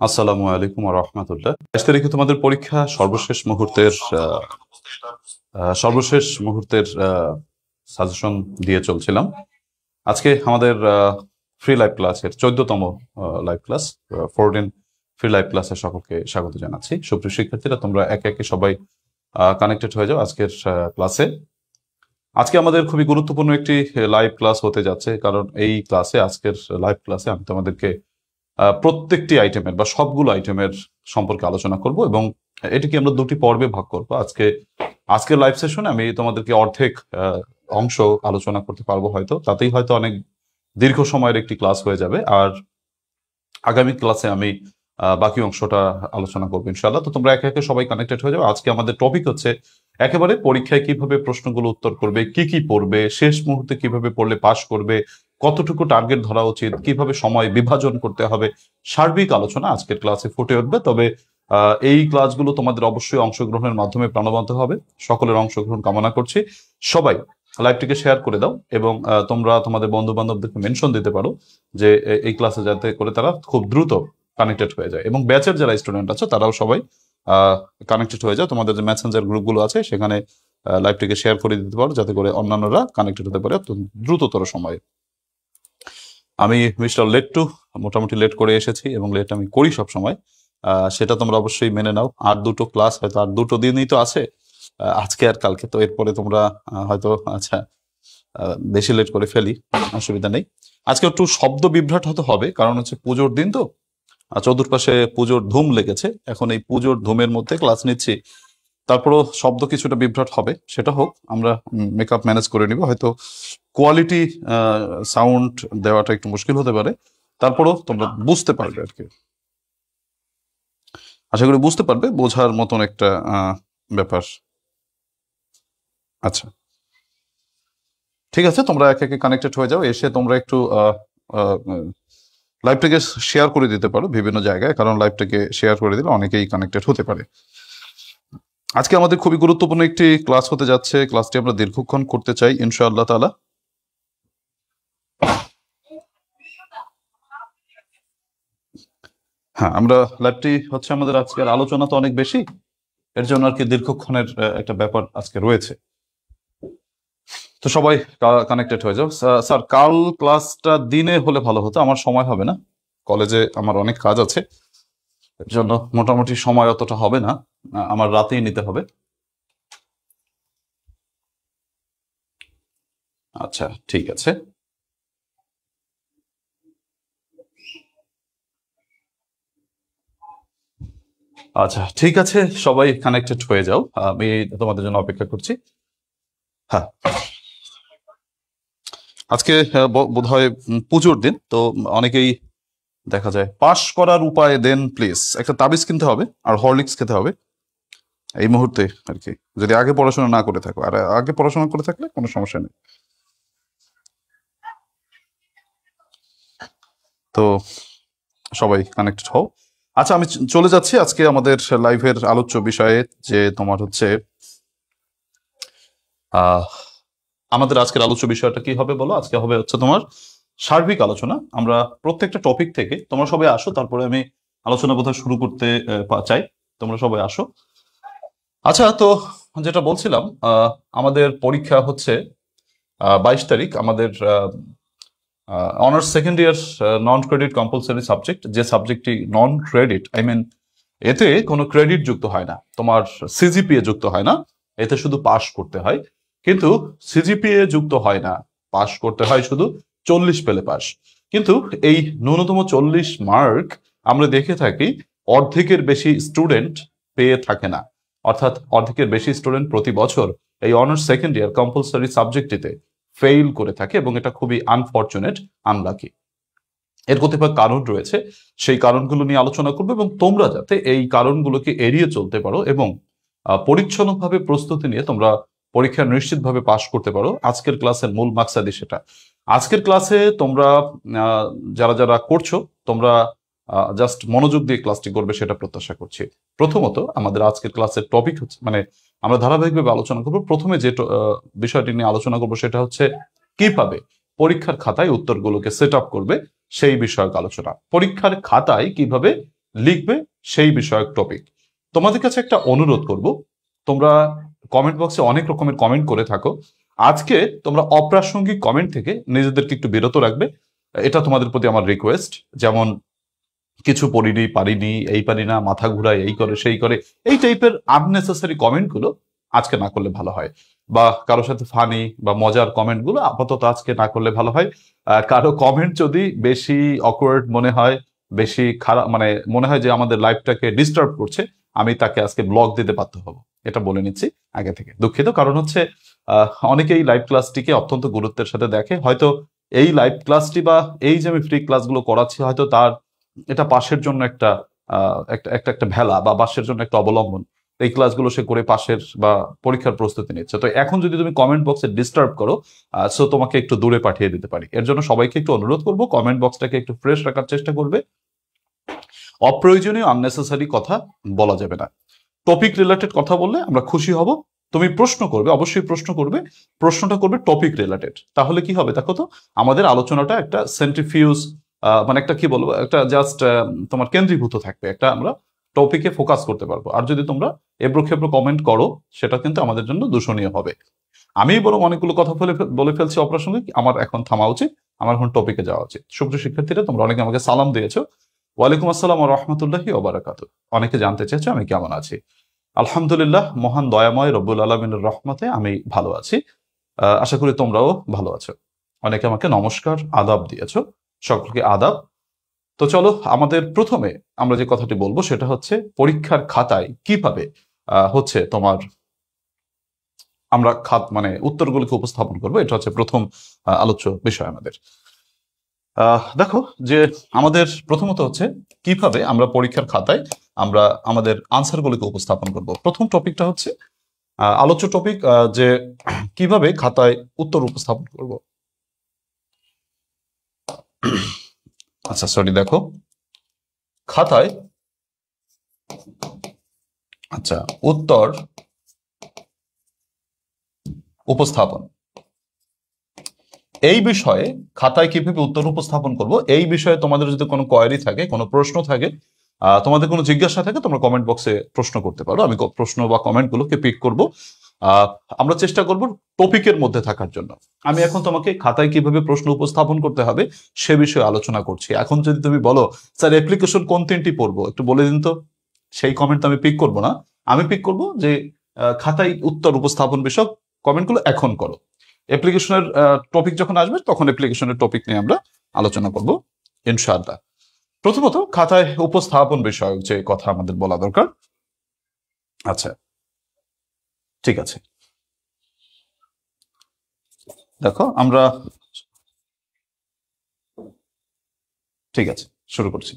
আসসালামু আলাইকুম ওয়া রাহমাতুল্লাহ। ২২ তারিখে তোমাদের পরীক্ষা, সর্বশেষ মুহূর্তের সাজেশন দিয়ে চলছিলাম। আজকে আমাদের ফ্রি লাইভ ক্লাসের ১৪তম লাইভ ক্লাস, 14 ফ্রি লাইভ ক্লাসে সকলকে স্বাগত জানাচ্ছি। সুপ্রিয় শিক্ষার্থীরা, তোমরা একে একে সবাই কানেক্টেড হয়ে যাও আজকের ক্লাসে। আজকে আমাদের খুবই গুরুত্বপূর্ণ একটি লাইভ ক্লাস হতে যাচ্ছে, কারণ এই ক্লাসে, আজকের লাইভ ক্লাসে আমি তোমাদেরকে প্রত্যেকটি আইটেমের বা সবগুলো আইটেমের সম্পর্কে আলোচনা করব এবং এটিকে আমরা দুটি পর্বে ভাগ করব। আজকের লাইভ সেশনে আমি তোমাদেরকে অর্ধেক অংশ আলোচনা করতে পারবো, হয়তো তাতেই হয়তো অনেক দীর্ঘ সময়ের একটি ক্লাস হয়ে যাবে। আর আগামী ক্লাসে আমি বাকি অংশটা আলোচনা করবো ইনশাআল্লাহ। তো তোমরা একে একে সবাই কানেক্টেড হয়ে যাবে। আজকে আমাদের টপিক হচ্ছে একেবারে পরীক্ষায় কিভাবে প্রশ্নগুলো উত্তর করবে, কি কি পড়বে, শেষ মুহূর্তে কিভাবে পড়লে পাস করবে, কতটুকু টার্গেট ধরা উচিত, কিভাবে সময় বিভাজন করতে হবে, সার্বিক আলোচনা আজকের ক্লাসে ফুটে উঠবে। তবে এই ক্লাসগুলো তোমাদের অবশ্যই অংশগ্রহণের মাধ্যমে প্রাণবন্ত হবে। সকলের অংশগ্রহণ কামনা করছি। সবাই লাইভটিকে শেয়ার করে দাও এবং তোমরা তোমাদের বন্ধু বান্ধবদেরকে মেনশন দিতে পারো যে এই ক্লাসে যাতে করে তারা খুব দ্রুত কানেক্টেড হয়ে যায়। এবং ব্যাচের যারা স্টুডেন্ট আছে তারাও সবাই কানেক্টেড হয়ে যায়। তোমাদের যে মেসেঞ্জার গ্রুপগুলো আছে সেখানে লাইভটিকে শেয়ার করে দিতে পারো, যাতে করে অন্যান্যরা কানেক্টেড হতে পারে দ্রুততর সময়ে। আমি মিস্টার লেট টু মোটামুটি লেট করে এসেছি এবং লেট আমি করি সব সময়, সেটা তোমরা অবশ্যই মেনে নাও। আর দুটো ক্লাস, হয়তো আর দুটো দিনই তো আছে, আজকে আর কালকে, তো এরপরে তোমরা হয়তো আচ্ছা বেশি লেট করে ফেলি, অসুবিধা নেই। আজকে একটু শব্দ বিভ্রাট হতে হবে, কারণ হচ্ছে পুজোর দিন তো, চতুর্পাশে পুজোর ধুম লেগেছে। এখন এই পুজোর ধুমের মধ্যে ক্লাস নিচ্ছি, তারপরও শব্দ কিছুটা বিভ্রাট হবে, সেটা হোক, আমরা মেকআপ ম্যানেজ করে নিব। হয়তো কোয়ালিটি সাউন্ড দেওয়াটা একটু মুশকিল হতে পারে, তারপরও তোমরা বুঝতে পারবে আর কি, আশা করি বুঝতে পারবে, বোঝার মতন একটা ব্যাপার। আচ্ছা, ঠিক আছে, তোমরা একে একে কানেক্টেড হয়ে যাও। এসে তোমরা একটু লাইভটাকে শেয়ার করে দিতে পারো বিভিন্ন জায়গায়, কারণ লাইভটাকে শেয়ার করে দিলে অনেকেই কানেক্টেড হতে পারে। আজকে আমাদের খুবই গুরুত্বপূর্ণ একটি ক্লাস হতে যাচ্ছে। ক্লাসটি আমরা দীর্ঘক্ষণ করতে চাই ইনশাআল্লাহ তাআলা। হ্যাঁ, আমরা লাইভটি হচ্ছে আমাদের আজকের আলোচনা তো অনেক বেশি, এর জন্য আর কি দীর্ঘক্ষণের একটা ব্যাপার আজকে রয়েছে। তো সবাই কানেক্টেড হয়ে যাও। স্যার, কাল ক্লাসটা দিনে হলে ভালো হতো, আমার সময় হবে না, কলেজে আমার অনেক কাজ আছে, এর জন্য মোটামুটি সময় অতটা হবে না, আমার রাতেই নিতে হবে। আচ্ছা, ঠিক আছে। আচ্ছা, ঠিক আছে, সবাই কানেক্টেড হয়ে যাও, আমি তোমাদের জন্য অপেক্ষা করছি। হ্যাঁ, আজকে বোধহয় পুজোর দিন, তো অনেকেই দেখা যায় পাশ করার উপায় দেন প্লিজ। একটা তাবিজ কিনতে হবে আর হরলিক্স খেতে হবে এই মুহূর্তে আর কি, যদি আগে পড়াশোনা না করে থাকো। আর আগে পড়াশোনা করে থাকলে কোনো সমস্যা নেই। তো সবাই কানেক্টেড হও। আচ্ছা, আমি চলে যাচ্ছি আজকে আমাদের লাইভের আলোচ্য বিষয়ে, যে তোমার হচ্ছে আমাদের আজকের আলোচ্য বিষয়টা কি হবে বলো? আজকে হবে হচ্ছে তোমার সার্বিক আলোচনা। আমরা প্রত্যেকটা টপিক থেকে, তোমরা সবাই আসো, তারপরে আমি আলোচনা বোধহয় শুরু করতে চাই। তোমরা সবাই আসো। আচ্ছা, তো যেটা বলছিলাম, আমাদের পরীক্ষা হচ্ছে 22 তারিখ। আমাদের অনার্স সেকেন্ড ইয়ার নন ক্রেডিট কম্পালসারি সাবজেক্ট, যে সাবজেক্টটি নন ক্রেডিট, আই মিন এতে কোনো ক্রেডিট যুক্ত হয় না, তোমার সিজিপিএ যুক্ত হয় না, এতে শুধু পাস করতে হয়। কিন্তু সিজিপিএ যুক্ত হয় না, পাস করতে হয় শুধু 40 পেলে পাস। কিন্তু এই ন্যূনতম 40 মার্ক আমরা দেখে থাকি অর্ধেকের বেশি স্টুডেন্ট পেয়ে থাকে না। অর্থাৎ অর্ধেকের বেশি স্টুডেন্ট প্রতি বছর এই অনার্স সেকেন্ড ইয়ার কম্পালসারি সাবজেক্টটিতে ফেইল করে থাকে, এবং এটা খুবই আনফরচুনেট, আনলাকি। এর কতিপয় কারণ রয়েছে, সেই কারণগুলো নিয়ে আলোচনা করবো, এবং তোমরা যাতে এই কারণগুলোকে এড়িয়ে চলতে পারো এবং পরিচ্ছন্নভাবে প্রস্তুতি নিয়ে তোমরা পরীক্ষা নিশ্চিতভাবে পাশ করতে পারো, আজকের ক্লাসের মূল মাকসাদি সেটা। আজকের ক্লাসে তোমরা যারা যারা করছো, তোমরা জাস্ট মনোযোগ দিয়ে ক্লাসটি করবে, সেটা প্রত্যাশা করছি। প্রথমত, আমাদের আজকের ক্লাসের টপিক হচ্ছে, মানে আমরা ধারাবাহিকভাবে আলোচনা করবো। প্রথমে যে বিষয়টি নিয়ে আলোচনা করবো সেটা হচ্ছে কিভাবে পরীক্ষার খাতায় উত্তরগুলোকে সেট আপ করবে, সেই বিষয়ক আলোচনা। পরীক্ষার খাতায় কিভাবে লিখবে সেই বিষয়ক টপিক। তোমাদের কাছে একটা অনুরোধ করব, তোমরা কমেন্ট বক্সে অনেক রকমের কমেন্ট করে থাকো, আজকে তোমরা অপ্রাসঙ্গিক কমেন্ট থেকে নিজেদেরকে একটু বিরত রাখবে, এটা তোমাদের প্রতি আমার রিকোয়েস্ট। যেমন কিছু পড়িনি, পারিনি, এই পারি না, মাথা ঘুরায়, এই করে সেই করে, এই টাইপের আননেসেসারি কমেন্টগুলো আজকে না করলে ভালো হয়। বা কারো সাথে ফানি বা মজার কমেন্টগুলো আপাতত আজকে না করলে ভালো হয়। কারো কমেন্ট যদি বেশি অকওয়ার্ড মনে হয়, বেশি খারাপ মানে মনে হয় যে আমাদের লাইফটাকে ডিস্টার্ব করছে, আমি তাকে আজকে ব্লক দিতে বাধ্য হব, এটা বলে নিচ্ছি আগে থেকে। দুঃখিত, কারণ হচ্ছে অনেকেই লাইভ ক্লাসটিকে অত্যন্ত গুরুত্বের সাথে দেখে। হয়তো এই লাইভ ক্লাসটি বা এই যে আমি ফ্রি ক্লাসগুলো করাচ্ছি, হয়তো তার এটা পাশের জন্য একটা একটা একটা একটা ভেলা বা পাশের জন্য একটা অবলম্বন। এই ক্লাসগুলো সে করে পাশের বা পরীক্ষার প্রস্তুতি নিচ্ছে। তো এখন যদি তুমি কমেন্ট বক্সে ডিস্টার্ব করো, সো তোমাকে একটু দূরে পাঠিয়ে দিতে পারি। এর জন্য সবাইকে একটু অনুরোধ করবো, কমেন্ট বক্সটাকে একটু ফ্রেশ রাখার চেষ্টা করবে। অপ্রয়োজনীয় আননেসেসারি কথা বলা যাবে না। টপিক রিলেটেড কথা বললে আমরা খুশি হব। তুমি প্রশ্ন করবে, অবশ্যই প্রশ্ন করবে, প্রশ্নটা করবে টপিক রিলেটেড। তাহলে কি হবে দেখো তো, আমাদের আলোচনাটা একটা সেন্ট্রিফিউজ মানে একটা কি বলবো, একটা জাস্ট তোমার কেন্দ্রীভূত থাকবে, একটা আমরা টপিকে ফোকাস করতে পারবো। আর যদি তোমরা এবড়ো খেবড়ো কমেন্ট করো, সেটা কিন্তু আমাদের জন্য দূষণীয় হবে। আমি বরং অনেকগুলো কথা বলে ফেলছি অপ্রাসঙ্গিক, আমার এখন থামা উচিত, আমার এখন টপিকে যাওয়া উচিত। সুপ্রিয় শিক্ষার্থীরা, তোমরা অনেকে আমাকে সালাম দিয়েছো। ওয়ালাইকুম আসসালাম ওয়া রাহমাতুল্লাহি ওয়া বারাকাতুহু। অনেকে জানতে চেয়েছো আমি কেমন আছি। আলহামদুলিল্লাহ, মহান দয়াময় রব্বুল আলমিনের রহমতে আমি ভালো আছি। আশা করি তোমরাও ভালো আছো। অনেকে আমাকে নমস্কার, আদাব দিয়েছো, সকলকে আদাব। তো চলো, আমাদের প্রথমে আমরা যে কথাটি বলবো সেটা হচ্ছে পরীক্ষার খাতায় কিভাবে হচ্ছে তোমার আমরা মানে উত্তরগুলোকে উপস্থাপন করবো, এটা হচ্ছে প্রথম আলোচ্য বিষয় আমাদের। দেখো যে আমাদের প্রথমত হচ্ছে কিভাবে আমরা পরীক্ষার খাতায় আমরা আমাদের আনসারগুলোকে উপস্থাপন করব। প্রথম টপিকটা হচ্ছে আলোচ্য টপিক, যে কিভাবে খাতায় উত্তর উপস্থাপন করব। আচ্ছা সরি, দেখো খাতায় আচ্ছা উত্তর উপস্থাপন, এই বিষয়ে খাতায় কিভাবে উত্তর উপস্থাপন করব, এই বিষয়ে তোমাদের যদি কোনো কোয়েরি থাকে, কোনো প্রশ্ন থাকে, তোমাদের কোনো জিজ্ঞাসা থাকে, তোমরা কমেন্ট বক্সে প্রশ্ন করতে পারো। আমি প্রশ্ন বা কমেন্টগুলোকে পিক করব। আমরা চেষ্টা করব টপিকের মধ্যে থাকার জন্য। আমি এখন তোমাকে খাতায় কিভাবে প্রশ্ন উপস্থাপন করতে হবে সে বিষয়ে আলোচনা করছি। এখন যদি তুমি বলো স্যার অ্যাপ্লিকেশন কোন তিনটি পড়বো, একটু বলে দিন তো, সেই কমেন্ট আমি পিক করব না। আমি পিক করব যে খাতায় উত্তর উপস্থাপন বিষয়ক কমেন্টগুলো এখন করো। অ্যাপ্লিকেশনের টপিক যখন আসবে তখন অ্যাপ্লিকেশনের টপিক নিয়ে আমরা আলোচনা করব ইনশাআল্লাহ। প্রথমত খাতায় উপস্থাপন বিষয়ক যে কথা আমাদের বলা দরকার। আচ্ছা ঠিক আছে, দেখো আমরা ঠিক আছে শুরু করছি।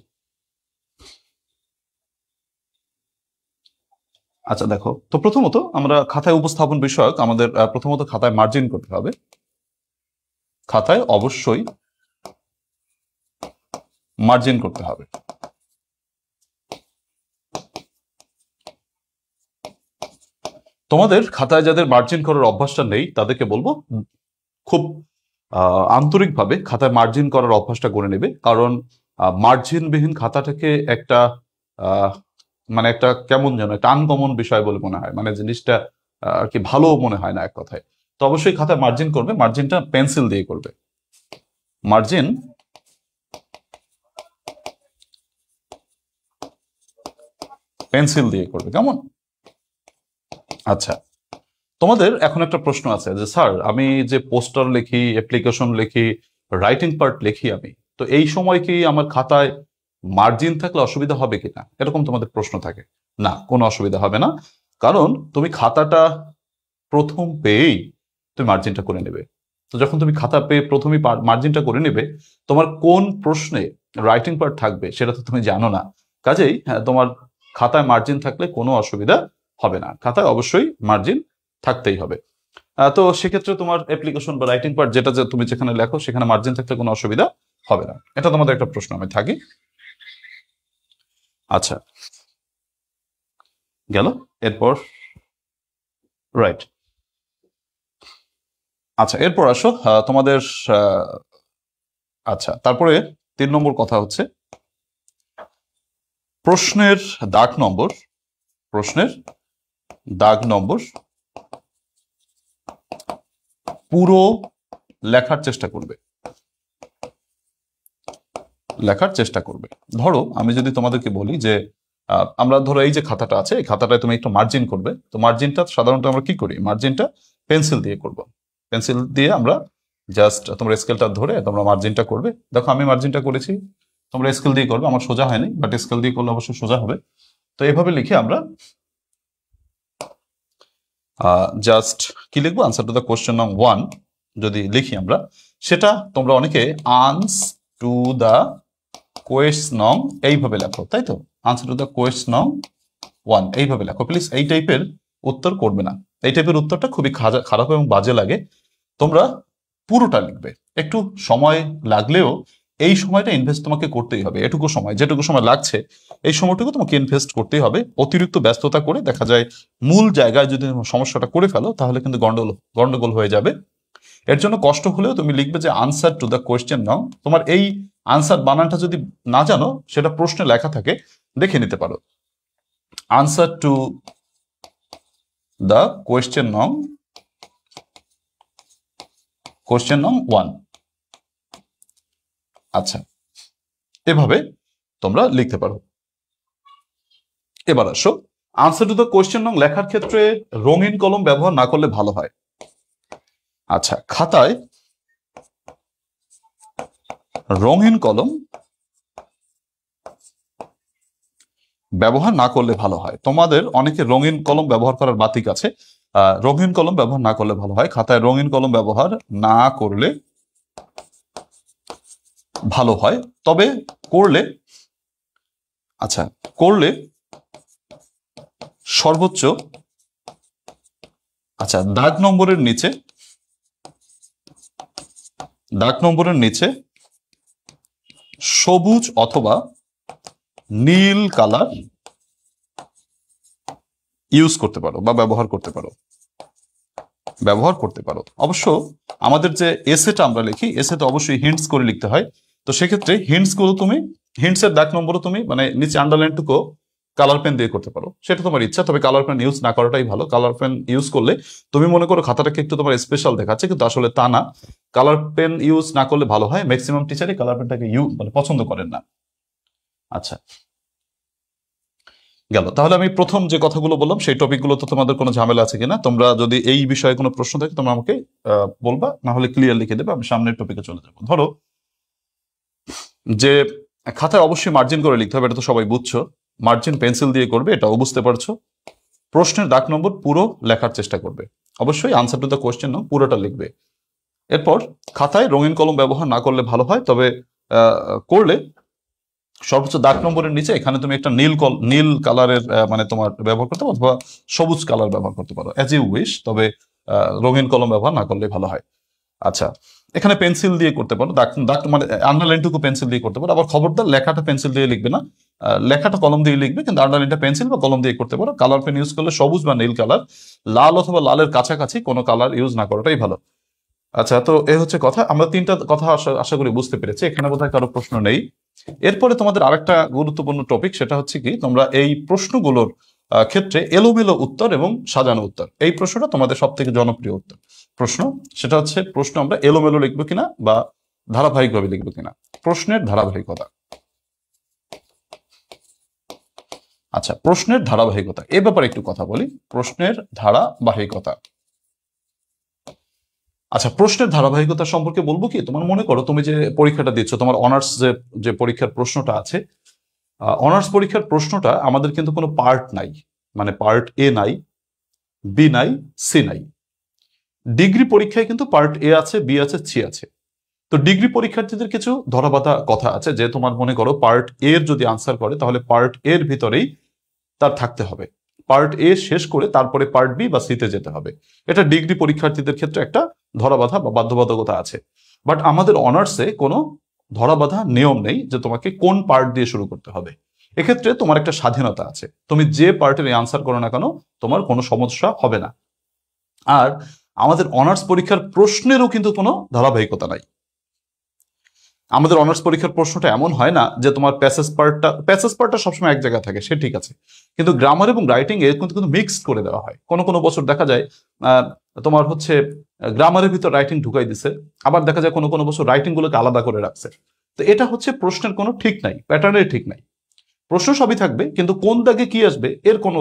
আচ্ছা দেখো, তো প্রথমত আমরা খাতায় উপস্থাপন বিষয়ক আমাদের প্রথমত খাতায় মার্জিন করতে হবে। খাতায় অবশ্যই মার্জিন করতে হবে। তোমাদের খাতায় যাদের মার্জিন করার অভ্যাসটা নেই তাদেরকে বলবো খুব আন্তরিকভাবে খাতায় মার্জিন করার অভ্যাসটা গড়ে নেবে। কারণ মার্জিনবিহীন খাতাটাকে একটা মানে একটা কেমন যেন একটা আনকমন বিষয় বলে মনে হয়, মানে জিনিসটা আর কি ভালো মনে হয় না এক কথায়। তো অবশ্যই খাতায় মার্জিন করবে, মার্জিনটা পেন্সিল দিয়ে করবে। মার্জিন পেন্সিল দিয়ে করবে, কেমন? আচ্ছা, তোমাদের এখন একটা প্রশ্ন আছে যে স্যার আমি যে পোস্টার লিখি, অ্যাপ্লিকেশন লিখি, রাইটিং পার্ট লিখি, আমি তো এই সময় কি আমার খাতায় মার্জিন থাকলে অসুবিধা হবে কিনা, এরকম তোমাদের প্রশ্ন থাকে। না, কোনো অসুবিধা হবে না। কারণ তুমি খাতাটা প্রথম পেয়েই তুমি মার্জিনটা করে নেবে। তো যখন তুমি খাতা পেয়ে প্রথমেই মার্জিনটা করে নেবে, তোমার কোন প্রশ্নে রাইটিং পার্ট থাকবে সেটা তো তুমি জানো না। কাজেই তোমার খাতায় মার্জিন থাকলে কোনো অসুবিধা হবে না। খাতায় অবশ্যই মার্জিন থাকতেই হবে। তো সেক্ষেত্রে তোমার অ্যাপ্লিকেশন বা রাইটিং পার্ট যেটা যে তুমি যেখানে লেখো সেখানে মার্জিন থাকলে কোনো অসুবিধা হবে না। এটা তোমাদের একটা প্রশ্ন আমি থাকি। আচ্ছা গেল, এরপর রাইট। আচ্ছা এরপর আসো তোমাদের আচ্ছা তারপরে 3 নম্বর কথা হচ্ছে প্রশ্নের দাগ নম্বর পুরো লেখার চেষ্টা করবে। ধরো আমি যদি তোমাদেরকে বলি যে আমরা ধরো এই যে খাতাটা আছে, এই খাতাটায় তুমি একটু মার্জিন করবে। তো মার্জিনটা সাধারণত আমরা কি করি, মার্জিনটা পেন্সিল দিয়ে করব। পেন্সিল দিয়ে আমরা জাস্ট তোমরা স্কেলটা ধরে তোমরা মার্জিনটা করবে। দেখো আমি মার্জিনটা করেছি, তোমরা স্কেল দিয়ে করবে। আমার সোজা হয়নি, বাট স্কেল দিয়ে করলে অবশ্যই সোজা হবে। তো এভাবে লিখে আমরা জাস্ট কি লিখবো, আনসার টু দ্য কোয়েশ্চেন নং 1 যদি লিখি আমরা, সেটা তোমরা অনেকে আনস টু দ্য কোয়েশ্চন নং এইভাবে লেখো, তাই তো? আনসার টু দ্য কোয়েশ্চন নং 1 এইভাবে লেখো। প্লিজ এই টাইপের উত্তর করবে না। এই টাইপের উত্তরটা খুবই খারাপ এবং বাজে লাগে। তোমরা পুরোটা লিখবে। একটু সময় লাগলেও এই সময়টা ইনভেস্ট তোমাকে করতেই হবে। যেটুকু সময় লাগছে এই সময়টুকু তোমাকে ইনভেস্ট করতেই হবে। অতিরিক্ত ব্যস্ততা করে দেখা যায় মূল জায়গায় যদি সমস্যাটা করে ফেলো তাহলে কিন্তু গন্ডগোল হয়ে যাবে। এর জন্য কষ্ট হলেও তুমি লিখবে যে আনসার টু দ্য কোয়েশ্চেন নং। তোমার এই আনসার বানানটা যদি না জানো, সেটা প্রশ্নে লেখা থাকে, দেখে নিতে পারো। আনসার টু দ্য কোয়েশ্চেন নং 1। আচ্ছা, এভাবে তোমরা লিখতে পারো। এবার আসো, আনসার টু দ্য কোয়েশ্চেন নং লেখার ক্ষেত্রে রঙিন কলম ব্যবহার না করলে ভালো হয়। আচ্ছা, খাতায় রঙিন কলম ব্যবহার না করলে ভালো হয়। তোমাদের অনেকে রঙিন কলম ব্যবহার করার বাতিক আছে। রঙিন কলম ব্যবহার না করলে ভালো হয়। খাতায় রঙিন কলম ব্যবহার না করলে ভালো হয়, তবে করলে সর্বোচ্চ দাগ নম্বরের নিচে সবুজ অথবা নীল কালার ইউজ করতে পারো বা ব্যবহার করতে পারো। অবশ্য আমাদের যে এসেটা আমরা লিখি, এসেতে অবশ্যই হিন্টস করে লিখতে হয়। তো সেক্ষেত্রে হিন্টসের দাগ নম্বরও তুমি মানে নিচে আন্ডারলাইনটুকু কালার পেন দিয়ে করতে পারো, সেটা তোমার ইচ্ছা। তবে কালার পেন ইউজ না করাটাই ভালো। কালার পেন ইউজ করলে তুমি মনে করো খাতাটাকে একটু তোমার স্পেশাল দেখাচ্ছে, কিন্তু আসলে তা না। কালার পেন ইউজ না করলে ভালো হয়। ম্যাক্সিমাম টিচারই কালার পেনটাকে মানে পছন্দ করেন না। আচ্ছা, গেল। তাহলে আমি প্রথম যে কথাগুলো বললাম সেই টপিকগুলো তো তোমাদের কোনো ঝামেলা আছে কিনা, তোমরা যদি এই বিষয়ে কোনো প্রশ্ন থাকে তোমরা আমাকে বলবা, না হলে ক্লিয়ার লিখে দেবে। আমি সামনের টপিকে চলে যাবো। ধরো যে খাতায় অবশ্যই মার্জিন করে লিখতে হবে, এটা তো সবাই বুঝছো। মার্জিন পেন্সিল দিয়ে করবে, এটাও বুঝতে পারছো। প্রশ্নের দাগ নম্বর পুরো লেখার চেষ্টা করবে। অবশ্যই আনসার টু দ্য কোয়েশ্চেন নং পুরোটা লিখবে। এরপর খাতায় রঙিন কলম ব্যবহার না করলে ভালো হয়, তবে করলে সর্বোচ্চ দাগ নম্বরের নিচে এখানে তুমি একটা নীল কালারের মানে তোমার ব্যবহার করতে পারো, অথবা সবুজ কালার ব্যবহার করতে পারো, অ্যাজ ইউ উইশ। তবে রঙিন কলম ব্যবহার না করলে ভালো হয়। আচ্ছা, এখানে পেন্সিল দিয়ে করতে পারো, দাগ মানে আন্ডারলাইনটুকু পেন্সিল দিয়ে করতে পারো। আবার খবরদার লেখাটা পেন্সিল দিয়ে লিখবে না, লেখাটা কলম দিয়ে লিখবে, কিন্তু আন্ডারলাইনটা পেন্সিল বা কলম দিয়ে করতে পারো। কালার পেন ইউজ করলে সবুজ বা নীল কালার, লাল অথবা লালের কাছাকাছি কোনো কালার ইউজ না করাটাই ভালো। আচ্ছা, তো এ হচ্ছে কথা। আমরা তিনটা কথা আশা করি বুঝতে পেরেছি। এখানে বোধহয় কারো প্রশ্ন নেই। এরপরে তোমাদের আরেকটা গুরুত্বপূর্ণ টপিক, সেটা হচ্ছে কি, তোমরা এই প্রশ্নগুলোর ক্ষেত্রে এলোমেলো উত্তর এবং সাজানো উত্তর, এই প্রশ্নটা তোমাদের সব থেকে জনপ্রিয় প্রশ্ন। সেটা হচ্ছে প্রশ্ন আমরা এলোমেলো লিখবো কিনা বা ধারাবাহিকভাবে লিখবো কিনা, প্রশ্নের ধারাবাহিকতা। আচ্ছা, প্রশ্নের ধারাবাহিকতা এ ব্যাপারে একটু কথা বলি। প্রশ্নের ধারাবাহিকতা। আচ্ছা, প্রশ্নের ধারাবাহিকতা সম্পর্কে বলবো কি, তোমার মনে করো তুমি যে পরীক্ষাটা দিচ্ছ, তোমার অনার্স যে পরীক্ষার প্রশ্নটা আছে, অনার্স পরীক্ষার প্রশ্নটা আমাদের কিন্তু কোনো পার্ট নাই, মানে পার্ট এ নাই, বি নাই, সি নাই। ডিগ্রি পরীক্ষায় কিন্তু পার্ট এ আছে, বি আছে, সি আছে। তো ডিগ্রি পরীক্ষার্থীদের কিছু ধরাবাঁধা কথা আছে, যে তোমার মনে করো পার্ট এর যদি আনসার করে তাহলে পার্ট এর ভিতরেই তার থাকতে হবে, পার্ট এ শেষ করে তারপরে পার্ট বি বা সিতে যেতে হবে। এটা ডিগ্রি পরীক্ষার্থীদের ক্ষেত্রে একটা ধরাবাঁধা বা বাধ্যবাধকতা আছে। বাট আমাদের অনার্সে কোনো ধরাবাঁধা নিয়ম নেই যে তোমাকে কোন পার্ট দিয়ে শুরু করতে হবে। এক্ষেত্রে তোমার একটা স্বাধীনতা আছে, তুমি যে পার্টের আনসার করো না কেন তোমার কোনো সমস্যা হবে না। আর আমাদের অনার্স পরীক্ষার প্রশ্নেরও কিন্তু কোনো ধারাবাহিকতা নাই। আমাদের অনার্স পরীক্ষার প্রশ্নটা এমন হয় না যে তোমার প্যাসেজ পার্টটা সবসময় এক জায়গায় থাকে, সে ঠিক আছে, কিন্তু গ্রামার এবং রাইটিং এ কিন্তু মিক্সড করে দেওয়া হয়। কোনো কোনো বছর দেখা যায় আহ, তোমার হচ্ছে গ্রামারের ভিতর রাইটিং ঢুকাই দিছে, আবার দেখা যায় কোনো কোনো বছর রাইটিং গুলোকে আলাদা করে রাখছে। তো এটা হচ্ছে প্রশ্নের কোনো ঠিক নাই, প্যাটার্নের ঠিক নাই। প্রশ্ন সবই থাকবে, কিন্তু কোন দাগে কি আসবে এর কোনো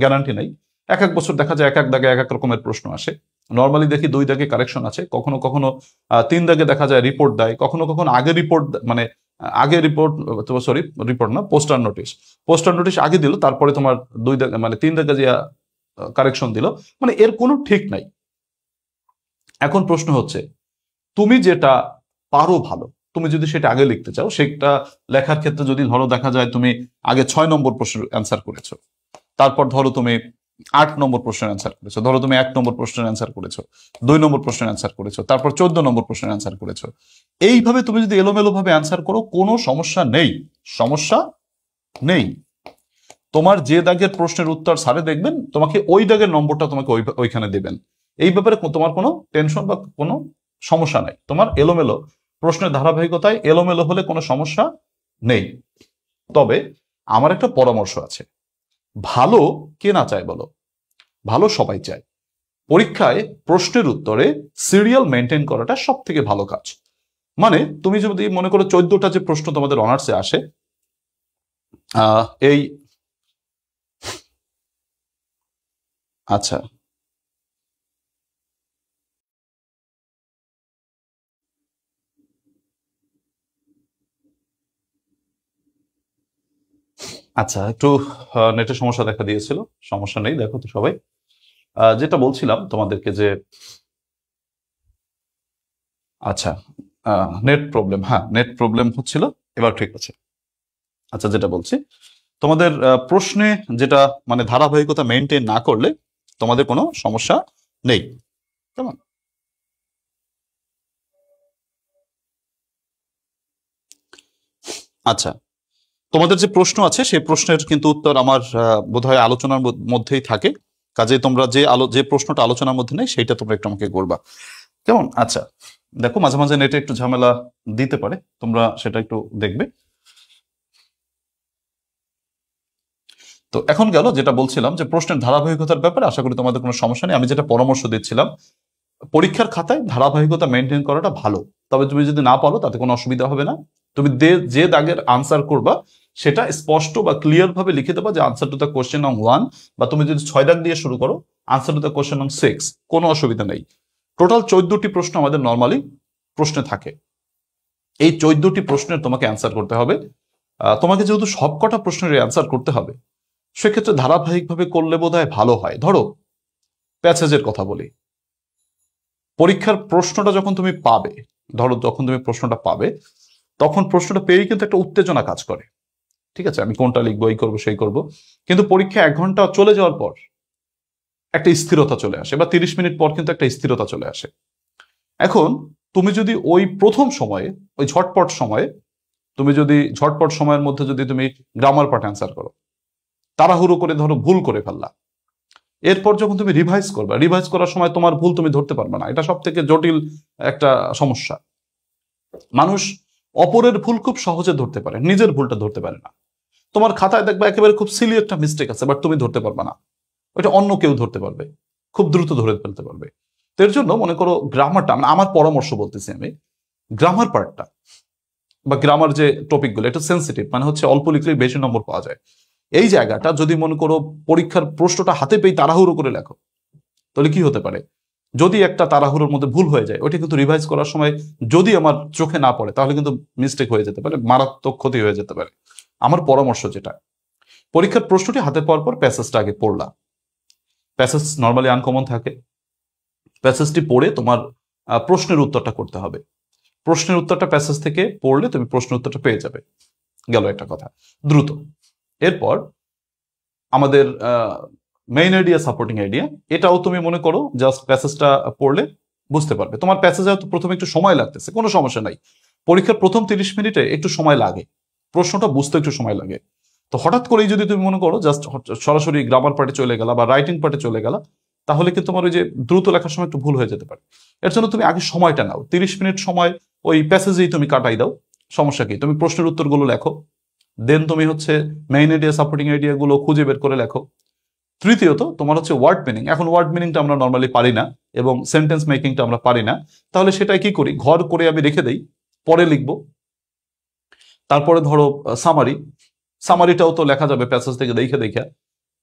গ্যারান্টি নাই। এক এক বছর দেখা যায় এক এক দাগে এক এক রকমের প্রশ্ন আসে। নর্মালি দেখি 2 দাগে কারেকশন আছে, কখনো কখনো 3 দাগে দেখা যায় রিপোর্ট দেয়, কখনো কখনো আগে রিপোর্ট মানে আগে রিপোর্ট, সরি রিপোর্ট না, পোস্টার নোটিশ আগে দিল, তারপরে তোমার 2 দাগে মানে 3 দাগে যে কারেকশন দিল, মানে এর কোনো ঠিক নাই। এখন প্রশ্ন হচ্ছে, তুমি যেটা পারো ভালো, তুমি যদি সেটা আগে লিখতে চাও, সেটা লেখার ক্ষেত্রে যদি ধরো দেখা যায় তুমি আগে 6 নম্বর প্রশ্নের অ্যান্সার করেছো, তারপর ধরো তুমি 8 নম্বর প্রশ্নের অ্যান্সার করেছো, ধরো তুমি 1 নম্বর প্রশ্নের অ্যান্সার করেছো, 2 নম্বর প্রশ্নের অ্যান্সার করেছো, তারপর 14 নম্বর প্রশ্নের অ্যান্সার করেছো, এইভাবে তুমি যদি এলোমেলো ভাবে অ্যান্সার করো, কোনো সমস্যা নেই, সমস্যা নেই। তোমার যে দাগের প্রশ্নের উত্তর স্যারে দেখবেন, তোমাকে ওই দাগের নম্বরটা তোমাকে ওইখানে দেবেন। এই ব্যাপারে তোমার কোনো টেনশন বা কোনো সমস্যা নাই। তোমার এলোমেলো প্রশ্নের ধারাবাহিকতায় এলোমেলো হলে কোনো সমস্যা নেই। তবে আমার একটা পরামর্শ আছে, ভালো কে না চায় বলো? ভালো সবাই চায়। পরীক্ষায় প্রশ্নের উত্তরে সিরিয়াল মেনটেন করাটা সব থেকে ভালো কাজ। মানে তুমি যদি মনে করো 14টা যে প্রশ্ন তোমাদের অনার্সে আসে, এই আচ্ছা আচ্ছা, একটু নেটের সমস্যা দেখা দিয়েছিল, সমস্যা নেই, দেখো তো সবাই। যেটা বলছিলাম তোমাদেরকে যে আচ্ছা, নেট প্রবলেম, হ্যাঁ নেট প্রবলেম হচ্ছিল, এবার ঠিক আছে। আচ্ছা, যেটা বলছি, তোমাদের প্রশ্নে যেটা মানে ধারাবাহিকতা মেনটেন না করলে তোমাদের কোনো সমস্যা নেই, কেমন? আচ্ছা, তোমাদের যে প্রশ্ন আছে সেই প্রশ্নের কিন্তু উত্তর আমার বোধহয় আলোচনার মধ্যেই থাকে। কাজে তোমরা যে প্রশ্নটা আলোচনার মধ্যে নেই সেইটা তোমরা একটু আমাকে করবা, কেমন? আচ্ছা, দেখো মাঝে মাঝে নেটে একটু ঝামেলা দিতে পারে, তোমরা সেটা একটু দেখবে। তো এখন গেল যেটা বলছিলাম যে প্রশ্নের ধারাবাহিকতার ব্যাপারে আশা করি তোমাদের কোনো সমস্যা নেই। আমি যেটা পরামর্শ দিচ্ছিলাম, পরীক্ষার খাতায় ধারাবাহিকতা মেনটেন করাটা ভালো। তবে তুমি যদি না পারো তাতে কোনো অসুবিধা হবে না। তুমি যে দাগের আনসার করবা সেটা স্পষ্ট বা ক্লিয়ার ভাবে লিখে দেবা যে আনসার টু দ্য কোশ্চেন নং 1, বা তুমি যদি 6 দাগ দিয়ে শুরু করো আনসার টু দ্য কোশ্চেন নং 6, কোনো অসুবিধা নেই। টোটাল 14টি প্রশ্ন আমাদের নর্মালি প্রশ্নে থাকে। এই 14টি প্রশ্নের তোমাকে অ্যান্সার করতে হবে। তোমাকে যেহেতু সবকটা প্রশ্নের অ্যান্সার করতে হবে, সেক্ষেত্রে ধারাবাহিকভাবে করলে বোধহয় ভালো হয়। ধরো প্যাসেজের কথা বলি, পরীক্ষার প্রশ্নটা যখন তুমি পাবে, ধরো যখন তুমি প্রশ্নটা পাবে, তখন প্রশ্নটা পেয়েই কিন্তু একটা উত্তেজনা কাজ করে। ঠিক আছে, আমি কোনটা লিখবো, এই করবো সেই করবো, কিন্তু পরীক্ষা 1 ঘন্টা চলে যাওয়ার পর একটা স্থিরতা চলে আসে, বা 30 মিনিট পর কিন্তু একটা স্থিরতা চলে আসে। এখন তুমি যদি ওই প্রথম সময়ে, ওই ঝটপট সময়ের মধ্যে যদি তুমি গ্রামার পার্ট অ্যান্সার করো, তাড়াহুড়ো করে ধরো ভুল করে ফেললা, এরপর যখন তুমি রিভাইজ করার সময় তোমার ভুল তুমি ধরতে পারবে না। এটা সব থেকে জটিল একটা সমস্যা। মানুষ অপরের ভুল খুব সহজে ধরতে পারে, নিজের ভুলটা ধরতে পারে না। তোমার খাতায় দেখবা একেবারে খুব সিলি একটা মিস্টেক আছে, বাট তুমি ধরতে পারবে না, ওইটা অন্য কেউ ধরতে পারবে, খুব দ্রুত ধরে ফেলতে পারবে। তো এর জন্য মনে করো গ্রামারটা, মানে আমার পরামর্শ বলতেছি আমি, গ্রামার পার্টটা বা গ্রামার যে টপিকগুলো এটা সেন্সিটিভ, মানে হচ্ছে অল্প লিখলেই বেশি নম্বর পাওয়া যায়। এই জায়গাটা যদি মনে করো পরীক্ষার প্রশ্নটা হাতে পেয়ে তাড়াহুড়ো করে লেখো, তাহলে কি হতে পারে, যদি একটা তাড়াহুড়োর মধ্যে ভুল হয়ে যায়, ওইটা কিন্তু রিভাইজ করার সময় যদি আমার চোখে না পড়ে তাহলে কিন্তু মিস্টেক হয়ে যেতে পারে, মারাত্মক ক্ষতি হয়ে যেতে পারে। আমার পরামর্শ যেটা, পরীক্ষার প্রশ্নটি হাতে পাওয়ার পর প্যাসেজটা আগে পড়লা। প্যাসেজ নর্মালি আনকমন থাকে, প্যাসেজটি পড়ে তোমার প্রশ্নের উত্তরটা করতে হবে। প্রশ্নের উত্তরটা প্যাসেজ থেকে পড়লে তুমি প্রশ্নের উত্তরটা পেয়ে যাবে, গেল একটা কথা দ্রুত। এরপর আমাদের মেইন আইডিয়া, সাপোর্টিং আইডিয়া, এটাও তুমি মনে করো জাস্ট প্যাসেজটা পড়লে বুঝতে পারবে। তোমার প্যাসেজে হয়তো প্রথমে একটু সময় লাগতেছে, কোনো সমস্যা নাই, পরীক্ষার প্রথম 30 মিনিটে একটু সময় লাগে, প্রশ্নটা বুঝতে একটু সময় লাগে। তো হঠাৎ করেই যদি তুমি মনে করো জাস্ট সরাসরি গ্রামার পার্টে চলে গেলা বা রাইটিং পার্টে চলে গেলা, তাহলে কিন্তু তোমার ওই যে দ্রুত লেখার সময় একটু ভুল হয়ে যেতে পারে। এর জন্য তুমি আগে সময়টা নাও, 30 মিনিট সময় ওই প্যাসেজেই তুমি কাটাই দাও, সমস্যা কি, তুমি প্রশ্নের উত্তরগুলো লেখো, দেন তুমি হচ্ছে মেইন আইডিয়া সাপোর্টিং আইডিয়া গুলো খুঁজে বের করে লেখো। তৃতীয়ত তোমার হচ্ছে ওয়ার্ড মিনিং। এখন ওয়ার্ড মিনিংটা আমরা নর্মালি পারি না এবং সেন্টেন্স মেকিংটা আমরা পারি না, তাহলে সেটাই কি করি, ঘর করে আমি রেখে দেই, পরে লিখবো। তারপরে ধরো সামারি, সামারিটাও তো লেখা যাবে প্যাসেজ থেকে দেখে দেখে,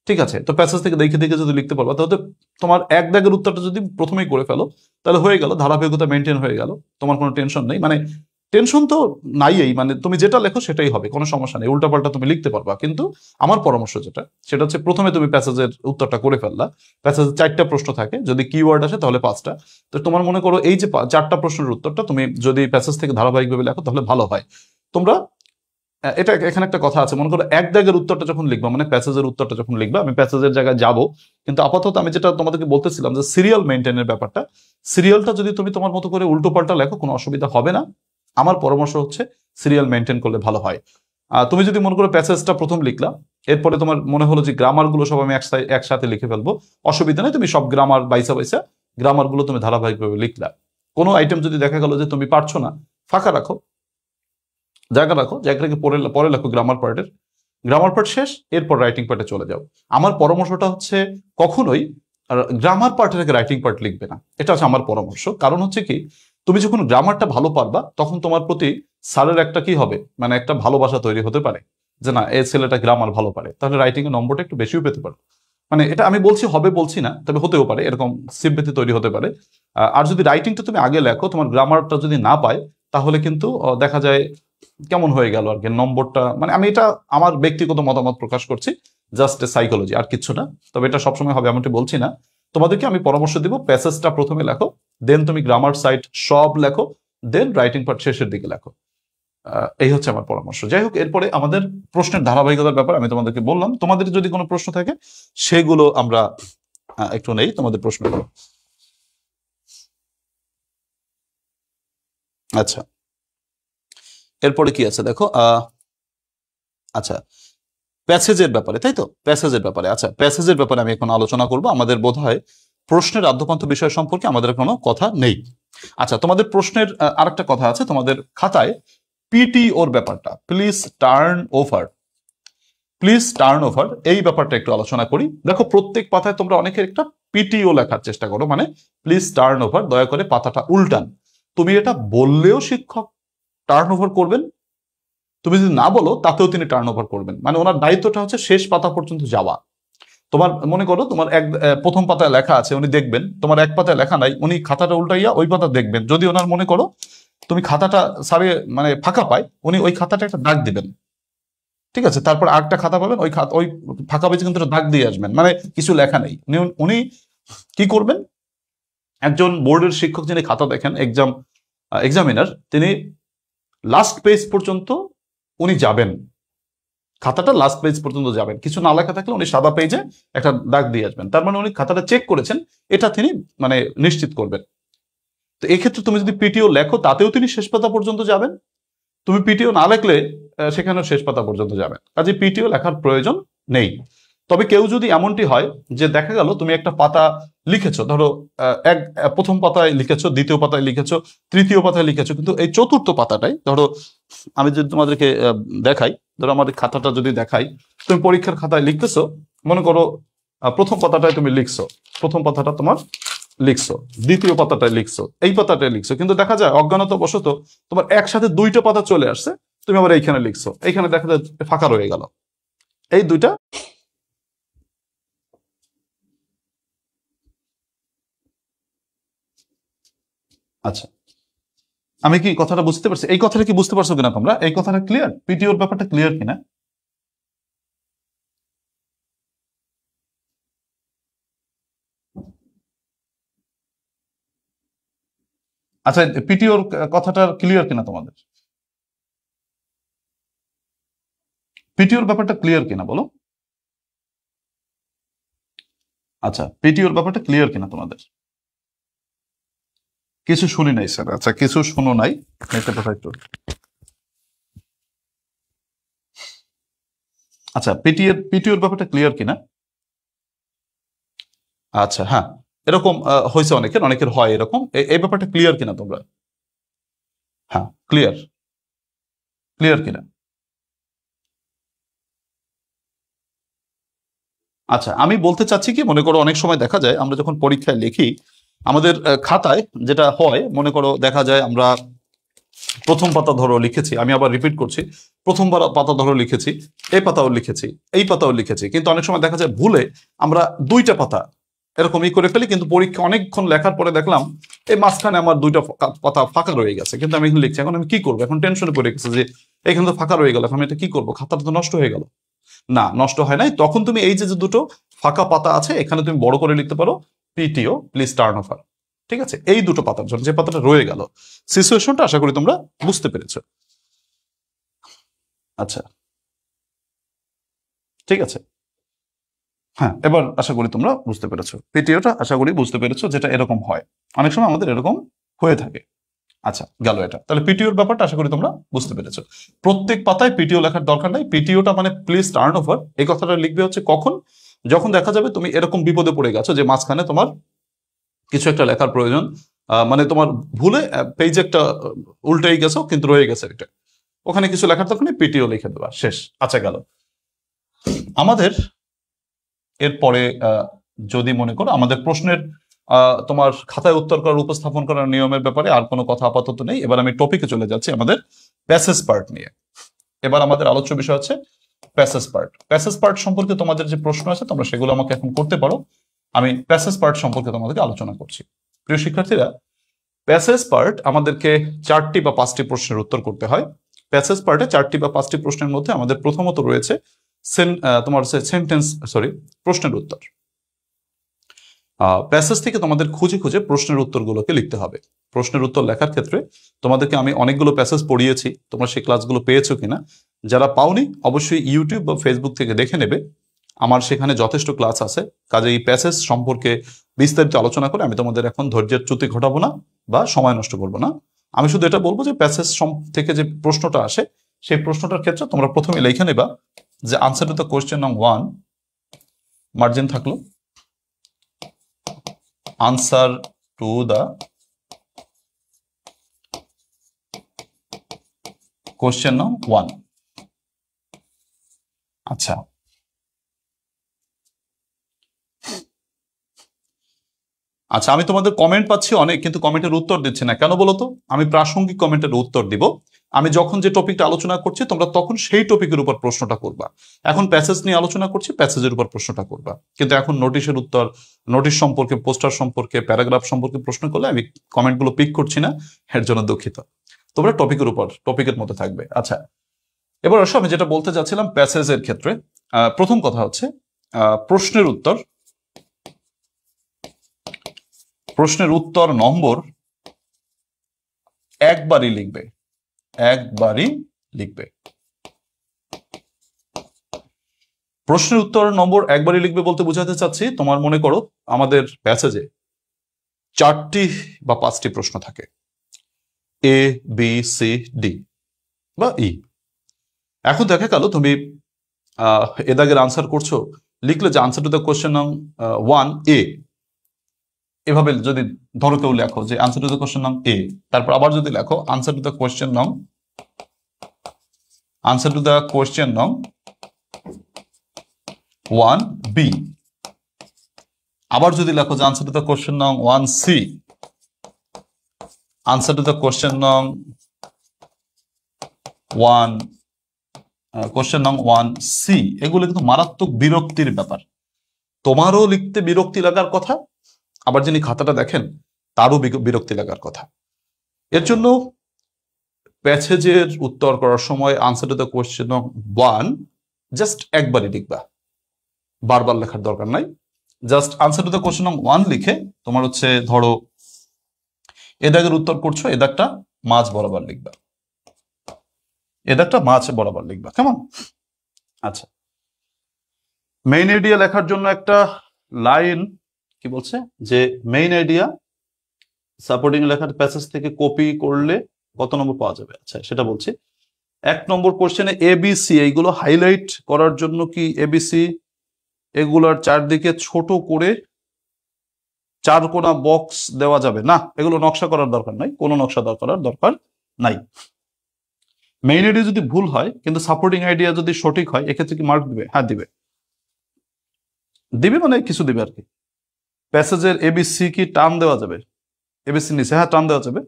ঠিক আছে? তো প্যাসেজ থেকে দেখে দেখে যদি লিখতে পারবা, তাহলে তোমার এক দাগের উত্তরটা যদি প্রথমেই করে ফেলো তাহলে হয়ে গেল, ধারাবাহিকতা মেনটেন হয়ে গেল, তোমার কোনো টেনশন নেই। মানে টেনশন তো নাই, মানে তুমি যেটা লেখো সেটাই হবে, কোনো সমস্যা নেই, উল্টাপাল্টা তুমি লিখতে পারবা। কিন্তু আমার পরামর্শ যেটা, সেটা হচ্ছে প্রথমে তুমি প্যাসেজের উত্তরটা করে ফেললা, প্যাসেজে 4টা প্রশ্ন থাকে, যদি কিওয়ার্ড আসে তাহলে 5টা। তো তোমার মনে করো এই যে 4টা প্রশ্নের উত্তরটা তুমি যদি প্যাসেজ থেকে ধারাবাহিকভাবে লেখো তাহলে ভালো হয়। তোমরা এটা এখানে একটা কথা আছে, মনে করো এক দাগের উত্তরটা যখন লিখবা, মানে প্যাসেজের উত্তরটা যখন লিখবা, আমি প্যাসেজের জায়গায় যাব, কিন্তু আপাতত আমি যেটা তোমাদেরকে বলতেছিলাম যে সিরিয়াল মেনটেনের ব্যাপারটা, সিরিয়ালটা যদি তুমি তোমার মতো করে উল্টো পাল্টা লেখো কোনো অসুবিধা হবে না। আমার পরামর্শ হচ্ছে সিরিয়াল মেনটেন করলে ভালো হয়। তুমি যদি মনে করো প্যাসেজটা প্রথম লিখলা, এরপরে তোমার মনে হলো যে গ্রামার গুলো সব আমি একসাথে লিখে ফেলবো, অসুবিধা নেই, তুমি সব গ্রামার বাইসা বাইসা গ্রামার গুলো তুমি ধারাবাহিকভাবে লিখলা। কোনো আইটেম যদি দেখা গেল যে তুমি পারছো না, ফাঁকা রাখো, জায়গা রাখো, জায়গাটাকে পরে লেখো গ্রামার পার্টের, গ্রামার পার্ট শেষ, এরপর রাইটিং পার্টে চলে যাও। আমার পরামর্শটা হচ্ছে কখনোই গ্রামার পার্টের আগে রাইটিং পার্ট লিখবে না, এটা হচ্ছে আমার পরামর্শ। কারণ হচ্ছে কি, তুমি যখন গ্রামারটা ভালো পারবা তখন তোমার প্রতি স্যারের একটা কি হবে, মানে একটা ভালোবাসা তৈরি হতে পারে, যে না এই ছেলেটা গ্রামার ভালো পারে, তাহলে রাইটিং এর নম্বরটা একটু বেশিও পেতে পারো। মানে এটা আমি বলছি হবে বলছি না, তবে হতেও পারে, এরকম সিম্পেথি তৈরি হতে পারে। আর যদি রাইটিংটা তুমি আগে লেখো, তোমার গ্রামারটা যদি না পায়, তাহলে কিন্তু দেখা যায় কেমন হয়ে গেল আর কি নম্বরটা। মানে আমি এটা আমার ব্যক্তিগত মতামত প্রকাশ করছি, জাস্ট সাইকোলজি, আর কিছু না। তবে এটা সবসময় হবে এমনটি বলছি না। তোমাদেরকে আমি পরামর্শ দিব, প্যাসেজটা প্রথমে লেখো, দেন তুমি গ্রামার সাইট সব লেখো, দেন রাইটিং পার্ট শেষের দিকে লেখো। এই হচ্ছে আমার পরামর্শ। যাই হোক, এরপরে আমাদের প্রশ্নের ধারাবাহিকতার ব্যাপার আমি তোমাদেরকে বললাম, তোমাদের যদি কোনো প্রশ্ন থাকে সেগুলো আমরা একটু নেই, তোমাদের প্রশ্নগুলো। আচ্ছা, এরপরে কি আছে দেখো, আচ্ছা প্যাসেজের ব্যাপারে, তাই তো, প্যাসেজের ব্যাপারে। আচ্ছা, প্যাসেজের ব্যাপারে আমি এখন আলোচনা করব। আমাদের বোধহয় প্রশ্নের আদ্যপান্ত বিষয় সম্পর্কে আমাদের কোনো কথা নেই। আচ্ছা, তোমাদের প্রশ্নের আরেকটা কথা আছে, তোমাদের খাতায় পিটিওর ব্যাপারটা, please turn over, please turn over, এই ব্যাপারটা একটু আলোচনা করি। দেখো প্রত্যেক পাতায় তোমরা অনেকের একটা পিটিও লেখার চেষ্টা করো, মানে প্লিজ টার্ন ওভার, দয়া করে পাতাটা উল্টান। তুমি এটা বললেও শিক্ষক টার্ন ওভার করবেন, তুমি যদি না বলো তাতেও তিনি টার্ন ওভার করবেন। মানে ওনার দায়িত্বটা হচ্ছে শেষ পাতা পর্যন্ত যাওয়া। তোমার মনে করো তোমার প্রথম পাতায় লেখা আছে, উনি দেখবেন, তোমার এক পাতায় লেখা নাই, উনি খাতাটা উল্টাইয়া ওই পাতা দেখবেন। যদি ওনার মনে করো তুমি খাতাটা সারে মানে ফাঁকা পায়, উনি ওই খাতাটা একটা দাগ দিবেন, ঠিক আছে? তারপর আরেকটা খাতা পাবেন, ওই খাতা ওই ফাঁকা পেজে কিন্তু দাগ দিয়ে আসবেন, মানে কিছু লেখা নেই। উনি কি করবেন, একজন বোর্ডের শিক্ষক যিনি খাতা দেখেন, এক্সামিনার, তিনি লাস্ট পেজ পর্যন্ত উনি যাবেন, খাতাটা লাস্ট পেজ পর্যন্ত যাবেন, কিছু না লেখা থাকলে উনি সাদা পেজে একটা দাগ দিয়ে আসবেন, তার মানে উনি খাতাটা চেক করেছেন, এটা তিনি মানে নিশ্চিত করবেন। তো এক্ষেত্রে তুমি যদি পিটিও লেখো তাতেও তিনি শেষ পাতা পর্যন্ত যাবেন, তুমি পিটিও না লেখলে সেখানেও শেষ পাতা পর্যন্ত যাবেন, কাজে পিটিও লেখার প্রয়োজন নেই। তবে কেউ যদি এমনটি হয় যে দেখা গেল তুমি একটা পাতা লিখেছো, ধরো প্রথম পাতায় লিখেছো, দ্বিতীয় পাতায় লিখেছো, তৃতীয় পাতায় লিখেছো, কিন্তু এই চতুর্থ পাতাটাই ধরো, আমি যদি তোমাদেরকে দেখাই, ধরো আমাদের খাতাটা যদি দেখাই, তুমি পরীক্ষার খাতায় লিখতেছো, মনে করো প্রথম পাতাটায় তুমি লিখছো, প্রথম পাতাটা তোমার লিখছো, দ্বিতীয় পাতাটায় লিখছো, এই পাতাটায় লিখছো, কিন্তু দেখা যায় অজ্ঞানত বশত তোমার একসাথে দুইটা পাতা চলে আসছে, তুমি আবার এইখানে লিখছো, এইখানে দেখা যায় ফাঁকা রয়ে গেল, এই দুইটা। আচ্ছা, আমি কি কথাটা বুঝতে পারছি? এই কথাটা কি বুঝতে পারছো কিনা তোমরা? এই কথাটা ক্লিয়ার? পিটিওর ব্যাপারটা ক্লিয়ার কিনা? আচ্ছা, পিটিওর কথাটা ক্লিয়ার কিনা তোমাদের? পিটিওর ব্যাপারটা ক্লিয়ার কিনা বলো? আচ্ছা, পিটিওর ব্যাপারটা ক্লিয়ার কিনা তোমাদের? কিছু শুনি নাই স্যার। আচ্ছা, কিছু শুনো নাই, একটা কথা একটু। আচ্ছা, পিটিওর ব্যাপারটা ক্লিয়ার কিনা? আচ্ছা, হ্যাঁ, এরকম হয়েছে অনেকের হয় এরকম, এই ব্যাপারটা ক্লিয়ার কিনা তোমরা? হ্যাঁ, ক্লিয়ার। ক্লিয়ার কিনা? আচ্ছা, আমি বলতে চাচ্ছি কি, মনে করো অনেক সময় দেখা যায় আমরা যখন পরীক্ষায় লিখি আমাদের খাতায় যেটা হয়, মনে করো দেখা যায় আমরা প্রথম পাতা ধরো লিখেছি, আমি আবার রিপিট করছি, প্রথম পাতা ধরো লিখেছি, এই পাতাও লিখেছি, এই পাতাও লিখেছি, কিন্তু অনেক সময় দেখা যায় ভুলে আমরা দুইটা পাতা এরকমই করে ফেলি, কিন্তু পরীক্ষা অনেকক্ষণ লেখার পরে দেখলাম এই মাঝখানে আমার দুইটা পাতা ফাঁকা রয়ে গেছে, কিন্তু আমি এখানে লিখছি, এখন আমি কি করবো? এখন টেনশনে পড়ে গেছে যে এখানে তো ফাঁকা রয়ে গেল, এখন আমি এটা কি করবো? খাতাটা তো নষ্ট হয়ে গেল। না, নষ্ট হয় নাই। তখন তুমি এই যে দুটো ফাঁকা পাতা আছে এখানে তুমি বড় করে লিখতে পারো পিটিও, প্লিজ টার্ন ওভার। ঠিক আছে, এই দুটো পাতার জন্য যে পাতাটা রয়ে গেল। সিচুয়েশনটা আশা করি তোমরা বুঝতে পেরেছো। আচ্ছা, ঠিক আছে। হ্যাঁ, এবার আশা করি তোমরা বুঝতে পেরেছো, পিটিওটা আশা করি বুঝতে পেরেছো, যেটা এরকম হয়, অনেক সময় আমাদের এরকম হয়ে থাকে। আচ্ছা, গেল এটা। তাহলে পিটিওর ব্যাপারটা আশা করি তোমরা বুঝতে পেরেছো। প্রত্যেক পাতায় পিটিও লেখার দরকার নাই। পিটিওটা মানে প্লিজ টার্ন ওভার, এই কথাটা লিখবে হচ্ছে কখন? যখন দেখা যাবে তুমি এরকম বিপদে পড়ে গেছো যে মাঝখানে তোমার কিছু একটা লেখার প্রয়োজন, মানে তোমার ভুলে পেজ একটা উল্টেই গেছো, কিন্তু রয়ে গেছে এটা, ওখানে কিছু লেখার দরকার নেই, পিটিও লিখে দেবা, শেষ। আচ্ছা, গেল। আমাদের এরপরে যদি মনে করো আমাদের প্রশ্নের তোমার খাতায় উত্তর করার, উপস্থাপন করার নিয়মের ব্যাপারে আর কোনো কথা আপাতত নেই। এবার আমি টপিকে চলে যাচ্ছি আমাদের প্যাসেজ পার্ট নিয়ে। এবার আমাদের আলোচ্য বিষয় হচ্ছে প্যাসেজ পার্ট। প্যাসেজ পার্ট সম্পর্কে তোমাদের যে প্রশ্ন আছে তোমরা সেগুলো আমাকে এখন করতে পারো। আমি প্যাসেজ পার্ট সম্পর্কে তোমাদেরকে আলোচনা করছি। প্রিয় শিক্ষার্থীরা, প্যাসেজ পার্ট আমাদেরকে 4টি বা 5টি প্রশ্নের উত্তর করতে হয়। প্যাসেজ পার্টে 4টি বা 5টি প্রশ্নের মধ্যে আমাদের প্রথমত রয়েছে তোমার প্রশ্নের উত্তর। প্যাসেজ থেকে তোমাদের খুঁজে খুঁজে প্রশ্নের উত্তরগুলোকে লিখতে হবে। প্রশ্নের উত্তর লেখার ক্ষেত্রে তোমাদেরকে আমি অনেকগুলো প্যাসেজ পড়িয়েছি, তোমরা সেই ক্লাসগুলো পেয়েছো কিনা। যারা পাওনি অবশ্যই ইউটিউব বা ফেসবুক থেকে দেখে নেবে, আমার সেখানে যথেষ্ট ক্লাস আছে। কাজে এই প্যাসেজ সম্পর্কে বিস্তারিত আলোচনা করে আমি তোমাদের এখন ধৈর্যের চ্যুতি ঘটাবো না বা সময় নষ্ট করবো না। আমি শুধু এটা বলবো যে প্যাসেজ থেকে যে প্রশ্নটা আসে সেই প্রশ্নটার ক্ষেত্রে তোমরা প্রথমে লিখে নেবা যে আনসার টু দ্য কোয়েশ্চেন নং 1, মার্জিন থাকলো, আনসার টু দ্য কোয়েশ্চেন নং 1। আচ্ছা, আচ্ছা, আমি তোমাদের কমেন্ট পাচ্ছি অনেক, কিন্তু কমেন্টের উত্তর দিচ্ছে না কেন বলো তো? আমি প্রাসঙ্গিক কমেন্টের উত্তর দিব। আমি যখন যে টপিকটা আলোচনা করছি তোমরা তখন সেই টপিকের উপর প্রশ্নটা করবা। এখন প্যাসেজ নিয়ে আলোচনা করছি, প্যাসেজের উপর প্রশ্নটা করবা। কিন্তু এখন নোটিশের উত্তর, নোটিশ সম্পর্কে, পোস্টার সম্পর্কে, প্যারাগ্রাফ সম্পর্কে প্রশ্ন করলে আমি কমেন্টগুলো পিক করছি না, এর জন্য দুঃখিত। তোমরা টপিকের উপর, টপিকের মধ্যে থাকবে। আচ্ছা, এবার আসো আমি যেটা বলতে চাচ্ছিলাম প্যাসেজের ক্ষেত্রে। প্রথম কথা হচ্ছে প্রশ্নের উত্তর। প্রশ্নের উত্তর নম্বর একবারই লিখবে, একবারই লিখবে। প্রশ্নের উত্তর নম্বর একবারই লিখবে বলতে বোঝাতে চাচ্ছি, তোমার মনে করো আমাদের প্যাসেজে 4টি বা 5টি প্রশ্ন থাকে, এ, বি, সি, ডি বা ই। এখন দেখা গেল তুমি এ দাগের আনসার করছো, লিখলে যে আনসার টু দ্য কোয়েশ্চেন নং 1 এ, এভাবে যদি ধরো কেউ লেখো যে আনসার টু দ্য কোয়েশ্চেন নং এ, তারপর আবার যদি লেখো আনসার টু দ্য কোয়েশ্চেন নং 1 বি, আবার যদি লেখো যে আনসার টু দ্য কোয়েশ্চেন নং 1 C, answer to the question নং 1 সি, এগুলো কিন্তু মারাত্মক বিরক্তির ব্যাপার। তোমারও লিখতে বিরক্তি লাগার কথা, আবার যিনি খাতাটা দেখেন তারও বিরক্তি লাগার কথা। এর জন্য প্যাসেজের উত্তর করার সময় আনসার টু দ্য কোয়েশ্চেন নং 1 জাস্ট একবারই লিখবা, বারবার লেখার দরকার নাই। Just answer to the question নং 1 লিখে তোমার হচ্ছে ধরো এ দাগের উত্তর করছো, এ দাগটা মাঝ বরাবর লিখবা, এ দাগটা মাঝ বরাবর লিখবা, কেমন? আচ্ছা, মেইন আইডিয়া লেখার জন্য একটা লাইন কি বলছে যে মেইন আইডিয়া সাপোর্টিং লেখার প্যাসেজ থেকে কপি করলে কত নম্বর পাওয়া যাবে। আচ্ছা, সেটা বলছি। 1 নম্বর কোশ্চেনে এবিসি, এইগুলো হাইলাইট করার জন্য কি এবিসি এগুলার চারদিকে ছোট করে 4 কোণা বক্স দেওয়া যাবে না, এগুলো নকশা করার দরকার নাই, কোনো নকশা করার দরকার নাই। মেইন আইডিয়া যদি ভুল হয় কিন্তু সাপোর্টিং আইডিয়া যদি সঠিক হয় এক্ষেত্রে কি মার্ক দিবে? হ্যাঁ দিবে। দিবে মানে কিছু দিবে আর কি। প্যাসেজের এবিসি কি টার্ম দেওয়া যাবে? এবিসি নিচে হ্যাঁ টার্ম দেওয়া যাবে।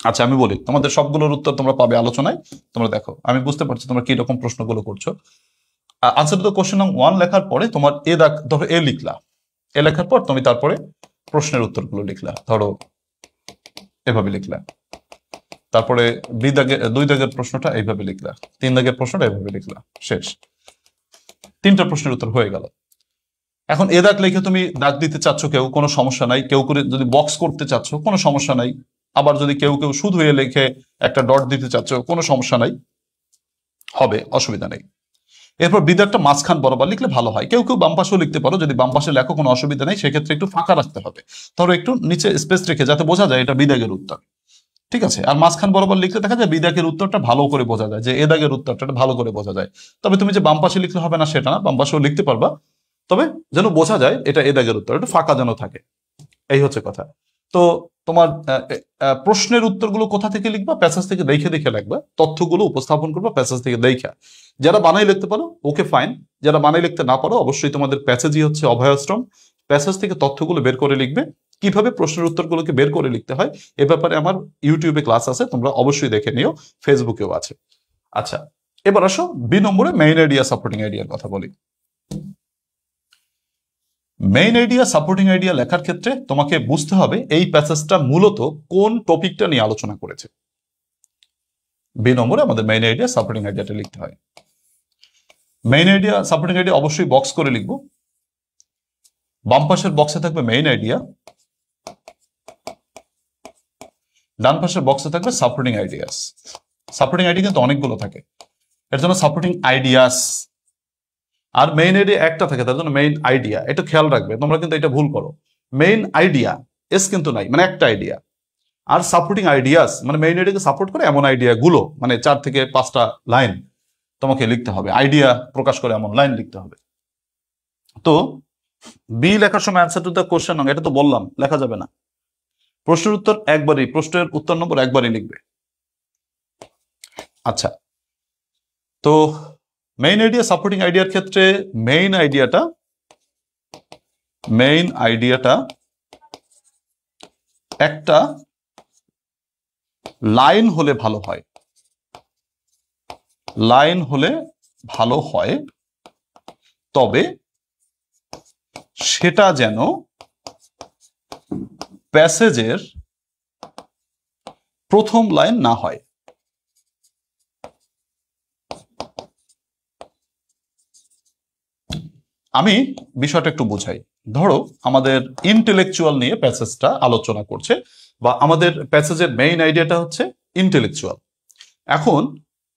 আচ্ছা আমি বলি, তোমাদের সবগুলোর উত্তর তোমরা পাবে আলোচনায়। তোমরা দেখো, আমি বুঝতে পারছি তোমরা কি রকম প্রশ্নগুলো করছো। আনসার টু কোশ্চেন নং 1 লেখার পরে তোমার ধরো এ লিখলা, এ লেখার পর তুমি তারপরে প্রশ্নের উত্তরগুলো লিখলা, ধরো এভাবে লিখলা। তারপরে 2 দাগের প্রশ্নটা এইভাবে লিখলা, 3 দাগের প্রশ্নটা এইভাবে লিখলা, শেষ। 3টা প্রশ্নের উত্তর হয়ে গেল। এখন এ দাগ লিখে তুমি দাগ দিতে চাচ্ছ, কেউ কোনো সমস্যা নাই। কেউ করে যদি বক্স করতে চাচ্ছ কোনো সমস্যা নাই। আবার যদি কেউ শুধু এ লিখে একটা ডট দিতে চাচ্ছ কোনো সমস্যা নাই, হবে, অসুবিধা নেই। এরপর বিদাগটা মাঝখান বরাবর লিখলে ভালো হয়। কেউ বাম পাশেও লিখতে পারো, যদি বাম পাশে লেখো কোনো অসুবিধা নেই, সেক্ষেত্রে একটু ফাঁকা রাখতে হবে, ধরো একটু নিচে স্পেস রেখে, যাতে বোঝা যায় এটা বিদাগের উত্তর, ঠিক আছে। আর মাঝখান বরাবর লিখলে দেখা যায় বিদাগের উত্তরটা ভালো করে বোঝা যায়, যে এ দাগের উত্তরটা ভালো করে বোঝা যায়। তবে তুমি যে বাম পাশে লিখলে হবে না সেটা না, বাম পাশেও লিখতে পারবা, তবে যেন বোঝা যায় এটা এ দাগের উত্তর, একটু ফাঁকা যেন থাকে, এই হচ্ছে কথা। তো তোমার প্রশ্নের উত্তরগুলো কোথা থেকে লিখবা? প্যাসেজ থেকে দেখে দেখে লিখবা, তথ্যগুলো উপস্থাপন করবা প্যাসেজ থেকে দেখা। যারা বানাই লিখতে পারো ওকে ফাইন, যারা বানাই লিখতে না পারো অবশ্যই তোমাদের প্যাসেজই হচ্ছে অভয়াশ্রম। প্যাসেজ থেকে তথ্যগুলো বের করে লিখবে। কিভাবে প্রশ্নের উত্তরগুলোকে বের করে লিখতে হয় এ ব্যাপারে আমার ইউটিউবে ক্লাস আছে, তোমরা অবশ্যই দেখে নিও, ফেসবুকেও আছে। আচ্ছা এবার আসো বি নম্বরে মেইন আইডিয়া সাপোর্টিং আইডিয়ার কথা বলি। মেইন আইডিয়া সাপোর্টিং আইডিয়া লেখার ক্ষেত্রে তোমাকে বুঝতে হবে এই প্যাসেজটা মূলত কোন টপিকটা নিয়ে আলোচনা করেছে। বি নম্বরে আমাদের মেইন আইডিয়া সাপোর্টিং আইডিয়াটা লিখতে হয়। মেইন আইডিয়া সাপোর্টিং আইডিয়া অবশ্যই বক্স করে লিখবো। বাম পাশের বক্সে থাকবে মেইন আইডিয়া, ডান পাশের বক্সে থাকবে সাপোর্টিং আইডিয়াস। সাপোর্টিং আইডিয়া কিন্তু অনেকগুলো থাকে, এর জন্য সাপোর্টিং আইডিয়াস। আর মেইন আইডিয়া একটা থাকে, তার জন্য মেইন আইডিয়া। এটা খেয়াল রাখবে, তোমরা কিন্তু এটা ভুল করো। মেইন আইডিয়া এস কিন্তু নাই, মানে একটা আইডিয়া। আর সাপোর্টিং আইডিয়াস মানে মেইন আইডিয়াকে সাপোর্ট করে এমন আইডিয়া গুলো, মানে 4 থেকে 5টা লাইন তোমাকে লিখতে হবে, আইডিয়া প্রকাশ করে এমন লাইন লিখতে হবে। তো বি লেখার সময় অ্যান্সার টু দ্য কোশ্চেন, এটা তো বললাম লেখা যাবে না। প্রশ্নের উত্তর একবারই, প্রশ্নের উত্তর নম্বর একবারই লিখবে। আচ্ছা, তো মেইন আইডিয়া সাপোর্টিং আইডিয়ার ক্ষেত্রে মেইন আইডিয়াটা একটা লাইন হলে ভালো হয়, লাইন হলে ভালো হয়, তবে সেটা যেন প্যাসেজের প্রথম লাইন না হয়। আমি বিষয়টা একটু বুঝাই। ধরো আমাদের ইন্টেলেকচুয়াল নিয়ে প্যাসেজটা আলোচনা করছে, বা আমাদের প্যাসেজের মেইন আইডিয়াটা হচ্ছে ইন্টেলেকচুয়াল। এখন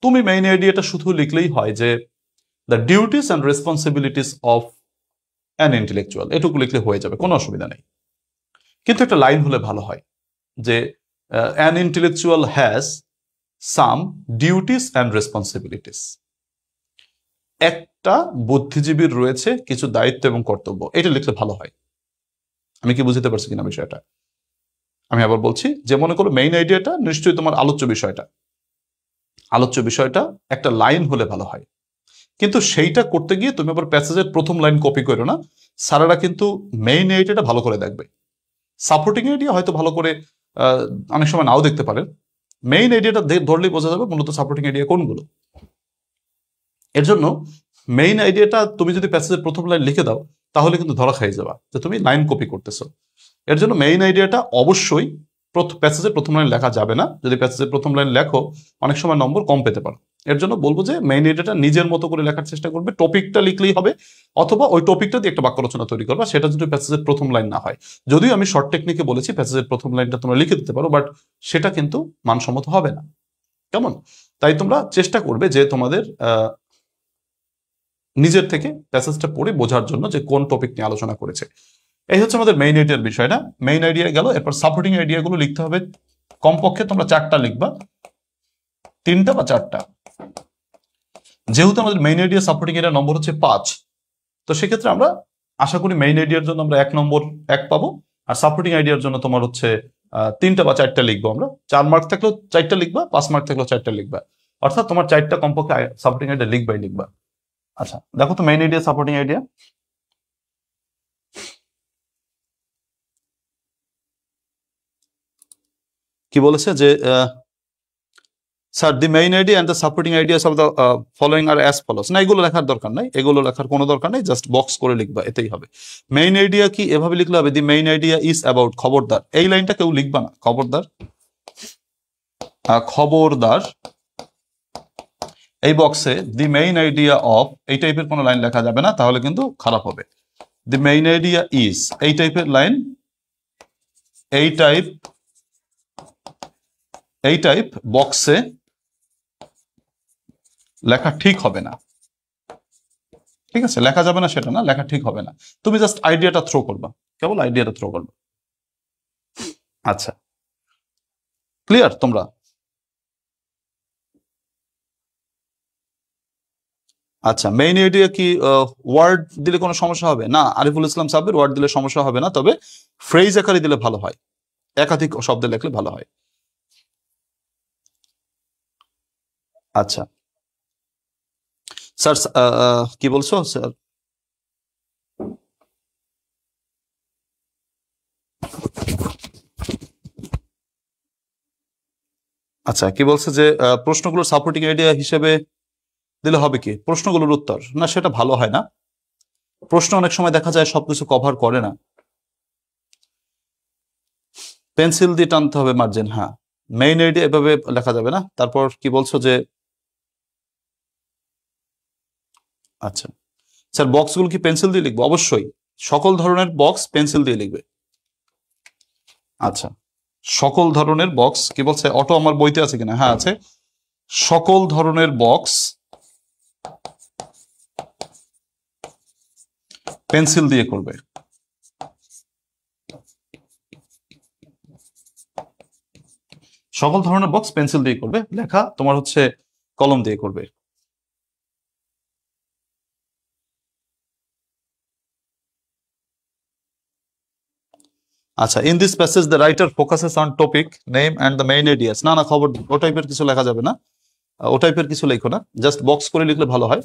তুমি মেইন আইডিয়াটা শুধু লিখলেই হয় যে the duties and responsibilities of an intellectual, এটুকু লিখলে হয়ে যাবে, কোনো অসুবিধা নেই। কিন্তু একটা লাইন হলে ভালো হয় যে an intellectual has some duties and responsibilities, একটা বুদ্ধিজীবীর রয়েছে কিছু দায়িত্ব এবং কর্তব্য, এটা লিখলে ভালো হয়। আমি কি বুঝতে পারছি কিনা বিষয়টা? আমি আবার বলছি, যে মনে করো মেইন আইডিয়াটা নিশ্চয়ই তোমার আলোচ্য বিষয়টা একটা লাইন হলে ভালো হয়, কিন্তু সেইটা করতে গিয়ে তুমি আবার প্যাসেজের প্রথম লাইন কপি করো না। স্যারেরা কিন্তু মেইন আইডিয়াটা ভালো করে দেখবে, সাপোর্টিং আইডিয়া হয়তো ভালো করে অনেক সময় নাও দেখতে পারেন। মেইন আইডিয়াটা ধরলেই বোঝা যাবে মূলত সাপোর্টিং আইডিয়া কোনগুলো। এর জন্য মেইন আইডিয়াটা তুমি যদি প্যাসেজের প্রথম লাইন লিখে দাও তাহলে কিন্তু ধরা খাই যাবা যে তুমি লাইন কপি করতেছো। এর জন্য মেইন আইডিয়াটা অবশ্যই প্যাসেজের প্রথম লাইন লেখা যাবে না। যদি প্যাসেজের প্রথম লাইন লেখো অনেক সময় নম্বর কম পেতে পারো। এর জন্য বলবো যে মেইন আইডিয়াটা নিজের মতো করে লেখার চেষ্টা করবে, টপিকটা লিখলেই হবে, অথবা ওই টপিকটা দিয়ে একটা বাক্য রচনা তৈরি করবা, সেটা যদি প্যাসেজের প্রথম লাইন না হয়। যদিও আমি শর্ট টেকনিকে বলেছি প্যাসেজের প্রথম লাইনটা তোমরা লিখে দিতে পারো, বাট সেটা কিন্তু মানসম্মত হবে না, কেমন? তাই তোমরা চেষ্টা করবে যে তোমাদের নিজের থেকে প্যাসেজটা পড়ে বোঝার জন্য যে কোন টপিক নিয়ে আলোচনা করেছে। এই হচ্ছে আমাদের মেইন আইডিয়ার বিষয়টা। মেইন আইডিয়া গেল, এরপর সাপোর্টিং আইডিয়াগুলো লিখতে হবে। কমপক্ষে তোমরা 4টা লিখবা, 3টা বা 4টা। যেহেতু আমাদের মেইন আইডিয়া সাপোর্টিং আইডিয়া নম্বর হচ্ছে 5, তো সেক্ষেত্রে আমরা আশা করি মেইন আইডিয়ার জন্য আমরা 1 নম্বর 1 পাবো, আর সাপোর্টিং আইডিয়ার জন্য তোমার হচ্ছে 3টা বা 4টা লিখবো আমরা। 4 মার্ক থাকলেও 4টা লিখবা, 5 মার্ক থাকলেও 4টা লিখবা, অর্থাৎ তোমার 4টা কমপক্ষে সাপোর্টিং আইডিয়া লিখবা। আচ্ছা দেখো তো মেইন আইডিয়া, সাপোর্টিং আইডিয়া কি বলেছে যে sir the main idea and the supporting ideas of the following R as follows. না, এগুলো লেখার দরকার নাই, এগুলো লেখার কোনো দরকার নেই, জাস্ট বক্স করে লিখবা, এতেই হবে। মেইন আইডিয়া কি এভাবে লিখলে হবে, দি মেইন আইডিয়া ইজ অ্যাবাউট, খবরদার এই লাইনটা কেউ লিখবা না, খবরদার। খবরদার এই বক্সে দি মেইন আইডিয়া অফ এই টাইপের কোনো লাইন লেখা যাবে না, তাহলে কিন্তু খারাপ হবে। দি মেইন আইডিয়া ইজ এই টাইপের লাইন, এই টাইপ বক্সে লেখা ঠিক হবে না, ঠিক আছে? লেখা যাবে না সেটা না, লেখা ঠিক হবে না, তুমি জাস্ট আইডিয়াটা থ্রো করবা, কেবল আইডিয়াটা থ্রো করবা। আচ্ছা ক্লিয়ার তোমরা? আচ্ছা মেইন আইডিয়া কি ওয়ার্ড দিলে কোনো সমস্যা হবে না? আরিফুল ইসলাম সাব্বির, ওয়ার্ড দিলে সমস্যা হবে না, তবে ফ্রেজ আকারে দিলে ভালো হয়, একাধিক শব্দে লিখলে ভালো হয়। আচ্ছা স্যার কি বলছো স্যার? আচ্ছা কি বলছে যে প্রশ্নগুলো সাপোর্টিং আইডিয়া হিসেবে দিলে হবে কি, প্রশ্নগুলোর উত্তর? না, সেটা ভালো হয় না, প্রশ্ন অনেক সময় দেখা যায় সবকিছু কভার করে না। পেন্সিল দিয়ে টানতে হবে মার্জিন, হ্যাঁ। মেইন আইডিয়া এভাবে লেখা যাবে না। তারপর কি বলছো যে আচ্ছা স্যার বক্সগুলো কি পেন্সিল দিয়ে লিখবো? অবশ্যই সকল ধরনের বক্স পেন্সিল দিয়ে লিখবে। আচ্ছা সকল ধরনের বক্স কি বলছে, অটো আমার বইতে আছে কিনা? হ্যাঁ আছে। সকল ধরনের বক্স পেন্সিল দিয়ে করবে। সকল ধরনের বক্স পেন্সিল দিয়ে করবে, লেখা তোমার হচ্ছে কলম দিয়ে করবে। আচ্ছা in this passage the writer focuses on topic name and the main ideas. না না, খবর ও টাইপের কিছু লেখা যাবে না, ও টাইপের কিছু লেখো না, জাস্ট বক্স করে লিখলে ভালো হয়।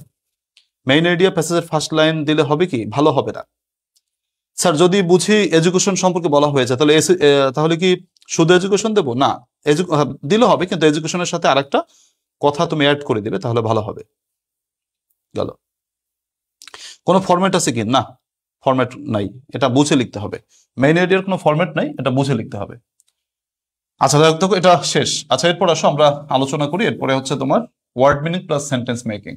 মেইন আইডিয়া প্যাসেজের ফার্স্ট লাইন দিলে হবে কি, ভালো হবে না। স্যার যদি বুঝি এডুকেশন সম্পর্কে বলা হয়েছে তাহলে তাহলে কি শুধু এডুকেশন দেবো? না, দিলে হবে, কিন্তু এডুকেশনের সাথে আরেকটা কথা তুমি অ্যাড করে দিবে, তাহলে ভালো হবে। গেল। কোনো ফরম্যাট আছে কি? না, ফরম্যাট নাই, এটা বুঝে লিখতে হবে। মেইন আইডিয়ার কোনো ফরম্যাট নাই, এটা বুঝে লিখতে হবে। আচ্ছা দেখো এটা শেষ। আচ্ছা এরপর আসো আমরা আলোচনা করি, এরপরে হচ্ছে তোমার word meaning plus sentence making.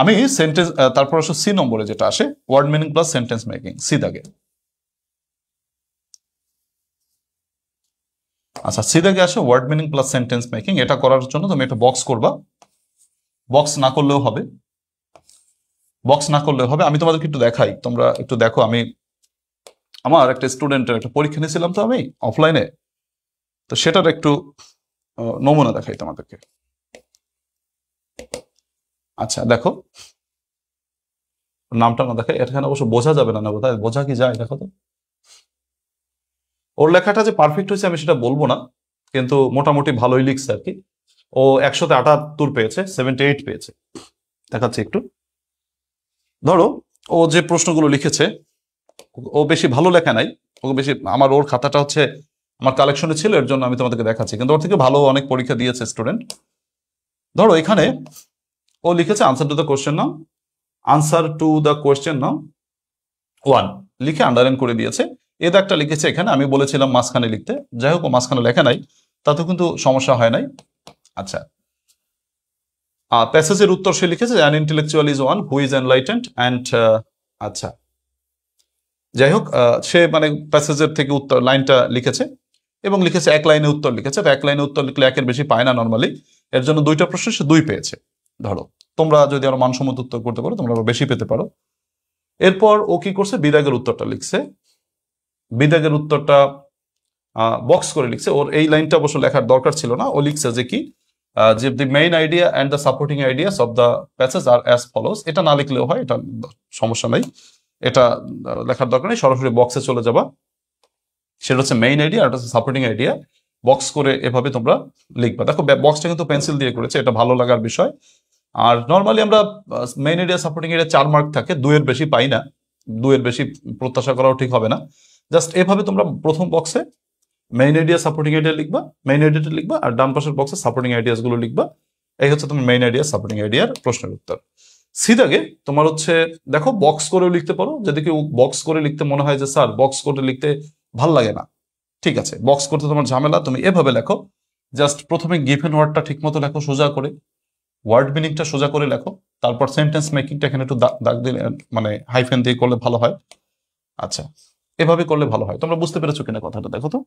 আমি সেন্টেন্স, তারপর আসো সি নম্বরে যেটা আসে word meaning plus sentence making, C দাগে। আচ্ছা সি দাগে আসে word meaning plus sentence making. এটা করার জন্য তুমি একটা বক্স করবা, বক্স না করলেও হবে, বক্স না করলেও হবে। আমি তোমাদেরকে একটু দেখাই, তোমরা একটু দেখো। আমি আমার একটা স্টুডেন্টের একটা পরীক্ষা নিয়েছিলাম তো আমি অফলাইনে, তো সেটার একটু নমুনা দেখাই তোমাদেরকে। আচ্ছা দেখো, নামটা না দেখাই, এখানে অবশ্য বোঝা যাবে না, বোধহয় বোঝা কি যায়? দেখো তো ওর লেখাটা যে পারফেক্ট হয়েছে আমি সেটা বলবো না, কিন্তু মোটামুটি ভালোই লিখছে আর কি। ও 178 পেয়েছে, 78 পেয়েছে। দেখাচ্ছে একটু, ধরো ও যে প্রশ্নগুলো লিখেছে ও বেশি ভালো লেখা নাই, ও বেশি, আমার ওর খাতাটা হচ্ছে আমার কালেকশনে ছিল, এর জন্য আমি তোমাদেরকে দেখাচ্ছি, কিন্তু ওর থেকে ভালো অনেক পরীক্ষা দিয়েছে স্টুডেন্ট। ধরো এখানে ও লিখেছে answer to the question now, answer to the question now 1 লিখে আন্ডারলাইন করে দিয়েছে। এ দাগটা লিখেছে এখানে, আমি বলেছিলাম মাঝখানে লিখতে, যাই হোক ও মাঝখানে লেখা নাই, তাতে কিন্তু সমস্যা হয় নাই। আচ্ছা প্যাসেজের উত্তর সে লিখেছে an intellectual is one who is enlightened and, আচ্ছা যাই হোক সে মানে প্যাসেজের থেকে উত্তর লাইনটা লিখেছে এবং লিখেছে এক লাইনে উত্তর লিখেছে। এক লাইনে উত্তর লিখলে একের বেশি পায় না নর্মালি, এর জন্য 2টা প্রশ্ন সে 2 পেয়েছে। ধরো তোমরা যদি আরো মানসম্মত উত্তর করতে পারো তোমরা আরো বেশি পেতে পারো। এরপর ও কি করছে, বিদাগের উত্তরটা লিখছে, বিদাগের উত্তরটা বক্স করে লিখছে। ওর এই লাইনটা অবশ্য লেখার দরকার ছিল না, ও লিখছে যে কি, যে the main idea and the supporting ideas of the passage are as follows. এটা না লিখলেও হয়, এটা সমস্যা নাই, এটা লেখার দরকার নেই, সরাসরি বক্সে চলে যাবা। সেটা হচ্ছে মেইন আইডিয়া আর হচ্ছে সাপোর্টিং আইডিয়া। বক্স করে এভাবে তোমরা লিখবা। দেখো বক্সটা কিন্তু পেন্সিল দিয়ে করেছে, এটা ভালো লাগার বিষয়। আর নর্মালি আমরা main idea supporting idea 4 mark থাকে, 2-এর বেশি পাই না, 2-এর বেশি প্রত্যাশা করাও ঠিক হবে না। জাস্ট এভাবে তোমরা প্রথম বক্সে মেইন আইডিয়া সাপোর্টিং আইডিয়া লিখবা, মেইন আইডিয়াটা লিখবা, আর ডান পাশের বক্সে সাপোর্টিং আইডিয়াস গুলো লিখবা। এই হচ্ছে তোমার মেইন আইডিয়া সাপোর্টিং আইডিয়ার প্রশ্নের উত্তর। সি দাগে তোমার হচ্ছে দেখো বক্স করেও লিখতে পারো, যদি কেউ বক্স করে লিখতে মনে হয় যে স্যার বক্স করে লিখতে ভাল লাগে না, ঠিক আছে, বক্স করতে তোমার ঝামেলা, তুমি এভাবে লেখো। জাস্ট প্রথমে গিভেন ওয়ার্ডটা ঠিক মতো লেখো, সোজা করে ওয়ার্ড মিনিংটা সোজা করে লেখো, তারপর সেন্টেন্স মেকিংটা এখানে একটু দাগ দিলে মানে হাইফেন দিয়ে করলে ভালো হয়। আচ্ছা, এভাবে করলে ভালো হয়। তোমরা বুঝতে পেরেছো কিনা কথাটা দেখো তো।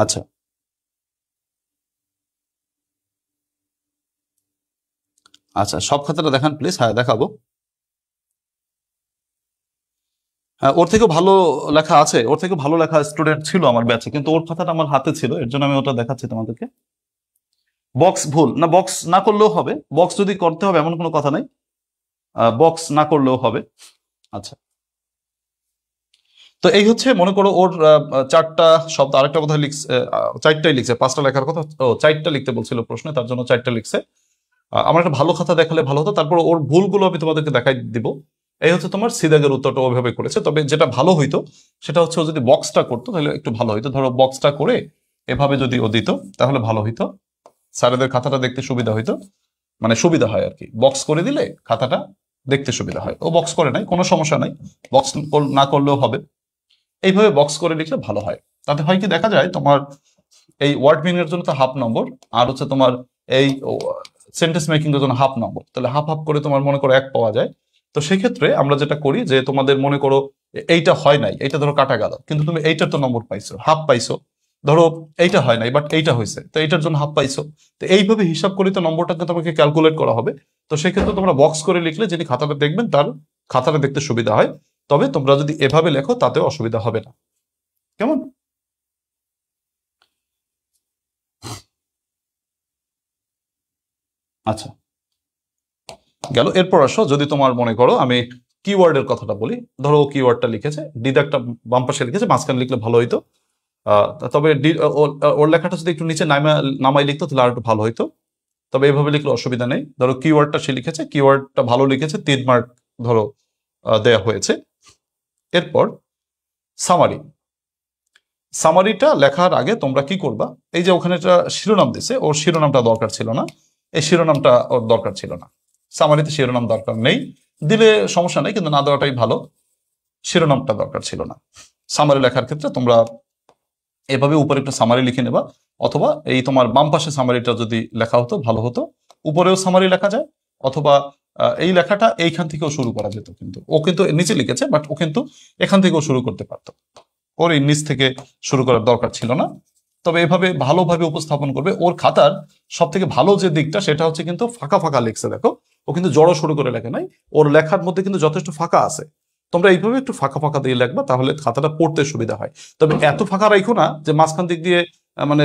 আচ্ছা, আচ্ছা, সব খাতাটা দেখান প্লিজ। হ্যাঁ, দেখাবো। হ্যাঁ, ওর থেকে ভালো লেখা আছে, ওর থেকে ভালো লেখা স্টুডেন্ট ছিল আমার ব্যাচে, কিন্তু ওর খাতাটা আমার হাতে ছিল, এর জন্য আমি ওটা দেখাচ্ছি তোমাদেরকে। বক্স ভুল না, বক্স না করলেও হবে, বক্স যদি করতে হবে এমন কোনো কথা নাই, বক্স না করলেও হবে। আচ্ছা, তো এই হচ্ছে মনে করো ওর 4টা শব্দ, আরেকটা বোধহয় লিখছে, 4টাই লিখছে, 5টা লেখার কথা, ও 4টা লিখতে বলছিল প্রশ্নে, তার জন্য 4টা লিখছে। আমার একটা ভালো কথা দেখালে ভালো হতো, তারপর ওর ভুলগুলো আমি তোমাদেরকে দেখাই দিব। এই হচ্ছে তোমার সিদাগের উত্তরটা ওইভাবে করেছে। তবে যেটা ভালো হইতো সেটা হচ্ছে ও যদি বক্সটা করতো তাহলে একটু ভালো হইতো। ধরো বক্সটা করে এভাবে যদি ও দিত তাহলে ভালো হইতো, স্যারেদের খাতাটা দেখতে সুবিধা হইতো, মানে সুবিধা হয় আর কি। বক্স করে দিলে খাতাটা দেখতে সুবিধা হয়। ও বক্স করে নাই, কোনো সমস্যা নাই, বক্স না করলেও হবে। এইভাবে বক্স করে লিখলে ভালো হয়। তাতে হয় কি দেখা যায় তোমার এই ওয়ার্ড মিনিং এর জন্য তো হাফ নম্বর, আর হচ্ছে তোমার এই সেন্টেন্স মেকিং এর জন্য হাফ নম্বর, তাহলে হাফ হাফ করে তোমার মনে করো 1 পাওয়া যায়। তো সেক্ষেত্রে আমরা যেটা করি যে তোমাদের মনে করো এইটা হয় নাই, এইটা ধরো কাটা গেল, কিন্তু তুমি এইটার তো নম্বর পাইছো, হাফ পাইছো। ধরো এইটা হয় নাই বাট এইটা হয়েছে, তো এইটার জন্য হাফ পাইছো। তো এইভাবে হিসাব করে তো নম্বরটাকে তোমাকে ক্যালকুলেট করা হবে। তো সেক্ষেত্রে তোমরা বক্স করে লিখলে যিনি খাতাটা দেখবেন তার খাতাটা দেখতে সুবিধা হয়। তবে তোমরা যদি এভাবে লেখো তাতেও অসুবিধা হবে না। কেমন? আচ্ছা, গেল। এরপর আসো, যদি তোমার মনে করো আমি কিওয়ার্ডের কথাটা বলি, ধরো ও কিওয়ার্ডটা লিখেছে, ডিডাক্টটা বাম পাশে লিখেছে, মাঝখানে লিখলে ভালো হইতো। তবে ওর লেখাটা যদি একটু নিচে নামাই লিখতো তাহলে আর একটু ভালো হইতো। তবে এভাবে লিখলে অসুবিধা নেই। ধরো কিওয়ার্ডটা সে লিখেছে, কিওয়ার্ডটা ভালো লিখেছে, 3 মার্ক ধরো দেয়া হয়েছে। এরপর সামারি, সামারিটা লেখার আগে তোমরা কি করবা, এই যে ওখানে একটা শিরোনাম দিছে, ওর শিরোনামটা দরকার ছিল না, এই শিরোনামটা ওর দরকার ছিল না। সামারিতে শিরোনাম দরকার নেই, দিলে সমস্যা নেই, কিন্তু না দেওয়াটাই ভালো। শিরোনামটা দরকার ছিল না। সামারি লেখার ক্ষেত্রে তোমরা এভাবে উপরে একটা সামারি লিখে নেবা, অথবা এই তোমার বাম পাশে সামারিটা যদি লেখা হতো ভালো হতো। উপরেও সামারি লেখা যায়, অথবা এই লেখাটা এইখান থেকেও শুরু করা যেত, কিন্তু ও কিন্তু নিচে লিখেছে বাট ও কিন্তু এখান থেকেও শুরু করতে পারতো, ওর এই নিচ থেকে শুরু করার দরকার ছিল না। তবে এভাবে ভালোভাবে উপস্থাপন করবে। ওর খাতার সব থেকে ভালো যে দিকটা সেটা হচ্ছে কিন্তু ফাঁকা ফাঁকা লিখছে, দেখো ও কিন্তু জড়ো শুরু করে লেখে নাই, ওর লেখার মধ্যে কিন্তু যথেষ্ট ফাঁকা আছে। তোমরা এইভাবে একটু ফাঁকা ফাঁকা দিয়ে লিখবা, তাহলে খাতাটা পড়তে সুবিধা হয়। তবে এত ফাঁকা রাখো না যে মাঝখান দিক দিয়ে মানে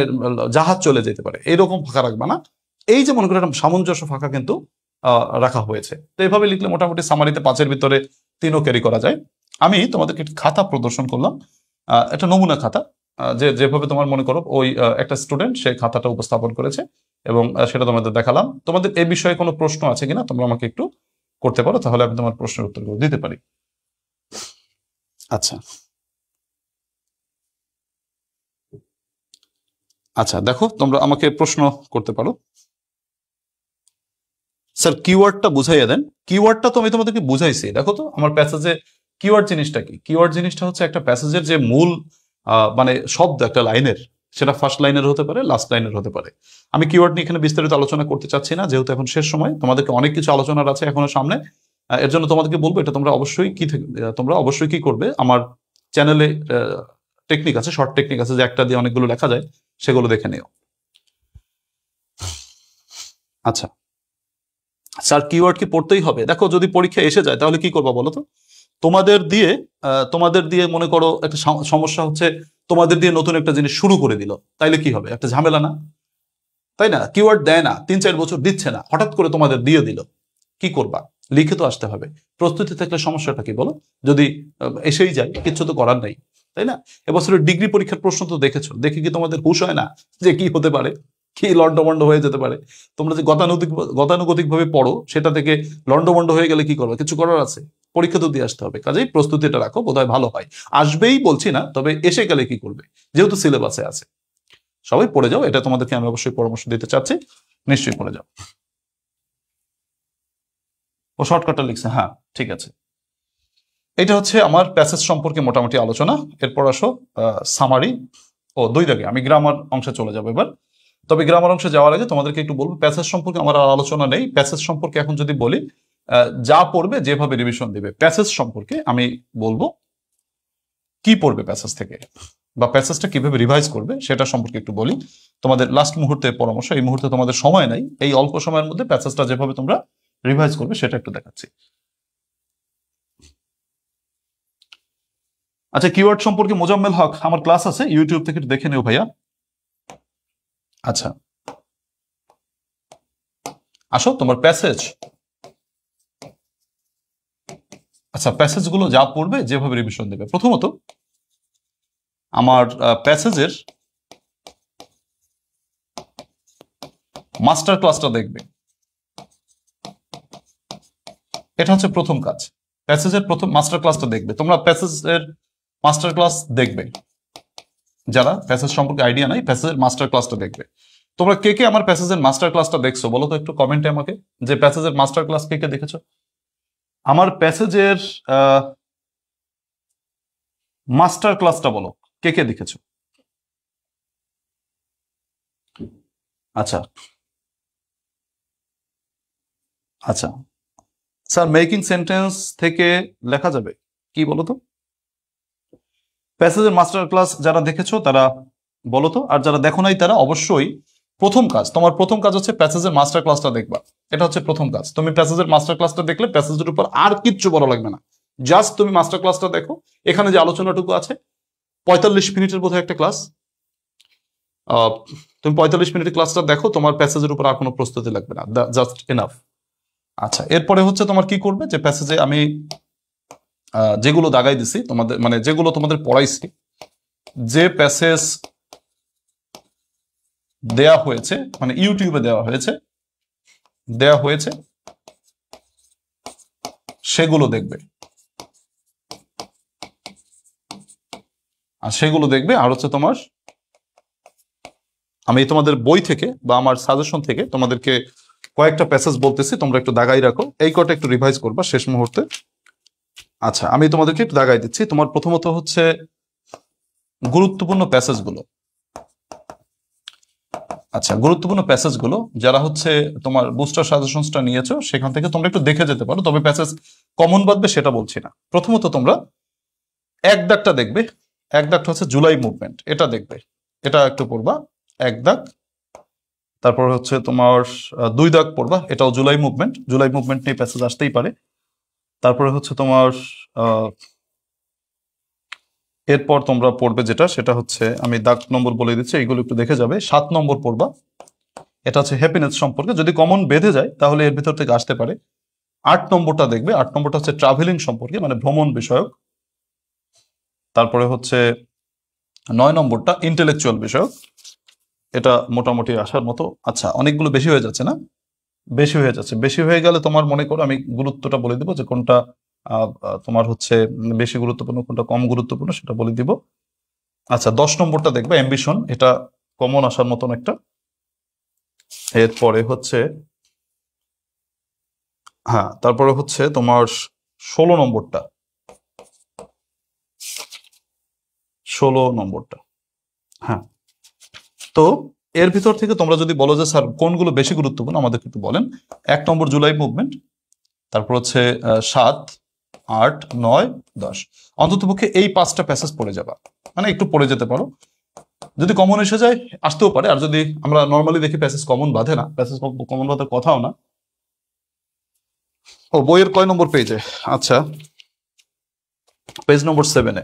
জাহাজ চলে যেতে পারে, এইরকম ফাঁকা রাখবা না। এই যে মনে করো একটা সামঞ্জস্য ফাঁকা কিন্তু রাখা হয়েছে। তো এইভাবে লিখলে মোটামুটি সামারিতে 5-এর ভিতরে 3ও ক্যারি করা যায়। আমি তোমাদেরকে একটি খাতা প্রদর্শন করলাম, একটা নমুনা খাতা, যে যেভাবে তোমার মনে করো ওই একটা স্টুডেন্ট সেই খাতাটা উপস্থাপন করেছে, এবং সেটা তোমাদের দেখালাম। তোমাদের এই বিষয়ে কোনো প্রশ্ন আছে কিনা তোমরা আমাকে একটু করতে পারো, তাহলে আমি তোমার প্রশ্নের উত্তরগুলো দিতে পারি। আচ্ছা, আচ্ছা, দেখো তোমরা আমাকে প্রশ্ন করতে পারো। স্যার কিওয়ার্ডটা বুঝাইয়া দেন। কিওয়ার্ডটা তো আমি তোমাদেরকে বুঝাইছি, দেখো তো আমার প্যাসেজে কিওয়ার্ড জিনিসটা কি। কিওয়ার্ড জিনিসটা হচ্ছে একটা প্যাসেজের যে মূল মানে শব্দ একটা লাইনের, সেটা ফার্স্ট লাইনের হতে পারে, লাস্ট লাইনের হতে পারে। আমি কিওয়ার্ড নিয়ে এখানে বিস্তারিত আলোচনা করতে চাচ্ছি না, যেহেতু এখন শেষ সময়, তোমাদেরকে অনেক কিছু আলোচনার আছে এখনো সামনে। এর জন্য তোমাদেরকে বলবো এটা তোমরা অবশ্যই তোমরা অবশ্যই কি করবে, আমার চ্যানেলে টেকনিক আছে, শর্ট টেকনিক আছে, যে একটা দিয়ে অনেকগুলো লেখা যায়, সেগুলো দেখে নিও। আচ্ছা স্যার, কিওয়ার্ড কি পড়তেই হবে? দেখো যদি পরীক্ষা এসে যায় তাহলে কি করবা বলো তো। তোমাদের দিয়ে মনে করো একটা সমস্যা হচ্ছে, তোমাদের দিয়ে নতুন একটা জিনিস শুরু করে দিল, তাইলে কি হবে? একটা ঝামেলা না? তাই না? কিওয়ার্ড দেয় না, 3-4 বছর দিচ্ছে না, হঠাৎ করে তোমাদের দিয়ে দিল, কি করবা? লিখে তো আসতে হবে। প্রস্তুতি থাকলে সমস্যাটা কি বলো? যদি এসেই যায়, কিছু তো করার নেই, তাই না? এবছরের ডিগ্রি পরীক্ষার প্রশ্ন তো দেখেছো, দেখে কি তোমাদের হুঁশ হয় না যে কি হতে পারে, কি লন্ডভন্ড হয়ে যেতে পারে? তোমরা যে গতানুগতিক ভাবে পড়ো, সেটা থেকে লন্ডভন্ড হয়ে গেলে কি করবে? কিছু করার আছে? পরীক্ষা তো দিয়ে আসতে হবে, কাজেই প্রস্তুতিটা রাখো, বোধহয় ভালো হয়। আসবেই বলছি না, তবে এসে গেলে কি করবে, যেহেতু সিলেবাসে আছে। সবাই পড়ে যাও, এটা তোমাদেরকে আমি অবশ্যই পরামর্শ দিতে চাচ্ছি, নিশ্চয়ই পড়ে যাও। ও শর্টকাটটা লিখছে, হ্যাঁ ঠিক আছে। এটা হচ্ছে আমার প্যাসেজ সম্পর্কে মোটামুটি আলোচনা। এরপর আসো সামারি ও 2 দাগে, আমি গ্রামার অংশে চলে যাবো এবার। তবে গ্রামার অংশে যাওয়ার আগে তোমাদেরকে একটু বলবো, প্যাসেজ সম্পর্কে আমার আর আলোচনা নেই। প্যাসেজ সম্পর্কে এখন যদি বলি, যা পড়বে, যেভাবে রিভিশন দিবে, প্যাসেজ সম্পর্কে আমি বলবো কি পড়বে প্যাসেজ থেকে, বা প্যাসেজটা কিভাবে রিভাইজ করবে সেটা সম্পর্কে একটু বলি। তোমাদের লাস্ট মুহূর্তে পরামর্শ, এই মুহূর্তে তোমাদের সময় নাই, এই অল্প সময়ের মধ্যে প্যাসেজটা যেভাবে তোমরা রিভাইজ করবে সেটা একটু দেখাচ্ছি। আচ্ছা, কিওয়ার্ড সম্পর্কে মোজাম্মেল হক, আমার ক্লাস আছে, ইউটিউব থেকে একটু দেখে নিও ভাইয়া। আচ্ছা, আসো তোমার প্যাসেজ। আচ্ছা, প্যাসেজ গুলো যা পড়বে, যেভাবে রিভিশন দেবে, প্রথমত আমার প্যাসেজের মাস্টার ক্লাসটা দেখবে। এটা হচ্ছে প্রথম কাজ, প্যাসেজের প্রথম মাস্টার ক্লাসটা দেখবে। তোমরা প্যাসেজের মাস্টার ক্লাস দেখবে, যারা প্যাসেজ সম্পর্কে আইডিয়া নাই, প্যাসেজের মাস্টার ক্লাসটা দেখবে। তোমরা কে কে আমার প্যাসেজের মাস্টার ক্লাসটা দেখছো বলো তো একটু কমেন্টে আমাকে, যে প্যাসেজের মাস্টার ক্লাস কে কে দেখেছো? আমার প্যাসেজের মাস্টার ক্লাসটা বলো, কে কে দেখেছো? আচ্ছা আচ্ছা স্যার, মেকিং সেন্টেন্স থেকে লেখা যাবে কি বলো তো? প্যাসেজের মাস্টার ক্লাস যারা দেখেছো তারা বলো তো, আর যারা দেখো নাই তারা অবশ্যই। প্রথম কাজ, তোমার প্রথম কাজ হচ্ছে প্যাসেজের মাস্টার ক্লাসটা দেখবা। এটা হচ্ছে প্রথম কাজ। তুমি প্যাসেজের মাস্টার ক্লাসটা দেখলে প্যাসেজের উপর আর কিচ্ছু বড় লাগবে না, জাস্ট তুমি মাস্টার ক্লাসটা দেখো। এখানে যে আলোচনাটুকু আছে, 45 মিনিটের বোধহয় একটা ক্লাস, তুমি 45 মিনিটের ক্লাসটা দেখো, তোমার প্যাসেজের উপর আর কোনো প্রস্তুতি লাগবে না, জাস্ট এনাফ। আচ্ছা, এরপরে হচ্ছে তোমার কি করবে, যে প্যাসেজে আমি যেগুলো দাগাই দিছি তোমাদের, মানে যেগুলো তোমাদের পড়াইছি, যে প্যাসেজ দেয়া হয়েছে, মানে ইউটিউবে দেয়া হয়েছে সেগুলো দেখবে। আর সেগুলো দেখবে, আর হচ্ছে তোমার, আমি তোমাদের বই থেকে বা আমার সাজেশন থেকে তোমাদেরকে কয়েকটা প্যাসেজ বলতেছি, তোমরা একটু দাগাই রাখো, এই কটা একটু রিভাইজ করবা শেষ মুহূর্তে। আচ্ছা, আমি তোমাদেরকে একটু দাগাই দিচ্ছি। তোমার প্রথমত হচ্ছে গুরুত্বপূর্ণ প্যাসেজগুলো। আচ্ছা, গুরুত্বপূর্ণ প্যাসেজগুলো যারা হচ্ছে তোমার বুস্টার সাজেশনসটা নিয়েছো, সেখান থেকে তোমরা একটু দেখে যেতে পারো, তবে প্যাসেজ কমন বাদবে সেটা বলছি না। প্রথমত তোমরা এক দাগটা দেখবে, এক দাগটা হচ্ছে জুলাই মুভমেন্ট, এটা দেখবে, এটা একটু পড়বা, এক দাগ। তারপর হচ্ছে তোমার 2 দাগ পড়বা, এটাও জুলাই মুভমেন্ট, জুলাই মুভমেন্ট নিয়ে প্যাসেজ আসতেই পারে। তারপরে হচ্ছে তোমার এরপর তোমরা পড়বে যেটা, সেটা হচ্ছে, আমি দাগ নম্বর বলে দিচ্ছি, এইগুলো একটু দেখে যাবে। 7 নম্বর পড়বা, এটা হচ্ছে হ্যাপিনেস সম্পর্কে, যদি কমন বেঁধে যায় তাহলে এর ভিতর থেকে আসতে পারে। 8 নম্বরটা দেখবে, 8 নম্বরটা হচ্ছে ট্রাভেলিং সম্পর্কে, মানে ভ্রমণ বিষয়ক। তারপরে হচ্ছে 9 নম্বরটা ইন্টেলেকচুয়াল বিষয়ক, এটা মোটামুটি আসার মতো। আচ্ছা, অনেকগুলো বেশি হয়ে যাচ্ছে না? বেশি হয়ে যাচ্ছে, বেশি হয়ে গেলে তোমার মনে করো আমি গুরুত্বটা বলে দিব, যে কোনটা তোমার হচ্ছে বেশি গুরুত্বপূর্ণ, কোনটা কম গুরুত্বপূর্ণ, সেটা বলে দিব। আচ্ছা, 10 নম্বরটা দেখবে অ্যাম্বিশন, এটা কমন আসার মতন একটা। এরপরে হচ্ছে, হ্যাঁ, তারপরে হচ্ছে তোমার 16 নম্বরটা, 16 নম্বরটা, হ্যাঁ। তো এর ভিতর থেকে তোমরা যদি বলো যে স্যার কোনগুলো বেশি গুরুত্বপূর্ণ, আমাদেরকে একটু বলেন। 1 নম্বর জুলাই মুভমেন্ট, তারপর হচ্ছে 7, 8, 9, 10, অন্ততপক্ষে এই 5টা প্যাসেজ পড়ে যাবা, মানে একটু পড়ে যেতে পারো। যদি কমন এসে যায় আসতেও পারে, আর যদি আমরা নর্মালি দেখি প্যাসেজ কমন বাঁধে না, প্যাসেজ কমন বাঁধার কথাও না। ও, বইয়ের কয় নম্বর পেজে? আচ্ছা, পেজ নম্বর 7-এ,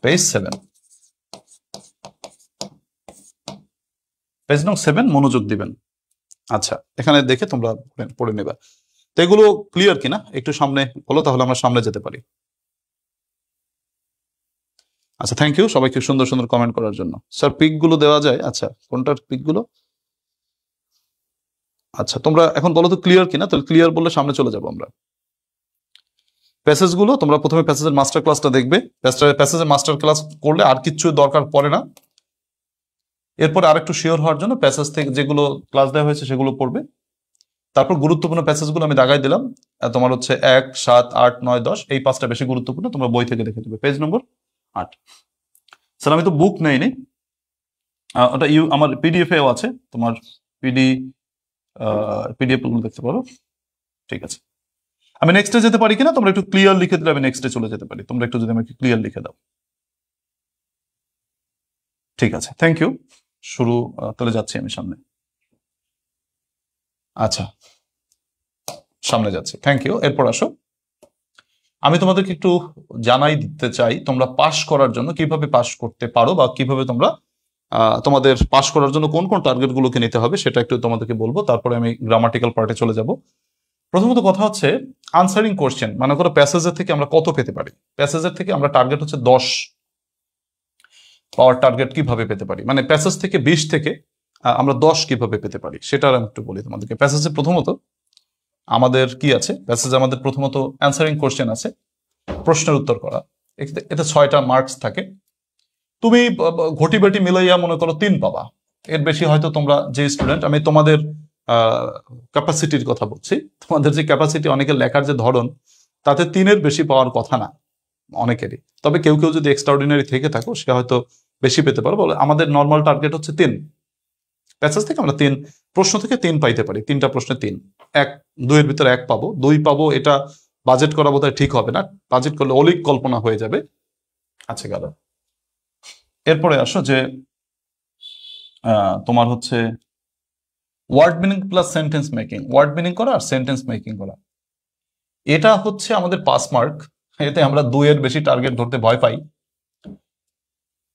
পেজ 7, পেজ নং 7, মনোযোগ দিবেন। আচ্ছা, এখানে দেখে তোমরা পড়ে নেবা। তো এগুলো ক্লিয়ার কিনা একটু সামনে বলো, তাহলে আমরা সামনে যেতে পারি। আচ্ছা, থ্যাংক ইউ সবাইকে সুন্দর সুন্দর কমেন্ট করার জন্য। স্যার পিক গুলো দেওয়া যায়? আচ্ছা, কোনটার পিক গুলো? আচ্ছা, তোমরা এখন বলো তো ক্লিয়ার কিনা, তাহলে ক্লিয়ার বললে সামনে চলে যাবো আমরা। প্যাসেজ গুলো তোমরা প্রথমে প্যাসেজের মাস্টার ক্লাসটা দেখবে। প্যাসেজের মাস্টার ক্লাস করলে আর কিচ্ছু দরকার পড়ে না। এরপর আরেকটু শিওর হওয়ার জন্য প্যাসেজ থেকে যেগুলো ক্লাস দেওয়া হয়েছে সেগুলো পড়বে। তারপর গুরুত্বপূর্ণ প্যাসেজগুলো আমি দাগাই দিলাম। তোমার হচ্ছে 1, 7, 8, 9, 10 এই 5টা বেশি গুরুত্বপূর্ণ, তোমরা বই থেকে দেখে দেবে। পেজ নম্বর 8। স্যার আমি তো বুক নেইনি, ওটা আমার পিডিএফ এও আছে, তোমার পিডিএফ গুলো দেখতে পারো। ঠিক আছে, আমি নেক্সটে যেতে পারি কিনা তোমরা একটু ক্লিয়ার লিখে দিলে আমি নেক্সটে চলে যেতে পারি। তোমরা একটু যদি আমাকে ক্লিয়ার লিখে দাও। ঠিক আছে, থ্যাংক ইউ। শুরু চলে যাচ্ছি আমি সামনে। আচ্ছা, সামনে যাচ্ছি, থ্যাংক ইউ। এরপর আসো, আমি তোমাদেরকে একটু জানাই দিতে চাই তোমরা পাস করার জন্য কিভাবে পাস করতে পারো, বা কিভাবে তোমরা তোমাদের পাস করার জন্য কোন কোন টার্গেট গুলোকে নিতে হবে সেটা একটু তোমাদেরকে বলবো। তারপরে আমি গ্রামাটিক্যাল পার্টে চলে যাব। প্রথমত কথা হচ্ছে আনসারিং কোশ্চেন, মানে করো প্যাসেজের থেকে আমরা কত পেতে পারি। প্যাসেজের থেকে আমরা টার্গেট হচ্ছে 10 পাওয়ার টার্গেট কিভাবে পেতে পারি, মানে প্যাসেজ থেকে 20 থেকে আমরা 10 কিভাবে পেতে পারি সেটা আমি একটু বলি তোমাদেরকে। প্যাসেজে প্রথমত আমাদের কি আছে, প্যাসেজে আমাদের প্রথমত অ্যান্সারিং কোশ্চেন আছে, প্রশ্নের উত্তর করা। এতে 6টা মার্কস থাকে। তুমি ঘটি বেটি মিলাইয়া মনে করো 3 পাবা, এর বেশি হয়তো তোমরা যে স্টুডেন্ট, আমি তোমাদের ক্যাপাসিটির কথা বলছি, তোমাদের যে ক্যাপাসিটি, অনেকের লেখার যে ধরন, তাতে 3-এর বেশি পাওয়ার কথা না অনেকেরই। তবে কেউ কেউ যদি এক্সট্রাঅর্ডিনারি থেকে থাকো সে হয়তো বেশি পেতে পারো। বলে আমাদের নর্মাল টার্গেট হচ্ছে 3। প্যাসেজ থেকে আমরা 3 প্রশ্ন থেকে 3 পাইতে পারি। 3টা প্রশ্নে 3, 2-এর ভিতরে 1 পাবো, 2 পাবো। এটা বাজেট করা বোধহয় ঠিক হবে না, বাজেট করলে অলিক কল্পনা হয়ে যাবে। আচ্ছা গেল। এরপরে আসো যে তোমার হচ্ছে word meaning plus sentence making, word meaning করা আর সেন্টেন্স মেকিং করা, এটা হচ্ছে আমাদের পাস মার্ক। এতে আমরা 2-এর বেশি টার্গেট ধরতে ভয় পাই,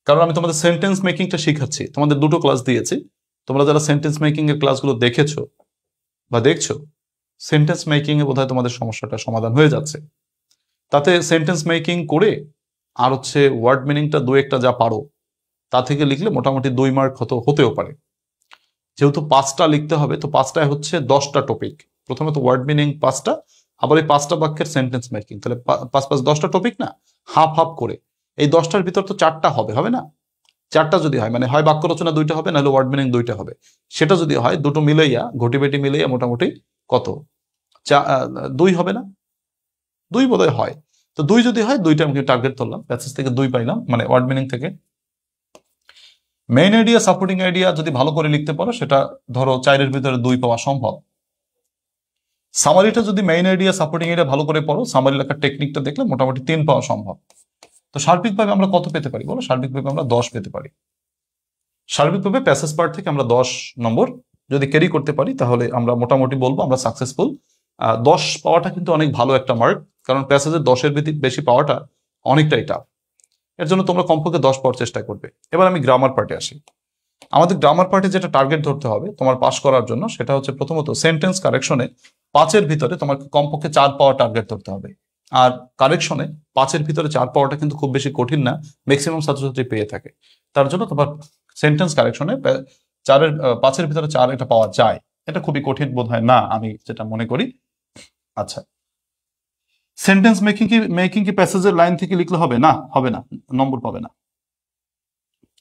কারণ আমি তোমাদের সেন্টেন্স মেকিংটা শিখাচ্ছি। তোমাদের 2টো ক্লাস দিয়েছি, তোমরা যারা সেন্টেন্স মেকিং এর ক্লাসগুলো দেখেছো বা দেখছো, সেন্টেন্স মেকিং এ বোধহয় তোমাদের সমস্যাটা সমাধান হয়ে যাচ্ছে। তাতে সেন্টেন্স মেকিং করে আর হচ্ছে ওয়ার্ড মিনিংটা 2-একটা যা পারো তা থেকে লিখলে মোটামুটি 2 মার্ক হতেও পারে। যেহেতু 5টা লিখতে হবে, তো 5টায় হচ্ছে 10টা টপিক। প্রথমে তো ওয়ার্ড মিনিং 5টা, আবার এই 5টা বাক্যের সেন্টেন্স মেকিং, তাহলে 5 10টা টপিক না, হাফ হাফ করে। এই 10টার ভিতর তো 4টা হবে না? 4টা যদি হয়, মানে হয় বাক্য রচনা 2টা হবে, নাহলে ওয়ার্ড মিনিং 2টা হবে। সেটা যদি হয়, দুটো মিলাইয়া ঘটি বেটি মিলাইয়া মোটামুটি কত 2 হবে না? 2 বোধহয় হয়। তো 2 যদি হয়, 2টা আমি টার্গেট ধরলাম, প্যাসেজ থেকে 2 পাইলাম, মানে ওয়ার্ড মিনিং থেকে। মেইন আইডিয়া সাপোর্টিং আইডিয়া যদি ভালো করে লিখতে পারো, সেটা ধরো 4-এর ভিতরে 2 পাওয়া সম্ভব। সামারিটা যদি মেইন আইডিয়া সাপোর্টিং আইডিয়া ভালো করে পড়ো, সামারি লেখার টেকনিকটা দেখলে মোটামুটি 3 পাওয়া সম্ভব। তো সার্বিকভাবে আমরা কত পেতে পারি বলো? সার্বিকভাবে আমরা 10 পেতে পারি। সার্বিকভাবে প্যাসেজ পার্ট থেকে আমরা 10 নম্বর যদি ক্যারি করতে পারি, তাহলে আমরা মোটামুটি বলবো আমরা সাকসেসফুল। 10 পাওয়াটা কিন্তু অনেক ভালো একটা মার্ক, কারণ প্যাসেজের 10-এর বেশি পাওয়াটা অনেকটাই টাফ। এর জন্য তোমরা কমপক্ষে 10 পাওয়ার চেষ্টা করবে। এবার আমি গ্রামার পার্টে আসি। আমাদের গ্রামার পার্টে যেটা টার্গেট ধরতে হবে তোমার পাস করার জন্য, সেটা হচ্ছে প্রথমত সেন্টেন্স কারেকশনে 5-এর ভিতরে তোমাকে কমপক্ষে 4 পাওয়ার টার্গেট ধরতে হবে। আর কারেকশনে 5-এর ভিতরে 4 পাওয়াটা কিন্তু খুব বেশি কঠিন না, ম্যাক্সিমাম ছাত্রছাত্রী পেয়ে থাকে। তার জন্য তোমার সেন্টেন্স কারেকশনে 5-এর ভিতরে 4 এটা পাওয়া যায়, এটা খুবই কঠিন বোধ হয় না, আমি যেটা মনে করি। আচ্ছা, সেন্টেন্স মেকিং কি প্যাসেজের লাইন থেকে লিখলে হবে না? হবে না, নম্বর পাবে না।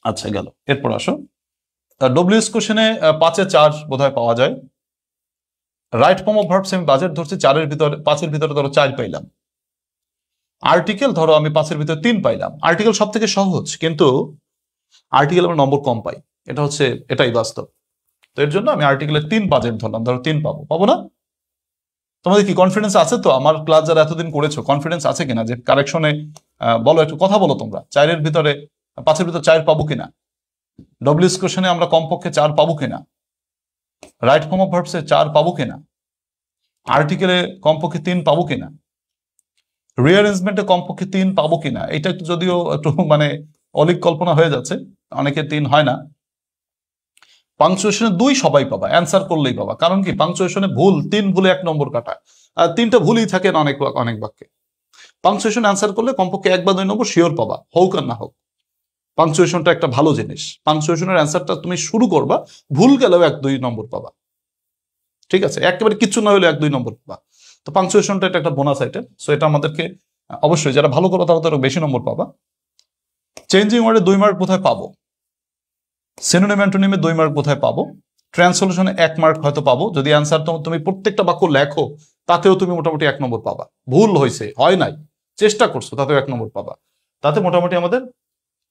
আচ্ছা গেল। এরপর আসো, ডব্লিউএস কোশ্চেনে 5-এ 4 বোধহয় পাওয়া যায়। রাইট ফর্ম অফ ভার্বস আমি বাজেট ধরছি 4-এর ভিতরে, 5-এর ভিতরে ধরো 4 পাইলাম। আর্টিকেল ধরো আমি 5-এর ভিতরে 3 পাইলাম। আর্টিকেল সব থেকে সহজ, কিন্তু আর্টিকেল আমরা নম্বর কম পাই, এটাই বাস্তব। তো এর জন্য আমি আর্টিকেলের 3 বাজেট ধরলাম, ধরো 3 পাবো না? তোমাদের কি কনফিডেন্স আছে তো? আমার ক্লাস যারা এতদিন করেছো, কনফিডেন্স আছে কিনা যে কারেকশনে বলো, একটু কথা বলো তোমরা, 4-এর ভিতরে 5-এর ভিতরে 4 পাবো কিনা? ডব্লিউএস কোশ্চেনে আমরা কমপক্ষে 4 পাবো কিনা? রাইট ফর্ম অফ ভার্বসে 4 পাবো কিনা? আর্টিকেলে কমপক্ষে 3 পাবো কিনা? রিঅ্যারেঞ্জমেন্টে কমপক্ষে 3 পাবো কিনা? এটা একটু যদিও একটু মানে অলিক কল্পনা হয়ে যাচ্ছে, অনেকে 3 হয় না। পাংচুয়েশনে 2 সবাই পাবা, অ্যান্সার করলেই পাবা। কারণ কি, পাংচুয়েশনে ভুল 3 ভুলে 1 নম্বর কাটা, আর 3টা ভুলই থাকে না অনেক অনেক বাক্যে। পাংচুয়েশন অ্যান্সার করলে কমপক্ষে 1 বা 2 নম্বর শিওর পাবা, হোক আর না হোক। পাংচুয়েশনটা একটা ভালো জিনিস। পাংচুয়েশনের অ্যান্সারটা তুমি শুরু করবা, ভুল গেলেও 1-2 নম্বর পাবা। ঠিক আছে, একেবারে কিচ্ছু না হলে 1-2 নম্বর পাবা। তো পাংচুয়েশনটা এটা একটা বোনাস আইটেম। সো এটা আমাদেরকে অবশ্যই যারা ভালো করো তারা তো বেশি নম্বর পাবা। চেঞ্জিং ওয়ার্ডে 2 মার্ক কোথায় পাবো? সিনোনিম অ্যান্টোনিমে 2 মার্ক কোথায় পাবো? ট্রান্সলেশনে 1 মার্ক হয়তো পাবো, যদি অ্যান্সার তুমি প্রত্যেকটা বাক্য লেখো তাতেও তুমি মোটামুটি 1 নম্বর পাবা। ভুল হয়েছে, হয় নাই, চেষ্টা করছো, তাতেও 1 নম্বর পাবা। তাতে মোটামুটি আমাদের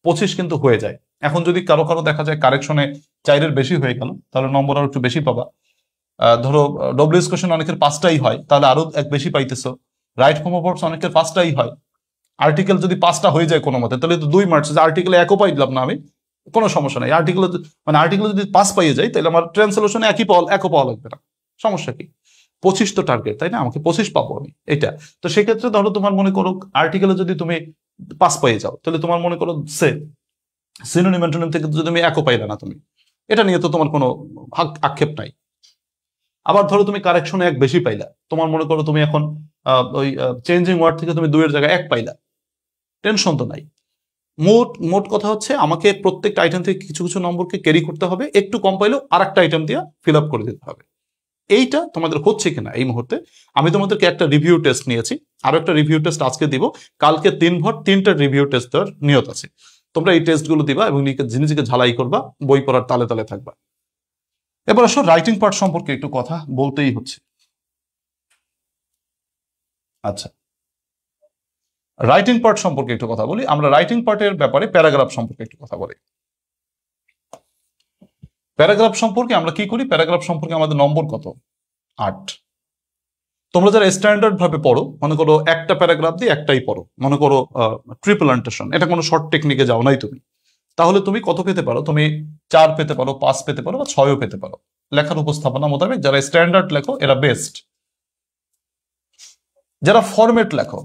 25 কিন্তু হয়ে যায়। এখন যদি কারো কারো দেখা যায় কারেকশনে 4-এর বেশি হয়ে গেল, তাহলে নম্বর আরো একটু বেশি পাবা। ধরো ডব্লিউএস কোশ্চেন অনেকের 5টাই হয়, তাহলে আরো 1 বেশি পাইতেছো। রাইট হোমোফর্বস অনেকের 5টাই হয়, আর্টিকেল যদি 5টা হয়ে যায় কোনো মতে, তাহলে তো 2 মার্কস। আর্টিকেলে 1ও পাইলাম না আমি, কোনো সমস্যা নাই। আর্টিকেল মানে আর্টিকেল যদি 5 পাইয়ে যায়, তাহলে আমার ট্রান্সলেশনে 1ও পাওয়া লাগবে না, সমস্যা কি? 25 তো টার্গেট, তাই না? আমাকে 25 পাবো আমি, এটা। তো সেক্ষেত্রে ধরো তোমার মনে করো আর্টিকেলে যদি তুমি 5 পাইয়ে যাও, তাহলে তোমার মনে করো সিনোনিম অ্যান্টোনিম থেকে যদি তুমি 1ও পাইলে না, তুমি এটা নিয়ে তো তোমার কোনো আক্ষেপ নাই। আবার ধরো তুমি কারেকশনে 1 বেশি পাইলা, তোমার মনে করো তুমি এখন ওই চেঞ্জিং ওয়ার্ড থেকে তুমি 2-এর জায়গায় 1 পাইলা, টেনশন তো নাই। মোট কথা হচ্ছে আমাকে প্রত্যেকটা আইটেম থেকে কিছু কিছু নম্বরকে ক্যারি করতে হবে, একটু কম পাইলেও আরেকটা আইটেম দিয়ে ফিল আপ করে দিতে হবে। এইটা তোমাদের হচ্ছে কিনা এই মুহূর্তে। আমি তোমাদেরকে একটা রিভিউ টেস্ট নিয়েছি, আরো একটা রিভিউ টেস্ট আজকে দিব, কালকে 3 ভর 3টা রিভিউ টেস্ট দেওয়ার নিয়ত আছে। তোমরা এই টেস্টগুলো দিবা এবং নিজেকে ঝালাই করবা, বই পড়ার তালে তালে থাকবা। এবার আসো রাইটিং পার্ট সম্পর্কে একটু কথা বলতেই হচ্ছে। আচ্ছা, রাইটিং পার্ট সম্পর্কে একটু কথা বলি। আমরা রাইটিং পার্টের ব্যাপারে প্যারাগ্রাফ সম্পর্কে একটু কথা বলি। প্যারাগ্রাফ সম্পর্কে আমরা কি করি? প্যারাগ্রাফ সম্পর্কে আমাদের নম্বর কত? 8। তোমরা যারা স্ট্যান্ডার্ড ভাবে পড়ো, মনে করো একটা প্যারাগ্রাফ দিয়ে একটাই পড়ো, মনে করো ট্রিপল আনটেশন, এটা কোনো শর্ট টেকনিকে যাও নাই তুমি, তাহলে তুমি কত পেতে পারো? তুমি 4 পেতে পারো, 5 পেতে পারো, বা 6ও পেতে পারো। লেখার উপস্থাপনা মোতাবেক যারা স্ট্যান্ডার্ড লেখো এরা বেস্ট। যারা ফরম্যাট লেখো,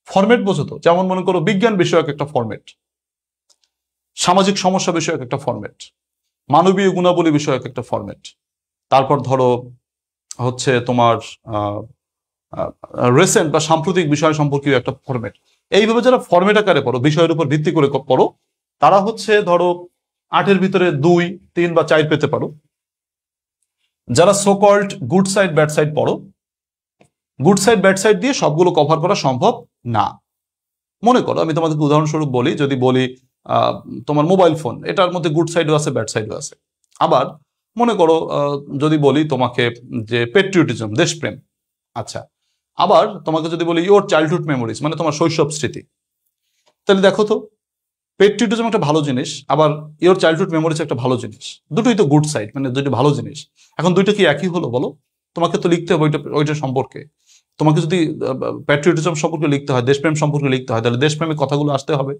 ফরম্যাট বোঝো তো, যেমন মনে করো বিজ্ঞান বিষয়ক একটা ফরম্যাট, সামাজিক সমস্যা বিষয়ক একটা ফরম্যাট, মানবীয় গুণাবলী বিষয়ক একটা ফরম্যাট, তারপর ধরো হচ্ছে তোমার রিসেন্ট বা সাম্প্রতিক বিষয় সম্পর্কীয় একটা ফরম্যাট। এইভাবে যারা ফরম্যাট আকারে পড়ো, বিষয়ের উপর ভিত্তি করে পড়ো, তারা হচ্ছে ধরো 8-এর ভিতরে 2, 3 বা 4 পেতে পারো। যারা so called good side bad side পড়ো, গুড সাইড ব্যাড সাইড দিয়ে সবগুলো কভার করা সম্ভব না। মনে করো আমি তোমাদেরকে উদাহরণস্বরূপ বলি, যদি বলি তোমার মোবাইল ফোন, এটার মধ্যে গুড সাইডও আছে, ব্যাড সাইডও আছে। আবার মনে করো যদি বলি তোমাকে যে পেট্রিয়টিজম, দেশপ্রেম, আচ্ছা, আবার তোমাকে যদি বলি ইওর চাইল্ডহুড মেমোরিজ, মানে তোমার শৈশব স্মৃতি, তাহলে দেখো তো পেট্রিয়টিজম একটা ভালো জিনিস, আবার ইওর চাইল্ডহুড মেমোরিজ একটা ভালো জিনিস, দুটোই তো গুড সাইড, মানে দুটো ভালো জিনিস। এখন দুইটা কি একই হলো বলো? তোমাকে তো লিখতে হবে ওইটা সম্পর্কে। তোমাকে যদি প্যাট্রিয়টিজম সম্পর্কে লিখতে হয়, দেশপ্রেম সম্পর্কে লিখতে হয়, তাহলে দেশপ্রেমের কথাগুলো আসতে হবে।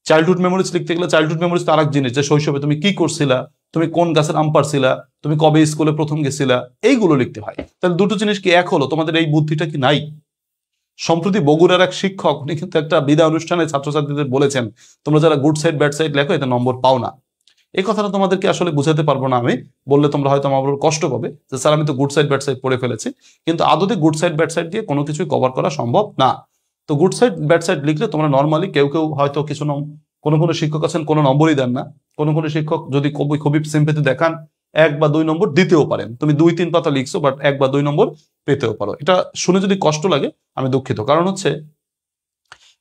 চাইল্ডহুড মেমোরিজ লিখতে গেলে চাইল্ডহুড মেমোরিজ তো আরেক জিনিস, যে শৈশবে তুমি কি করছিলা, তুমি কোন গাছের আম পারছিলা, তুমি কবে স্কুলে প্রথম গেছিলা, এইগুলো লিখতে হয়। তাহলে দুটো জিনিস কি এক হলো? তোমাদের এই বুদ্ধিটা কি নাই? সম্প্রতি বগুড়ার এক শিক্ষক, উনি কিন্তু একটা বিদায় অনুষ্ঠানে ছাত্রছাত্রীদের বলেছেন, তোমরা যারা গুড সাইড ব্যাড সাইড লেখো এতে নম্বর পাও না। এই কথাটা তোমাদেরকে আসলে বুঝাতে পারবো না আমি, বললে তোমরা হয়তো আমার কষ্ট পাবে যে স্যার আমি তো গুড সাইড ব্যাড সাইড পড়ে ফেলেছি, কিন্তু আদতে গুড সাইড ব্যাড সাইড দিয়ে কোনো কিছুই কভার করা সম্ভব না। তো গুড সাইড ব্যাড সাইড লিখলে তোমরা নর্মালি কেউ কেউ হয়তো কিছু কোনো শিক্ষক আছেন কোনো নম্বরই দেন না, কোনো শিক্ষক যদি খুবই সিম্পেথি দেখান 1 বা 2 নম্বর দিতেও পারেন। তুমি 2-3 পাতা লিখছো, বাট 1 বা 2 নম্বর পেতেও পারো। এটা শুনে যদি কষ্ট লাগে আমি দুঃখিত, কারণ হচ্ছে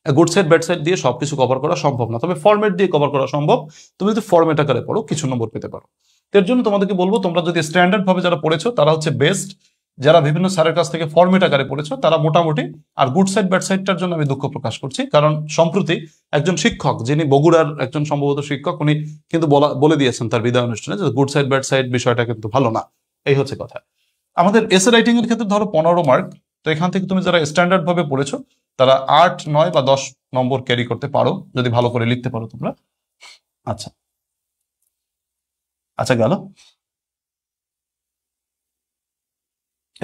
গুড সাইড ব্যাড সাইড দিয়ে সবকিছু কভার করা সম্ভব না, তবে ফরম্যাট দিয়ে কভার করা সম্ভব। তুমি যদি ফরম্যাট আকারে পড়ো কিছু নম্বর পেতে পারো। এর জন্য তোমাদেরকে বলবো, তোমরা যদি স্ট্যান্ডার্ড ভাবে যারা পড়েছো তারা হচ্ছে বেস্ট, যারা বিভিন্ন স্যারের কাছ থেকে ফরম্যাট আকারে পড়েছো তারা মোটামুটি। আর গুড সাইড ব্যাড সাইডটার জন্য আমি দুঃখ প্রকাশ করছি, কারণ সম্প্রতি একজন শিক্ষক, যিনি বগুড়ার একজন সম্ভবত শিক্ষক, উনি কিন্তু বলে দিয়েছেন তার বিদায় অনুষ্ঠানে যে গুড সাইড ব্যাড সাইড বিষয়টা কিন্তু ভালো না। এই হচ্ছে কথা। আমাদের এসে রাইটিং এর ক্ষেত্রে ধরো 15 মার্ক, তো এখান থেকে তুমি যারা স্ট্যান্ডার্ড ভাবে পড়েছো তারা 8, 9 বা 10 নম্বর ক্যারি করতে পারো, যদি ভালো করে লিখতে পারো তোমরা। আচ্ছা আচ্ছা, গেল।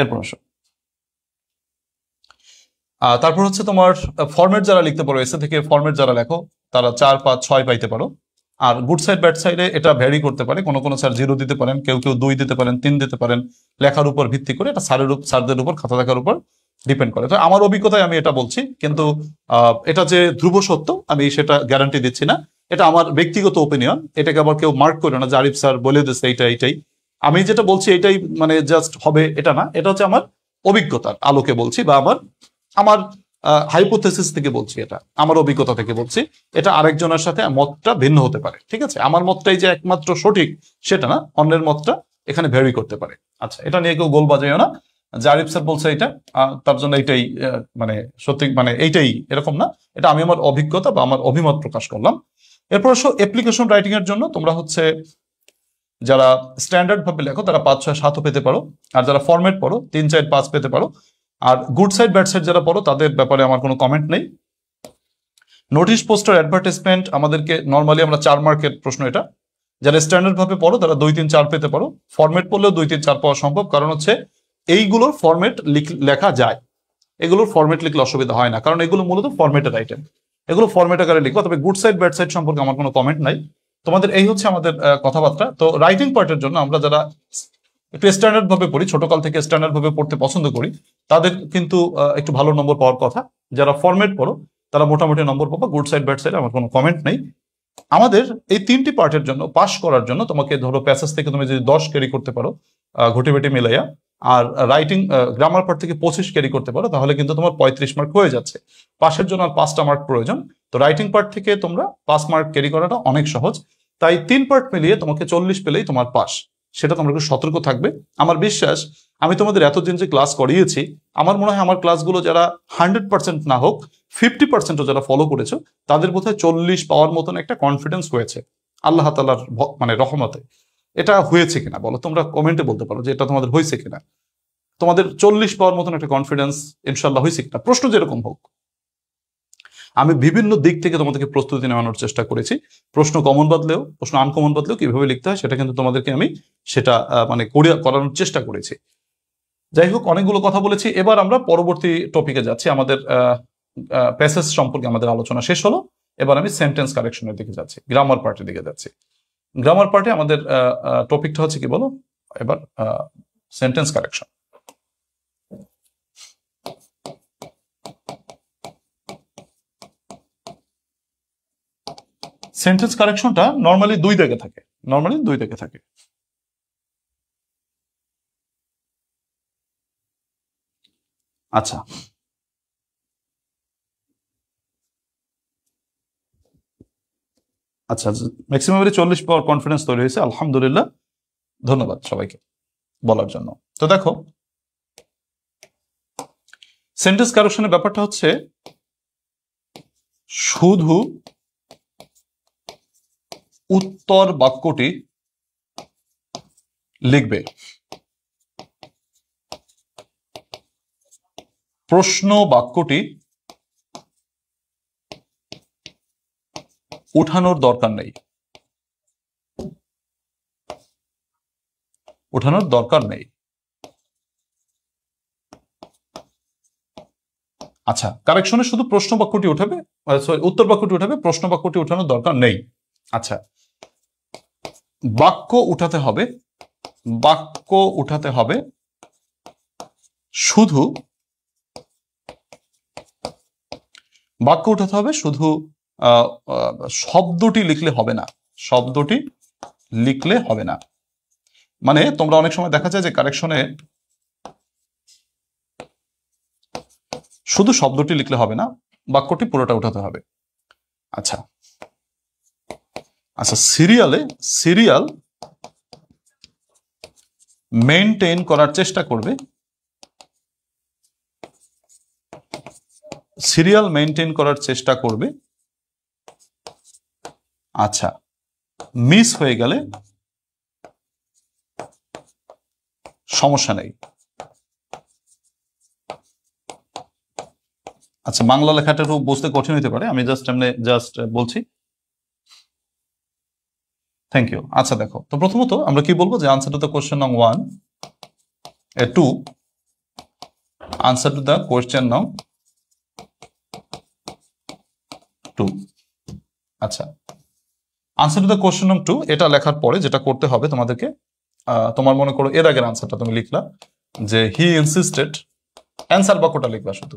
এরপর আসো, তারপর হচ্ছে তোমার ফরম্যাট যারা লিখতে পারো, এসে থেকে ফরম্যাট যারা লেখো তারা 4, 5, 6 পাইতে পারো। আর গুড সাইড ব্যাড সাইডে এটা ভ্যারি করতে পারে, কোনো কোনো স্যার 0 দিতে পারেন, কেউ কেউ 2 দিতে পারেন, 3 দিতে পারেন, লেখার উপর ভিত্তি করে। এটা স্যারদের উপর, খাতা দেখার উপর ডিপেন্ড করে। তো আমার অভিজ্ঞতায় আমি এটা বলছি, কিন্তু এটা যে ধ্রুব সত্য আমি সেটা গ্যারান্টি দিচ্ছি না, এটা আমার ব্যক্তিগত ওপিনিয়ন। এটাকে আবার কেউ মার্ক করে না যে আরিফ স্যার বলে দিচ্ছে এইটাই। আমি যেটা বলছি এটাই মানে জাস্ট হবে এটা না, এটা হচ্ছে আমার অভিজ্ঞতার আলোকে বলছি, বা আমার আমার হাইপোথেসিস থেকে বলছি, এটা আমার অভিজ্ঞতা থেকে বলছি। এটা আরেকজনের সাথে মতটা ভিন্ন হতে পারে, ঠিক আছে? আমার মতটাই যে একমাত্র সঠিক সেটা না, অন্যের মতটা এখানে ভ্যারি করতে পারে। আচ্ছা, এটা নিয়ে কেউ গোল বাজাইও না যে আরিফ স্যার বলছে এটা তার জন্য এইটাই মানে সত্যি, মানে এইটাই এরকম না। এটা আমি আমার অভিজ্ঞতা বা আমার অভিমত প্রকাশ করলাম। এরপর অ্যাপ্লিকেশন রাইটিং এর জন্য তোমরা হচ্ছে যারা স্ট্যান্ডার্ড ভাবে লেখো তারা 5, 6, 7 পেতে পারো, আর যারা ফরম্যাট পড়ো 3, 4, 5 পেতে পারো। আর গুড সাইড ব্যাড সাইড যারা পড়ো তাদের ব্যাপারে আমার কোনো কমেন্ট নেই। নোটিশ, পোস্টার, অ্যাডভার্টাইজমেন্ট আমাদেরকে নর্মালি আমরা 4 মার্কের প্রশ্ন এটা। যারা স্ট্যান্ডার্ড ভাবে পড়ো তারা 2, 3, 4 পেতে পারো। ফরম্যাট পড়লেও 2, 3, 4 পাওয়া সম্ভব, কারণ হচ্ছে এইগুলোর ফরম্যাট লেখা যায়, এগুলোর ফরম্যাট লিখলে অসুবিধা হয় না, কারণ এগুলো মূলত ফরম্যাটের আইটেম, এগুলো ফরম্যাট আকারে লিখবো। তবে গুড সাইড ব্যাড সাইড সম্পর্কে আমার কোনো কমেন্ট নাই। তোমাদের এই হচ্ছে আমাদের কথাবার্তা। তো রাইটিং পার্টের জন্য আমরা যারা একটু স্ট্যান্ডার্ড ভাবে পড়ি, ছোটকাল থেকে স্ট্যান্ডার্ড ভাবে পড়তে পছন্দ করি, তাদের কিন্তু একটু ভালো নম্বর পাওয়ার কথা। যারা ফরম্যাট পড়ো তারা মোটামুটি নম্বর পাবো। গুড সাইড ব্যাড সাইড আমার কোনো কমেন্ট নেই। আমাদের এই 3টি পার্টের জন্য পাস করার জন্য তোমাকে ধরো প্যাসেজ থেকে তুমি যদি 10 ক্যারি করতে পারো ঘটি বেটি মিলাইয়া, আর রাইটিং গ্রামার পার্ট থেকে 25 ক্যারি করতে পারো, তাহলে কিন্তু তোমার 35 মার্ক হয়ে যাচ্ছে। পাসের জন্য আর 5টা মার্ক প্রয়োজন। তো রাইটিং পার্ট থেকে তোমরা 5 মার্ক ক্যারি করাটা অনেক সহজ। তাই 3 পার্ট মিলিয়ে তোমাকে 40 পেলেই তোমার পাস। সেটা তোমরা একটু সতর্ক থাকবে। আমার বিশ্বাস, আমি তোমাদের এতদিন যে ক্লাস করিয়েছি, আমার মনে হয় আমার ক্লাসগুলো যারা 100% না হোক 50%ও যারা ফলো করেছো, তাদের বোধহয় 40 পাওয়ার মতন একটা কনফিডেন্স হয়েছে আল্লাহ তাআলার মানে রহমতে। এটা হয়েছে কিনা বলো, তোমরা কমেন্টে বলতে পারো যে এটা তোমাদের হয়েছে কিনা। তোমাদের 40 পাওয়ার মতন একটা কনফিডেন্স ইনশাল্লাহ হয়েছে কিনা, প্রশ্ন যেরকম হোক। আমি বিভিন্ন দিক থেকে তোমাদেরকে প্রস্তুতি নেওয়ানোর চেষ্টা করেছি। প্রশ্ন কমন বাদলেও, প্রশ্ন আনকমন বাদলেও কিভাবে লিখতে হয় সেটা কিন্তু তোমাদেরকে আমি সেটা মানে করানোর চেষ্টা করেছি। যাই হোক, অনেকগুলো কথা বলেছি। এবার আমরা পরবর্তী টপিকে যাচ্ছি। আমাদের প্যাসেজ সম্পর্কে আমাদের আলোচনা শেষ হলো। এবার আমি সেন্টেন্স কারেকশনের দিকে যাচ্ছি, গ্রামার পার্টের দিকে যাচ্ছি। গ্রামার পার্টে আমাদের টপিকটা হচ্ছে কি বলো এবার, সেন্টেন্স কারেকশন। সেন্টেন্স কারেকশনটা নর্মালি 2 দাগে থাকে, আচ্ছা, আচ্ছা, ম্যাক্সিমাম 40 পাওয়ার কনফিডেন্স তৈরি হয়েছে, আলহামদুলিল্লাহ। ধন্যবাদ সবাইকে বলার জন্য। তো দেখো, সেন্টেন্স কারেকশনের ব্যাপারটা হচ্ছে শুধু উত্তর বাক্যটি লিখবে, প্রশ্ন বাক্যটি উঠানোর দরকার নেই, আচ্ছা, কারেকশনে শুধু প্রশ্ন বাক্যটি উঠাবে, সরি উত্তর বাক্যটি উঠাবে, প্রশ্ন বাক্যটি উঠানোর দরকার নেই। আচ্ছা, বাক্য উঠাতে হবে শুধু, শব্দটি লিখলে হবে না, মানে তোমরা অনেক সময় দেখা যায় যে কারেকশনে শুধু শব্দটি লিখলে হবে না, বাক্যটি পুরোটা উঠাতে হবে। আচ্ছা, সিরিয়াল মেইনটেইন করার চেষ্টা করবে, আচ্ছা, মিস হয়ে গেলে সমস্যা নেই। আচ্ছা, বাংলা লেখাটা একটু বুঝতে কঠিন হতে পারে, আমি জাস্ট বলছি। Thank you. আচ্ছা দেখো, তো প্রথমত আমরা কি বলবো যে আনসার টু দ্য কোয়েশ্চেন নং 1, 2, আনসার টু দ্য কোয়েশ্চেন নং 2। আচ্ছা, answer to the question number 2 এটা লেখার পরে যেটা করতে হবে তোমাদেরকে, তোমার মনে করো এর আগের আনসারটা তুমি লিখলা যে হি ইনসিস্টেড, অ্যান্সার বাক্যটা লিখবা শুধু,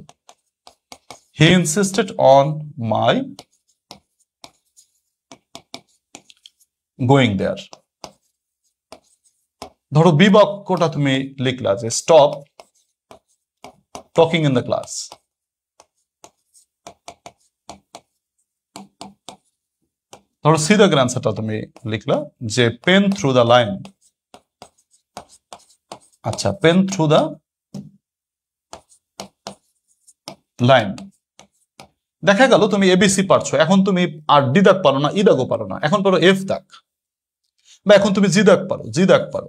he insisted on my going there. ধরো বি বাক্যটা তুমি লিখলা যে stop talking in the class. ধরো সি দ্য অ্যান্সারটা তুমি লিখলা যে পেন থ্রু দ্য লাইন। আচ্ছা, পেন থ্রু দ্য লাইন। দেখা গেল তুমি এবিসি পারছো, এখন তুমি আর ডি দাগ পারো না, ই দাগও পারো না, এখন পারো এফ দাগ, বা এখন তুমি জি দাগ পারো, জি দাগ পারো,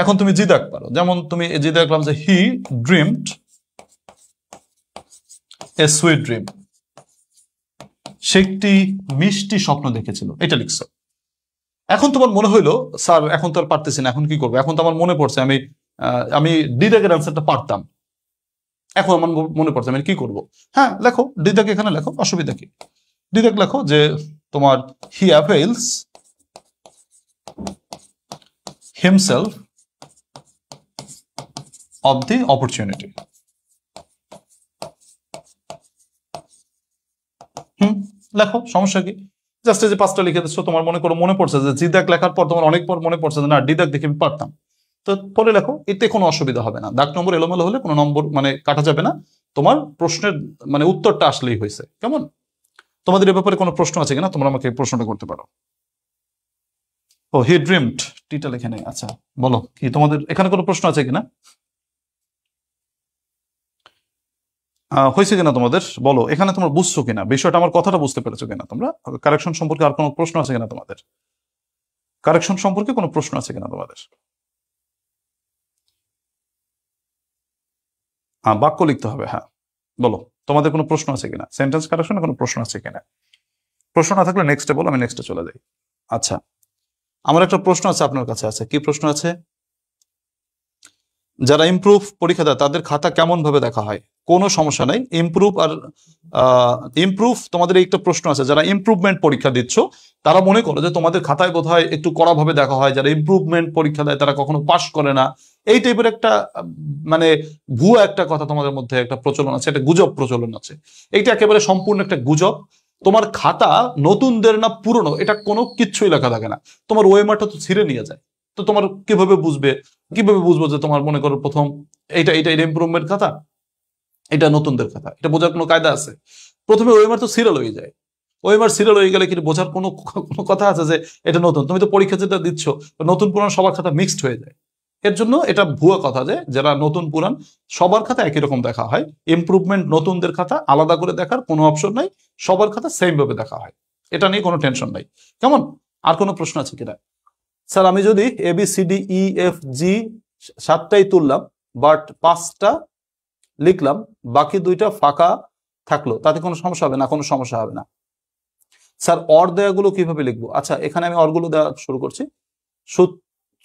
এখন তুমি জি দাগ পারো। যেমন তুমি জি দেখলাম যে হি ড্রিমড এ সুইট ড্রিম, সে একটি মিষ্টি স্বপ্ন দেখেছিল, এটা লিখছো। এখন তোমার মনে হইলো স্যার এখন তো আর পারতেছি না, এখন কি করবো, এখন তো আমার মনে পড়ছে আমি ডি দাগের অ্যান্সারটা পারতাম, এখন আমার মনে পড়ছে আমি কি করবো। হ্যাঁ, লেখো ডি দাগ, এখানে লেখো, অসুবিধা কি, ডি দাগ লেখো যে তোমার হি অ্যাভেইলস হিমসেলফ অফ দি অপরচুনিটি। লেখো, সমস্যা কি, জাস্ট এই যে 5টা লিখে দিচ্ছ, তোমার মনে করো মনে পড়ছে যে জি দাগ লেখার পর তোমার অনেক পর মনে পড়ছে যে না ডি দাগ দেখে আমি পারতাম, তো পরে লেখো, এতে কোনো অসুবিধা হবে না। দাগ নম্বর এলোমেলো হলে কোনো নম্বর মানে কাটা যাবে না, তোমার প্রশ্নের মানে উত্তরটা আসলেই হয়েছে। কেমন, তোমাদের এ ব্যাপারে কোনো প্রশ্ন আছে কিনা, তোমরা আমাকে প্রশ্নটা করতে পারো। ও হি ড্রিমড, টিটা লেখে নেই। আচ্ছা বলো, কি তোমাদের এখানে কোনো প্রশ্ন আছে কিনা, হয়েছে কিনা তোমাদের বলো, এখানে তোমরা বুঝছো কিনা বিষয়টা, আমার কথাটা বুঝতে পেরেছো কিনা তোমরা, কারেকশন সম্পর্কে আর কোনো প্রশ্ন আছে কিনা তোমাদের, কারেকশন সম্পর্কে কোনো প্রশ্ন আছে কিনা তোমাদের। হ্যাঁ, বাক্য লিখতে হবে। হ্যাঁ বলো, তোমাদের কোনো প্রশ্ন আছে কিনা, সেন্টেন্স কারেকশনে কোনো প্রশ্ন আছে কিনা। প্রশ্ন না থাকলে নেক্সটে বলো, আমি নেক্সটে চলে যাই। আচ্ছা, আমার একটা প্রশ্ন আছে আপনার কাছে। আছে কি প্রশ্ন আছে, যারা ইমপ্রুভ পরীক্ষা দেয় তাদের খাতা কেমন ভাবে দেখা হয়। কোনো সমস্যা নাই, ইমপ্রুভ আর ইমপ্রুভ তোমাদের একটা প্রশ্ন আছে, যারা ইমপ্রুভমেন্ট পরীক্ষা দিচ্ছ তারা মনে করো যে তোমাদের খাতায় বোধহয় একটু কড়া ভাবে দেখা হয়, যারা ইমপ্রুভমেন্ট পরীক্ষা দেয় তারা কখনো পাস করে না, এই টাইপের একটা মানে ভুয়া একটা কথা তোমাদের মধ্যে একটা প্রচলন আছে, একটা গুজব প্রচলন আছে। এইটা একেবারে সম্পূর্ণ একটা গুজব। তোমার খাতা নতুনদের না পুরনো এটা কোনো কিচ্ছুই লেখা থাকে না, তোমার ওয়েমারটা তো ছিঁড়ে নিয়ে যায়, তো তোমার কিভাবে বুঝবো যে তোমার মনে করো প্রথম এটা ইমপ্রুভমেন্ট খাতা, এটা নতুনদের খাতা, এটা বোঝার কোনো কায়দা আছে। প্রথমে ওয়েমার তো সিরিয়াল হয়ে যায়, ওয়েমার সিরিয়াল হয়ে গেলে কি বোঝার কোনো কথা আছে যে এটা নতুন, তুমি তো পরীক্ষা যেটা দিচ্ছ নতুন পুরান সবার খাতা মিক্সড হয়ে যায়। এর জন্য এটা ভুয়া কথা যে যারা নতুন পুরান সবার খাতা একই রকম দেখা হয়, ইমপ্রুভমেন্ট নতুনদের খাতা আলাদা করে দেখার কোনো অপশন নাই, সবার খাতা সেম ভাবে দেখা হয়, এটা নিয়ে কোনো টেনশন নাই। কেমন, আর কোনো প্রশ্ন আছে কিনা। স্যার আমি যদি ABCDEFG 7টাই তুললাম বাট 5টা লিখলাম, বাকি 2টা ফাঁকা থাকলো, তাতে কোনো সমস্যা হবে না, কোনো সমস্যা হবে না। স্যার অর দেয়াগুলো কিভাবে লিখবো। আচ্ছা, এখানে আমি অরগুলো দেওয়া শুরু করছি,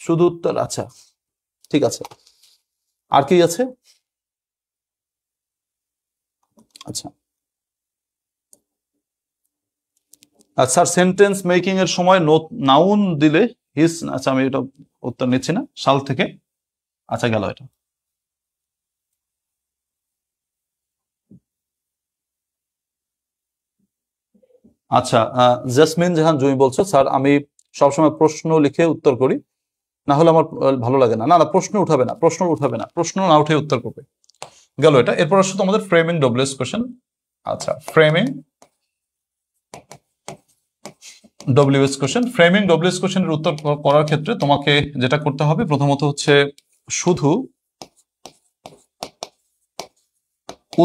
শুধু উত্তর। আচ্ছা ঠিক আছে, আর কি আছে। আচ্ছা স্যার সেন্টেন্স মেকিং এর সময় নাউন দিলে হিস, আচ্ছা আমি এটা উত্তর নিচ্ছি না, সাল থেকে। আচ্ছা গেল এটা। আচ্ছা জাসমিন জাহান জুমি বলছো, স্যার আমি সবসময় প্রশ্ন লিখে উত্তর করি, না হলে আমার ভালো লাগে না। না প্রশ্ন উঠাবে না, প্রশ্ন না উঠে উত্তর করবে, গেল এটা। এরপর আসছে তোমাদের ফ্রেমিং ডব্লিউএস কোশ্চেন। আচ্ছা ফ্রেমিং ডব্লিউএস কোশ্চেনের উত্তর করার ক্ষেত্রে তোমাকে যেটা করতে হবে প্রথমত হচ্ছে শুধু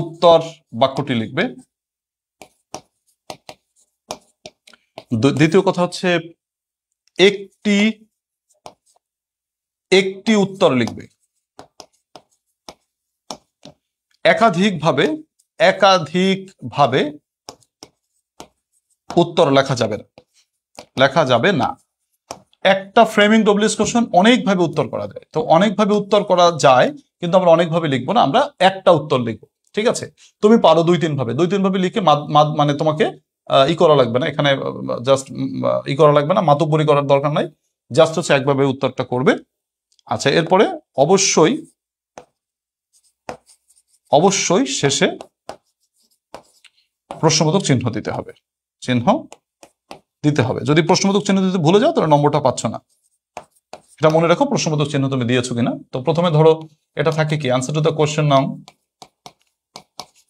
উত্তর বাক্যটি লিখবে, দ্বিতীয় কথা হচ্ছে একটি উত্তর লিখবে, একাধিকভাবে উত্তর লেখা যাবে না। একটা ফ্রেমিং ডব্লিউএস কোশ্চেন অনেকভাবে উত্তর করা যায়, তো অনেকভাবে উত্তর করা যায় কিন্তু আমরা অনেকভাবে লিখবো না, আমরা একটা উত্তর লিখবো। ঠিক আছে, তুমি পারো 2-3 ভাবে লিখে মানে তোমাকে ই করা লাগবে না এখানে, জাস্ট ই করা লাগবে না, মাতব্বরি করার দরকার নাই, জাস্ট হচ্ছে একভাবে উত্তরটা করবে। আচ্ছা, এরপরে অবশ্যই অবশ্যই শেষে প্রশ্নবোধক চিহ্ন দিতে হবে, চিহ্ন দিতে হবে। যদি প্রশ্নবোধক চিহ্ন দিতে ভুলে যাও তাহলে নম্বরটা পাচ্ছ না, এটা মনে রাখো প্রশ্নবোধক চিহ্ন তুমি দিয়েছো কিনা। তো প্রথমে ধরো এটা থাকে কি, আনসার টু দ্য কোশ্চেন নাম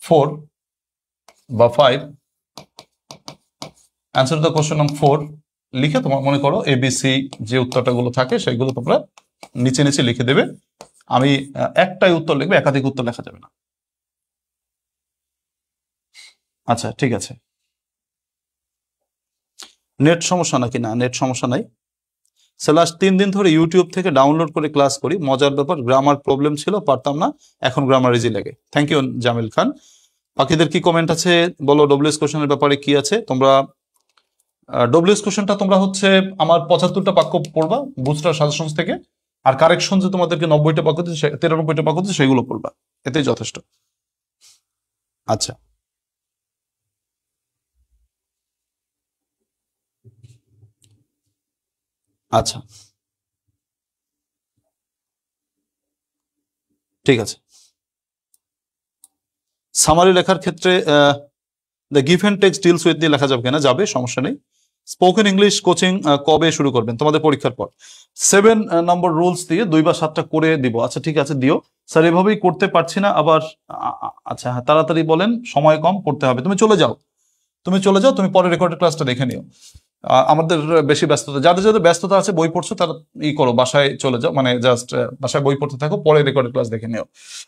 4 বা 5, অ্যান্সার টু দ্য কোশ্চেন নাম 4 লিখে তোমার মনে করো এবিসি যে উত্তরটা গুলো থাকে সেগুলো তোমরা নিচে নিচে লিখে দেবে। আমি একটাই উত্তর লিখবে, একাধিক উত্তর লেখা যাবে না। আচ্ছা ঠিক আছে, নেট সমস্যা নাকি? না, নেট সমস্যা নাই। লাস্ট 3 দিন ধরে ইউটিউব থেকে ডাউনলোড করে ক্লাস করি, মজার ব্যাপার গ্রামার প্রবলেম ছিল, পারতাম না, এখন গ্রামার ইজি লাগে। থ্যাংক ইউ জামিল খান। বাকিদের কি কমেন্ট আছে বলো, ডব্লিউএস কোশ্চেনের ব্যাপারে কি আছে? তোমরা ডব্লিউএস কোশ্চেনটা তোমরা হচ্ছে আমার 75টা বাক্য পড়বা বুস্টার সাজেশনস থেকে, আর কারেকশন যে তোমাদেরকে 90টা বাক্য দিচ্ছে, 93টা বাক্য দিচ্ছে, সেগুলো পড়বা, এতেই যথেষ্ট। আচ্ছা আচ্ছা ঠিক আছে। সামারি লেখার ক্ষেত্রে the give and takes deals with দিয়ে লেখা যাবে কিনা? যাবে, সমস্যা নেই। স্পোকেন ইংলিশ কোচিং কবে শুরু করবেন? তোমাদের পরীক্ষার পর। 7 নম্বর রুলস দিয়ে 2 বা 7টা করে দিব। আচ্ছা ঠিক আছে, দিও স্যার, এভাবেই করতে পারছি না আবার। আচ্ছা হ্যাঁ, তাড়াতাড়ি বলেন, সময় কম, করতে হবে। তুমি চলে যাও, তুমি পরে রেকর্ডেড ক্লাসটা দেখে নিও। আমাদের বেশি ব্যস্ততা, যাদের যাদের ব্যস্ততা আছে বই পড়ছো তারা ই করো, বাসায় চলে যাও, মানে জাস্ট বাসায় বই পড়তে থাকো, পরে রেকর্ডেড ক্লাস দেখে নিও।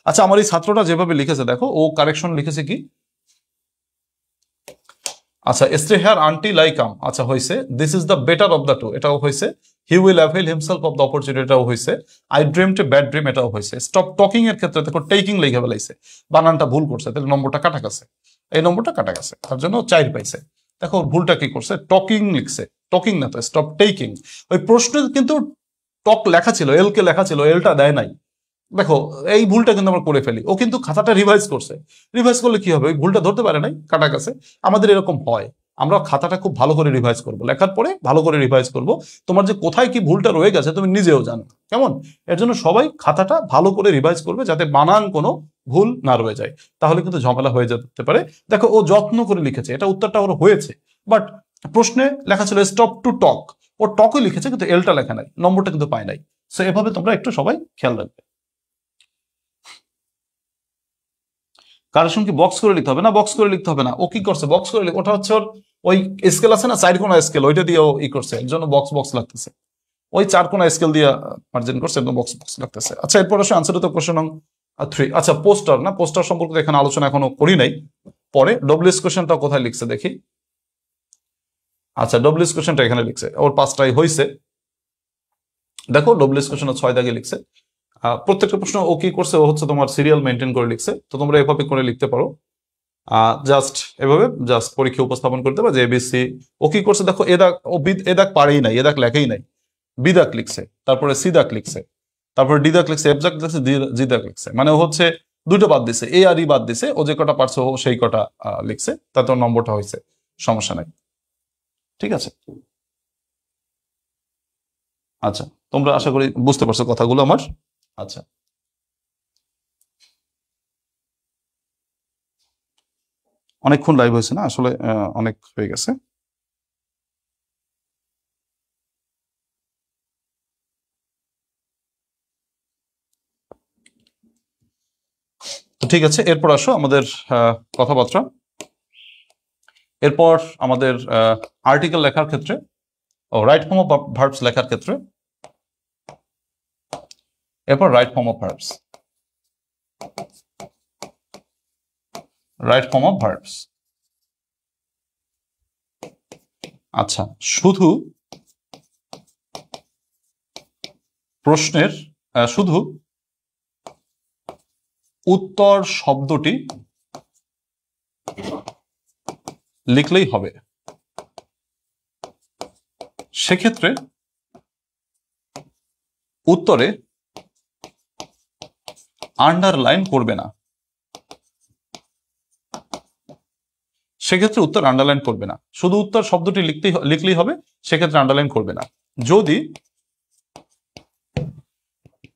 আচ্ছা, আমার এই ছাত্রটা যেভাবে লিখেছে দেখো, ও কারেকশন লিখেছে কি? আচ্ছা, stay here until like um, আচ্ছা হয়েছে। This is the better of the two, এটাও হয়েছে। He will avail himself of the opportunity, এটাও হয়েছে। I dreamed a bad dream, এটাও হয়েছে। স্টপ টকিং এর ক্ষেত্রে দেখো টেকিং লিখে ফেলাইছে, বানানটা ভুল করছে, তাহলে নম্বরটা কাটা গেছে, এই নম্বরটা কাটা গেছে, তার জন্য 4 পাইছে। দেখো ভুলটা কি করছে, টকিং লিখছে, টকিং না তো, স্টপ টেকিং। ওই প্রশ্নে কিন্তু টক লেখা ছিল, এল কে লেখা ছিল, এলটা দেয় নাই। দেখো এই ভুলটা কিন্তু আমরা করে ফেলি, ও কিন্তু খাতাটা রিভাইজ করছে, রিভাইজ করলে কি হবে, ওই ভুলটা ধরতে পারে নাই, কাটা গেছে। আমাদের এরকম হয়, আমরা খাতাটা খুব ভালো করে রিভাইজ করব, লেখার পরে ভালো করে রিভাইজ করব, তোমার যে কোথায় কি ভুলটা রয়ে গেছে তুমি নিজেও জানো, কেমন? এর জন্য সবাই খাতাটা ভালো করে রিভাইজ করবে, যাতে বানান কোনো ভুল না রয়ে যায়, তাহলে কিন্তু ঝামেলা হয়ে যেতে পারে। দেখো ও যত্ন করে লিখেছে, এটা উত্তরটা ওর হয়েছে, বাট প্রশ্নে লেখা ছিল স্টপ টু টক, ও টকই লিখেছে কিন্তু এলটা লেখা নাই, নম্বরটা কিন্তু পায় নাই। সো এভাবে তোমরা একটু সবাই খেয়াল রাখবে। কারেকশন কি বক্স করে লিখতে হবে? না, বক্স করে লিখতে হবে না। ও কি করছে, বক্স করে ওটা হচ্ছে ওর ওই স্কেল আছে না, 4 কোণা স্কেল, ওইটা দিয়ে ও ই করছে, এর জন্য বক্স বক্স লাগতেছে, ওই 4 কোণা স্কেল দিয়ে মার্জিন করছে, একদম বক্স বক্স লাগতেছে। আচ্ছা, এরপর আসে আনসার তো কোশ্চেন নং 3। আচ্ছা, পোস্টার না, পোস্টার সম্পর্কে এখানে আলোচনা এখনো করি নাই, পরে ডব্লিউএস কোশ্চেনটা কোথায় লিখছে দেখি। আচ্ছা, ডব্লিউএস কোশ্চেনটা এখানে লিখছে, ওর 5টাই হয়েছে। দেখো ডব্লিউএস কোশ্চেন 6 দাগে লিখছে। প্রত্যেকটা প্রশ্ন ও কি করছে, ও হচ্ছে তোমার সিরিয়াল মেনটেন করে লিখছে, তো তোমরা এভাবে করে লিখতে পারো। জাস্ট এভাবে জাস্ট পরীক্ষা উপস্থাপন করতে পারে যে এবিসি। ও কি করছে দেখো, এ দাগ পারেই নাই, এ দাগ লেখেই নাই, বি দাগ লিখছে, তারপরে সি দাগ লিখছে, তারপরে ডি দাগ লিখছে, এফ দাগ লিখছে, জি দাগ লিখছে, মানে ও হচ্ছে 2টা বাদ দিছে, এ আর ই বাদ দিছে, ও যে কটা পারছে ও সেই কটা লিখছে, তাতে ওর নম্বরটা হয়েছে, সমস্যা নাই। ঠিক আছে, আচ্ছা তোমরা আশা করি বুঝতে পারছো কথাগুলো আমার। আচ্ছা, অনেকক্ষণ লাইভ হয়েছে না আসলে, অনেক হয়ে গেছে। তো ঠিক আছে, এরপর আসো আমাদের কথাবার্তা। এরপর আমাদের আর্টিকেল লেখার ক্ষেত্রে, ও রাইট ফর্ম অফ ভার্বস লেখার ক্ষেত্রে, এরপর right form of verbs, right form of verbs. আচ্ছা, শুধু প্রশ্নের শুধু উত্তর শব্দটি লিখলেই হবে, সেক্ষেত্রে উত্তরে আন্ডারলাইন করবে না, সেক্ষেত্রে উত্তর আন্ডারলাইন করবে না। শুধু উত্তর শব্দটি লিখলেই হবে, সেক্ষেত্রে আন্ডারলাইন করবে না। যদি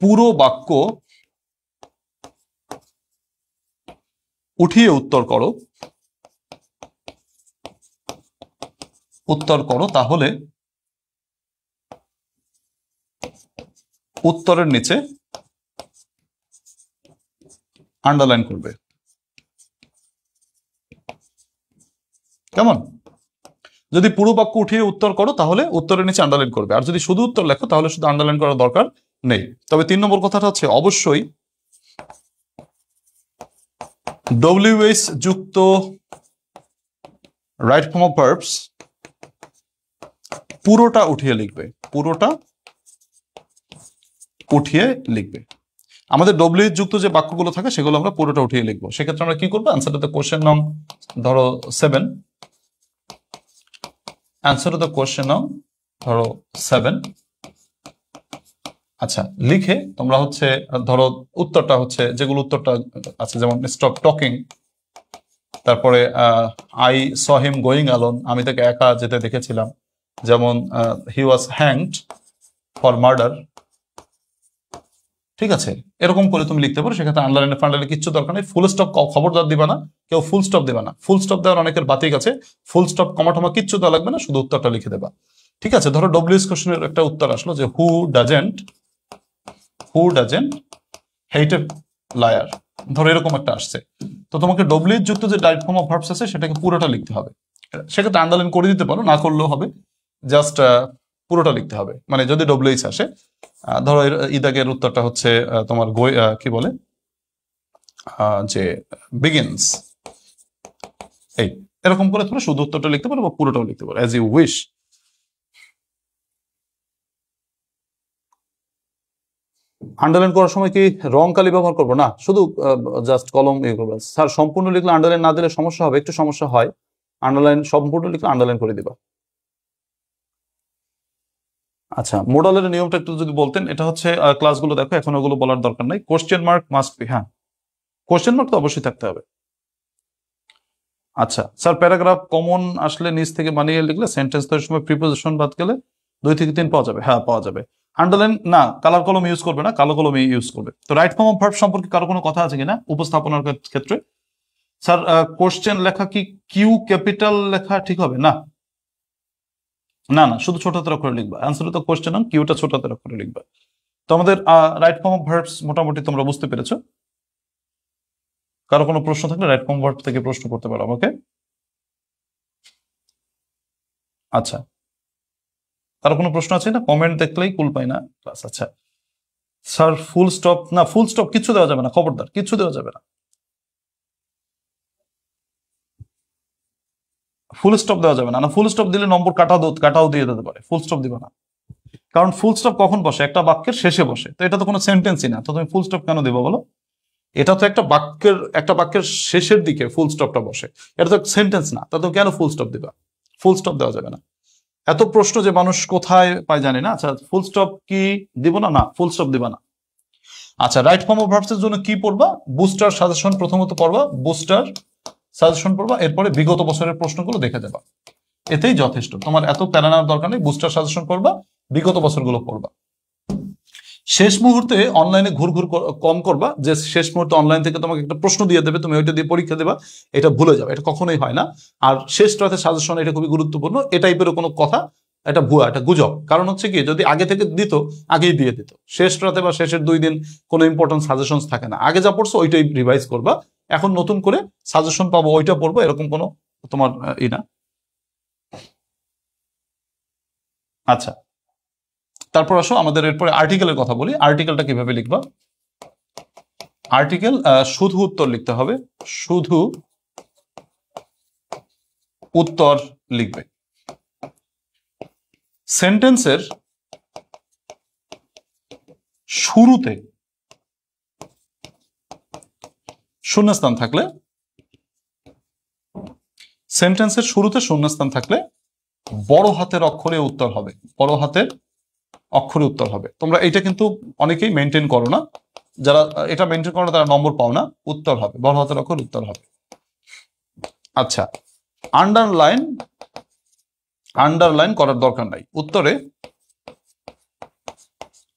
পুরো বাক্য উঠিয়ে উত্তর করো তাহলে উত্তরের নিচে আন্ডারলাইন করবে। কেমন? যদি পুরো বাক্য উঠিয়ে উত্তর করো তাহলে উত্তরের নিচে আন্ডারলাইন করবে, আর যদি শুধু উত্তর লেখো তাহলে শুধু আন্ডারলাইন করার দরকার নেই। তবে 3 নম্বর কথাটা হচ্ছে অবশ্যই WH যুক্ত রাইট ফর্ম অফ ভার্বস পুরোটা উঠিয়ে লিখবে, আমাদের WH যুক্ত যে বাক্যগুলো থাকে সেগুলো আমরা পুরোটা উঠিয়ে লিখবো। সেক্ষেত্রে আমরা কি করবো? অ্যান্সার টু দ্য কোশ্চেন নং ধরো 7, অ্যান্সার টু দ্য কোশ্চেন নং ধরো 7, আচ্ছা লিখে তোমরা হচ্ছে ধরো উত্তরটা হচ্ছে যেগুলো উত্তরটা আছে, যেমন স্টপ টকিং, তারপরে I saw him going alone, আমি তাকে একা যেতে দেখেছিলাম, যেমন হি ওয়াজ হ্যাংড ফর মার্ডার। ঠিক আছে, এরকম করে তুমি লিখতে পারো। সেক্ষেত্রে আন্ডারলাইন ফান্ডারলাইন কিচ্ছু দরকার নেই। ফুল স্টপ খবরদার দিবা না, কেউ ফুল স্টপ দিবা না। ফুল স্টপ দেওয়ার অনেকের বাতিক আছে, ফুল স্টপ কমা টমা কিচ্ছু দেওয়া লাগবে না, শুধু উত্তরটা লিখে দেবা। ঠিক আছে, ধরো WH কোশ্চেনের একটা উত্তর আসলো যে who doesn't hate a liar, ধরো এরকম একটা আসছে। তো তোমাকে WH যুক্ত যে ডাইরেক্ট ফর্ম অফ ভার্বস আছে সেটাকে পুরোটা লিখতে হবে। সেক্ষেত্রে আন্ডারলাইন করে দিতে পারো, না করলেও হবে, জাস্ট পুরোটা লিখতে হবে। মানে যদি WH আসে, ধরো ইদাগের উত্তরটা হচ্ছে তোমার কি বলে যে বিগিনস, এই এরকম করে তোমরা শুধু উত্তরটা লিখতে পারো বা পুরোটাও লিখতে পারো, অ্যাজ ইউ উইশ। আন্ডারলাইন করার সময় কি রং কালি ব্যবহার করবো না, শুধু জাস্ট কলম ইয়ে করবো। স্যার সম্পূর্ণ লিখলে আন্ডারলাইন না দিলে সমস্যা হবে, একটু সমস্যা হয়। আন্ডারলাইন সম্পূর্ণ লিখলে আন্ডারলাইন করে দিবা। আচ্ছা, মোডালের নিয়মটা একটু যদি বলতেন। এটা হচ্ছে ক্লাসগুলো দেখো, এখন ওগুলো বলার দরকার নাই। কোশ্চেন মার্ক মাস্ট বি, হ্যাঁ কোশ্চেন মার্ক তো অবশ্যই থাকতে হবে। আচ্ছা স্যার, প্যারাগ্রাফ কমন আসলে নিচ থেকে বানিয়ে লিখলে সেন্টেন্স তৈরির সময় প্রিপোজিশন বাদ গেলে 2 থেকে 3 পাওয়া যাবে। হ্যাঁ পাওয়া যাবে। আন্ডারলাইন না, কালার কলম ইউজ করবে না, কালো কলম ইউজ করবে। তো রাইট ফর্ম অফ ভার্ব সম্পর্কে কারো কোনো কথা আছে কিনা উপস্থাপনার ক্ষেত্রে? স্যার কোশ্চেন লেখা কি কিউ ক্যাপিটাল লেখা ঠিক হবে? না না না, শুধু ছোট হাতের অক্ষরে লিখবা। অ্যান্সার তো কোশ্চেন নাম, কিউটা ছোট হাতের অক্ষরে লিখবা। তো আমাদের রাইট ফর্ম অফ ভার্বস মোটামুটি তোমরা বুঝতে পেরেছো। কারো কোনো প্রশ্ন থাকলে রাইট ফর্ম ভার্ব থেকে প্রশ্ন করতে পারো আমাকে। আচ্ছা, কারো কোনো প্রশ্ন আছে না? কমেন্ট দেখলেই কুল পাই না ক্লাস। আচ্ছা স্যার ফুল স্টপ না, ফুল স্টপ কিচ্ছু দেওয়া যাবে না, খবরদার কিচ্ছু দেওয়া যাবে না, ফুল স্টপ দেওয়া যাবে না। না ফুল স্টপ দিলে নম্বর কাটাও দিয়ে দিতে পারে, ফুল স্টপ দিবে না। কারণ ফুল স্টপ কখন বসে? একটা বাক্যের শেষে বসে। তো এটা তো কোনো সেন্টেন্সই না, তো তুমি ফুল স্টপ কেন দিবা বলো? এটা তো একটা বাক্যের শেষের দিকে ফুল স্টপটা বসে, এটা তো সেন্টেন্স না, তা তো কেন ফুল স্টপ দিবা? ফুল স্টপ দেওয়া যাবে না। এত প্রশ্ন যে মানুষ কোথায় পায় জানি না। আচ্ছা ফুল স্টপ কি দিব না? না ফুল স্টপ দিবা না। আচ্ছা রাইট ফর্ম অফ ভার্বস এর জন্য কি পড়বা? বুস্টার সাজেশন প্রথমত পড়বা, বুস্টার সাজেশন পড়বা, এরপরে বিগত বছরের প্রশ্নগুলো দেখে যাবা, এতেই যথেষ্ট। তোমার এত প্যারা নেওয়ার দরকার নেই। বুস্টার সাজেশন পড়বা, বিগত বছরগুলো পড়বা। শেষ মুহূর্তে অনলাইনে ঘুরঘুর কম করবা, যে শেষ মুহূর্তে অনলাইন থেকে তোমাকে একটা প্রশ্ন দিয়ে দেবে, তুমি ওইটা দিয়ে পরীক্ষা দেবা, এটা ভুলে যাবে, এটা কখনোই হয় না। আর শেষ রাতে সাজেশন, এটা খুবই গুরুত্বপূর্ণ। এ টাইপের কোনো কথা, এটা ভুয়া, এটা গুজব। কারণ হচ্ছে কি, যদি আগে থেকে দিত, আগেই দিয়ে দিত। শেষ রাতে বা শেষের 2 দিন কোনো ইম্পর্টেন্ট সাজেশন থাকে না। আগে যা পড়ছো ওইটাই রিভাইজ করবা, এখন নতুন করে সাজেশন পাবো ওইটা পড়বো, এরকম কোনো তোমার না। আচ্ছা তারপর আসো আমাদের এরপরে আর্টিকেলের কথা বলি। আর্টিকেলটা কিভাবে লিখবা? আর্টিকেল শুধু উত্তর লিখতে হবে, শুধু উত্তর লিখবে। সেন্টেন্সের শুরুতে শূন্যস্থান থাকলে, সেন্টেন্সের শুরুতে শূন্যস্থান থাকলে বড় হাতের অক্ষরে উত্তর হবে, বড় হাতের অক্ষরে উত্তর হবে। তোমরা এটা কিন্তু অনেকেই মেনটেন করো না, যারা এটা মেনটেন করো না তারা নম্বর পাও না। উত্তর হবে বড় হাতের অক্ষর, উত্তর হবে। আচ্ছা আন্ডারলাইন করার দরকার নাই। উত্তরে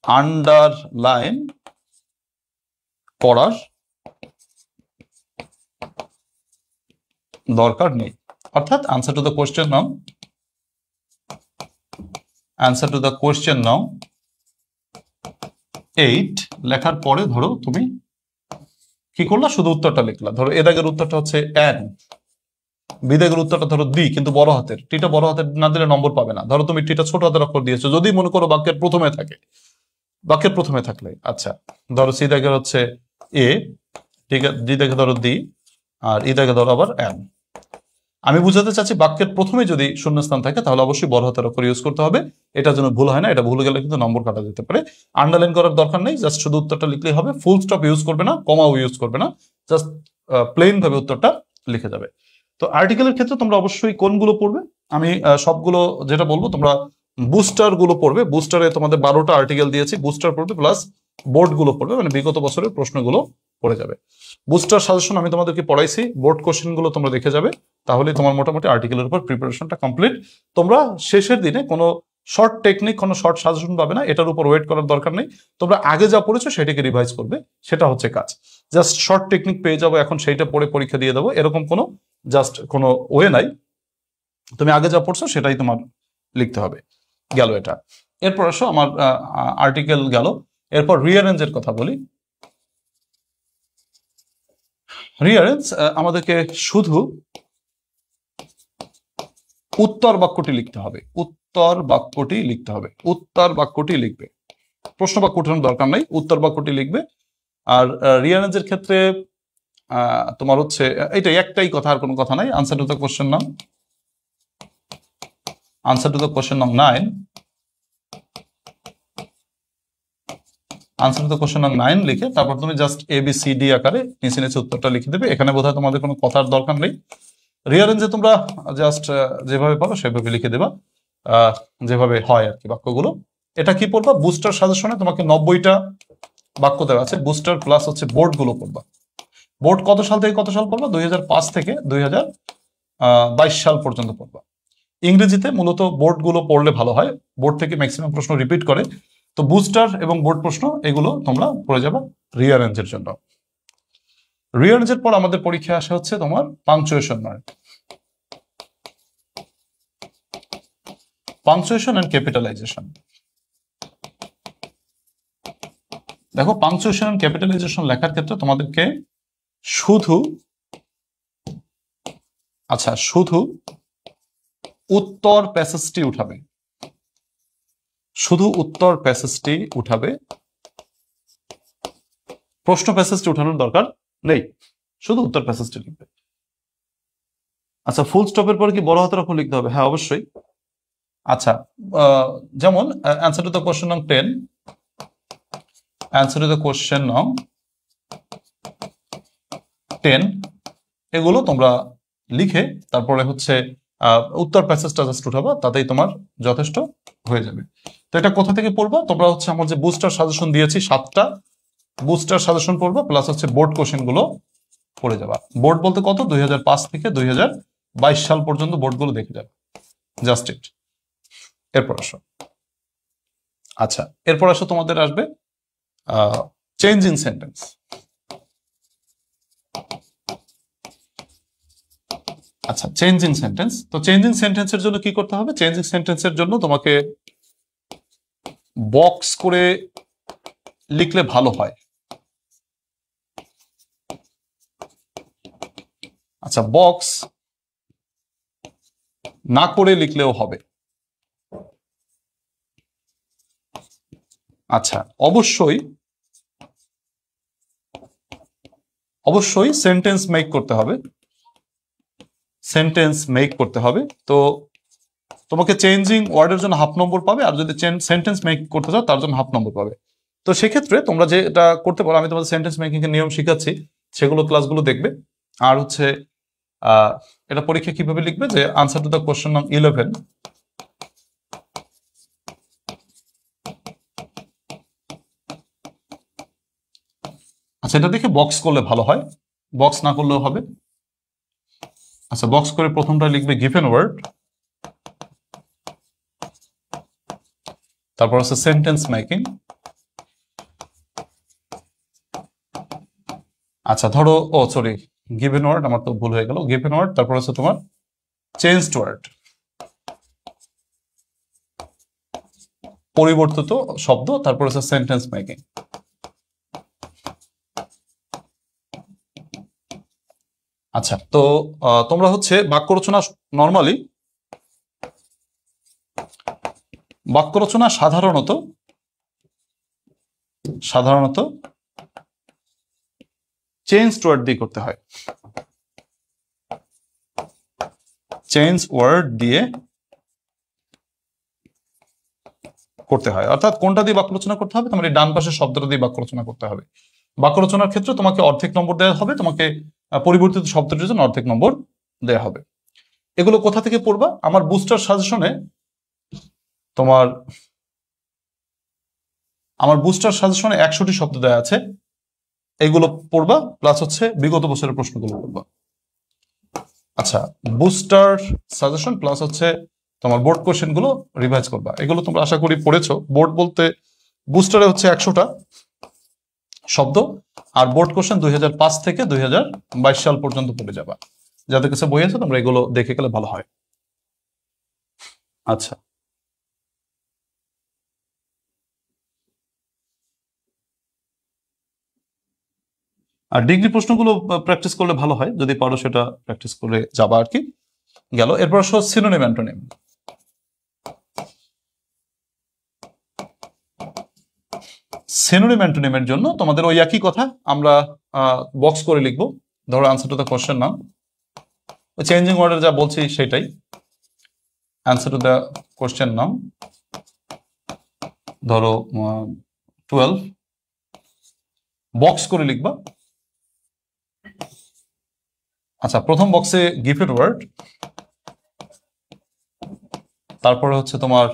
আন্ডারলাইন করার দরকার নেই। অর্থাৎ আনসার টু দ্য কোয়েশ্চেন নাও 8 লেখার পরে ধরো তুমি কি করলা, শুধু উত্তরটা লিখলা। ধরো এ দাগের উত্তরটা হচ্ছে এন, বি দাগের উত্তরটা ধরো ডি, কিন্তু বড় হাতের, টিটা বড় হাতের না দিলে নম্বর পাবে না। ধরো তুমি টিটা ছোট হাতের অক্ষর দিয়েছো, যদি মনে করো বাক্যের প্রথমে থাকলে। আচ্ছা, ধরো সি দাগের হচ্ছে এ, ঠিক আছে, ডি দাগে ধরো ডি, আর ই দাগে ধরো আবার এন। আমি বুঝাতে চাচ্ছি বাক্যের প্রথমে যদি শূন্যস্থান থাকে তাহলে অবশ্যই বড় হাতের অক্ষর ইউজ করতে হবে। এটা যেন ভুল হয় না, এটা ভুল গেলে কিন্তু নম্বর কাটা যেতে পারে। আন্ডারলাইন করার দরকার নেই, জাস্ট শুধু উত্তরটা লিখলেই হবে। ফুল স্টপ ইউজ করবে না, কমাও ইউজ করবে না, জাস্ট প্লেন ভাবে উত্তরটা লিখে যাবে। তো আর্টিকেলের ক্ষেত্রে তোমরা অবশ্যই কোনগুলো পড়বে, আমি সবগুলো যেটা বলবো, তোমরা বুস্টার গুলো পড়বে। বুস্টারে তোমাদের 12টা আর্টিকেল দিয়েছি, বুস্টার পড়বে প্লাস বোর্ড গুলো পড়বে, মানে বিগত বছরের প্রশ্নগুলো পড়ে যাবে। বুস্টার সাজেশন আমি তোমাদেরকে পড়াইছি, বোর্ড কোশ্চেন গুলো তোমরা দেখে যাবে, তাহলে তোমার মোটামুটি আর্টিকেলের উপর প্রিপারেশনটা কমপ্লিট। তোমরা শেষের দিনে কোনো শর্ট টেকনিক, কোনো শর্ট সাজেশন পাবে না, এটার উপর ওয়েট করার দরকার নেই। তোমরা আগে যা পড়েছো সেটাকে রিভাইজ করবে, সেটা হচ্ছে কাজ। জাস্ট শর্ট টেকনিক পেয়ে যাবো এখন সেইটা পড়ে পরীক্ষা দিয়ে দেবো, এরকম কোনো জাস্ট কোনো ওয়ে নাই। তুমি আগে যা পড়ছো সেটাই তোমার লিখতে হবে। গেল এটা। এরপর আসো, আমার আর্টিকেল গেল, এরপর রিঅ্যারেঞ্জের কথা বলি। রিঅ্যারেঞ্জ আমাদেরকে শুধু উত্তর বাক্যটি লিখতে হবে, উত্তর বাক্যটি লিখবে। প্রশ্ন বাক্য উঠানোর দরকার নাই, উত্তর বাক্যটি লিখবে। আর রিঅ্যারেঞ্জের ক্ষেত্রে তোমার হচ্ছে এইটাই একটাই কথা, আর কোনো কথা নাই। Answer to the question now 9, answer to the question number 9 লিখে তারপর তুমি জাস্ট ABCD আকারে নিচে নিচে উত্তরটা লিখে দেবে। এখানে বোধহয় তোমাদের কোনো কথার দরকার নেই। রিঅ্যারেঞ্জে তোমরা জাস্ট যেভাবে পারো সেভাবে লিখে দেবা, যেভাবে হয় আর কি বাক্যগুলো। এটা কি পড়বা, বুস্টার সাজেশনে তোমাকে 90টা বাক্য দেওয়া আছে, বুস্টার প্লাস হচ্ছে বোর্ড গুলো পড়বা। বোর্ড কত সাল থেকে কত সাল পড়বা, 2005 থেকে 2022 সাল পর্যন্ত পড়বা। ইংরেজিতে মূলত বোর্ড গুলো পড়লে ভালো হয়, বোর্ড থেকে ম্যাক্সিমাম প্রশ্ন রিপিট করে। তো বুস্টার এবং বোর্ড প্রশ্ন এগুলো তোমরা পড়ে যাবে রিঅ্যারেঞ্জের জন্য। রিঅ্যারেঞ্জের পর আমাদের পরীক্ষা আসে হচ্ছে তোমার punctuation mark, punctuation and capitalization. দেখো, পাংচুয়েশন এন্ড ক্যাপিটালাইজেশন লেখার ক্ষেত্রে তোমাদেরকে শুধু উত্তর প্যাসেজটি উঠাবে, শুধু উত্তর প্যাসেজটি উঠাবে, প্রশ্ন প্যাসেজটি উঠানোর দরকার নেই, শুধু উত্তর প্যাসেজটি লিখবে। আচ্ছা, ফুল স্টপের পরে কি বড় হাতের অক্ষর লিখতে হবে? হ্যাঁ, অবশ্যই। আচ্ছা, যেমন অ্যান্সার টু দ্য কোশ্চেন নং 10, অ্যান্সার টু দ্য কোশ্চেন নং 10 এগুলো তোমরা লিখে তারপরে হচ্ছে উত্তর প্যাসেজটা জাস্ট উঠাবা, তাতেই তোমার যথেষ্ট হয়ে যাবে। তো এটা কোথা থেকে পড়বা, তোমরা হচ্ছে আমার যে বুস্টার সাজেশন দিয়েছি 7টা বুস্টার সাজেশন পড়বা, প্লাস হচ্ছে বোর্ড কোশ্চেন গুলো পড়ে যাবা। বোর্ড বলতে কত, 2005 থেকে 2022 সাল পর্যন্ত বোর্ড গুলো দেখে যাবে, জাস্ট ইট। এরপর আসো, আচ্ছা এরপর আসো তোমাদের আসবে চেঞ্জিং সেন্টেন্স। আচ্ছা, চেঞ্জিং সেন্টেন্স। তো চেঞ্জিং সেন্টেন্সের জন্য কি করতে হবে, চেঞ্জিং সেন্টেন্সের জন্য তোমাকে বক্স করে লিখলে ভালো হয়। আচ্ছা, বক্স না করে লিখলেও হবে। আচ্ছা, অবশ্যই সেন্টেন্স মেক করতে হবে, সেন্টেন্স মেক করতে হবে। তো তোমাকে চেঞ্জিং ওয়ার্ডের জন্য হাফ নম্বর পাবে, আর যদি সেন্টেন্স মেক করতে চাও তার জন্য হাফ নম্বর পাবে। তো সেক্ষেত্রে তোমরা যেটা করতে পারো, আমি তোমাদের সেন্টেন্স মেকিং এর নিয়ম শিখাচ্ছি, সেগুলো ক্লাসগুলো দেখবে। আর হচ্ছে এটা পরীক্ষা কিভাবে লিখবে, যে আনসার টু দ্য কোশ্চেন নং 11, আচ্ছা এটা দেখে বক্স করলে ভালো হয়, বক্স না করলেও হবে। আচ্ছা, বক্স করে প্রথমটা লিখবে গিভেন ওয়ার্ড, তারপর হচ্ছে সেন্টেন্স মেকিং। আচ্ছা ধরো, ও সরি, গিভেন ওয়ার্ড আমার তো ভুল হয়ে গেল, গিভেন ওয়ার্ড, তারপর হচ্ছে তোমার চেঞ্জড ওয়ার্ড, পরিবর্তিত শব্দ, তারপর হচ্ছে সেন্টেন্স মেকিং। আচ্ছা, তো তোমরা হচ্ছে বাক্য রচনা নর্মালি, বাক্য রচনা সাধারণত চেঞ্জ ওয়ার্ড দিয়ে করতে হয়, চেঞ্জ ওয়ার্ড দিয়ে করতে হয়। অর্থাৎ কোনটা দিয়ে বাক্য রচনা করতে হবে? তোমার এই ডান পাশের শব্দটা দিয়ে বাক্য রচনা করতে হবে। বাক্য রচনার ক্ষেত্রে তোমাকে অর্ধেক নম্বর দেওয়া হবে, তোমাকে পরিবর্তিত শব্দটির জন্য অর্ধেক নম্বর দেওয়া হবে। এগুলো কোথা থেকে পড়বা? আমার বুস্টার সাজেশনে তোমার, আমার বুস্টার সাজেশনে 100টি শব্দ দেওয়া আছে, এগুলো পড়বা, প্লাস হচ্ছে বিগত বছরের প্রশ্নগুলো পড়বা। আচ্ছা, বুস্টার সাজেশন প্লাস হচ্ছে তোমার বোর্ড কোশ্চেন গুলো রিভাইজ করবা। এগুলো তোমরা আশা করি পড়েছো। বোর্ড বলতে বুস্টারে হচ্ছে 100টা শব্দ, আর বোর্ড কোশ্চেন 2005 থেকে 2022 সাল পর্যন্ত পড়ে যাবা। যাদের কাছে বই আছে তোমরা এগুলো দেখে গেলে ভালো হয়। আচ্ছা, আর ডিগ্রি প্রশ্নগুলো প্র্যাকটিস করলে ভালো হয়, যদি পারো সেটা প্র্যাকটিস করে যাবা আর কি। গেল, এরপর আসো সিনোনিম অ্যান্টোনিম। সিনোনিম অ্যান্টোনিমের জন্য তোমাদের ওই একই কথা, আমরা বক্স করে লিখবো। ধরো আনসার টু দ্য কোশ্চেন নাম, চেঞ্জিং ওয়ার্ডের যা বলছি সেটাই, অ্যান্সার টু দ্য কোশ্চেন নাম ধরো 12, বক্স করে লিখবা। আচ্ছা, প্রথম বক্সে গিভেন ওয়ার্ড, তারপরে হচ্ছে তোমার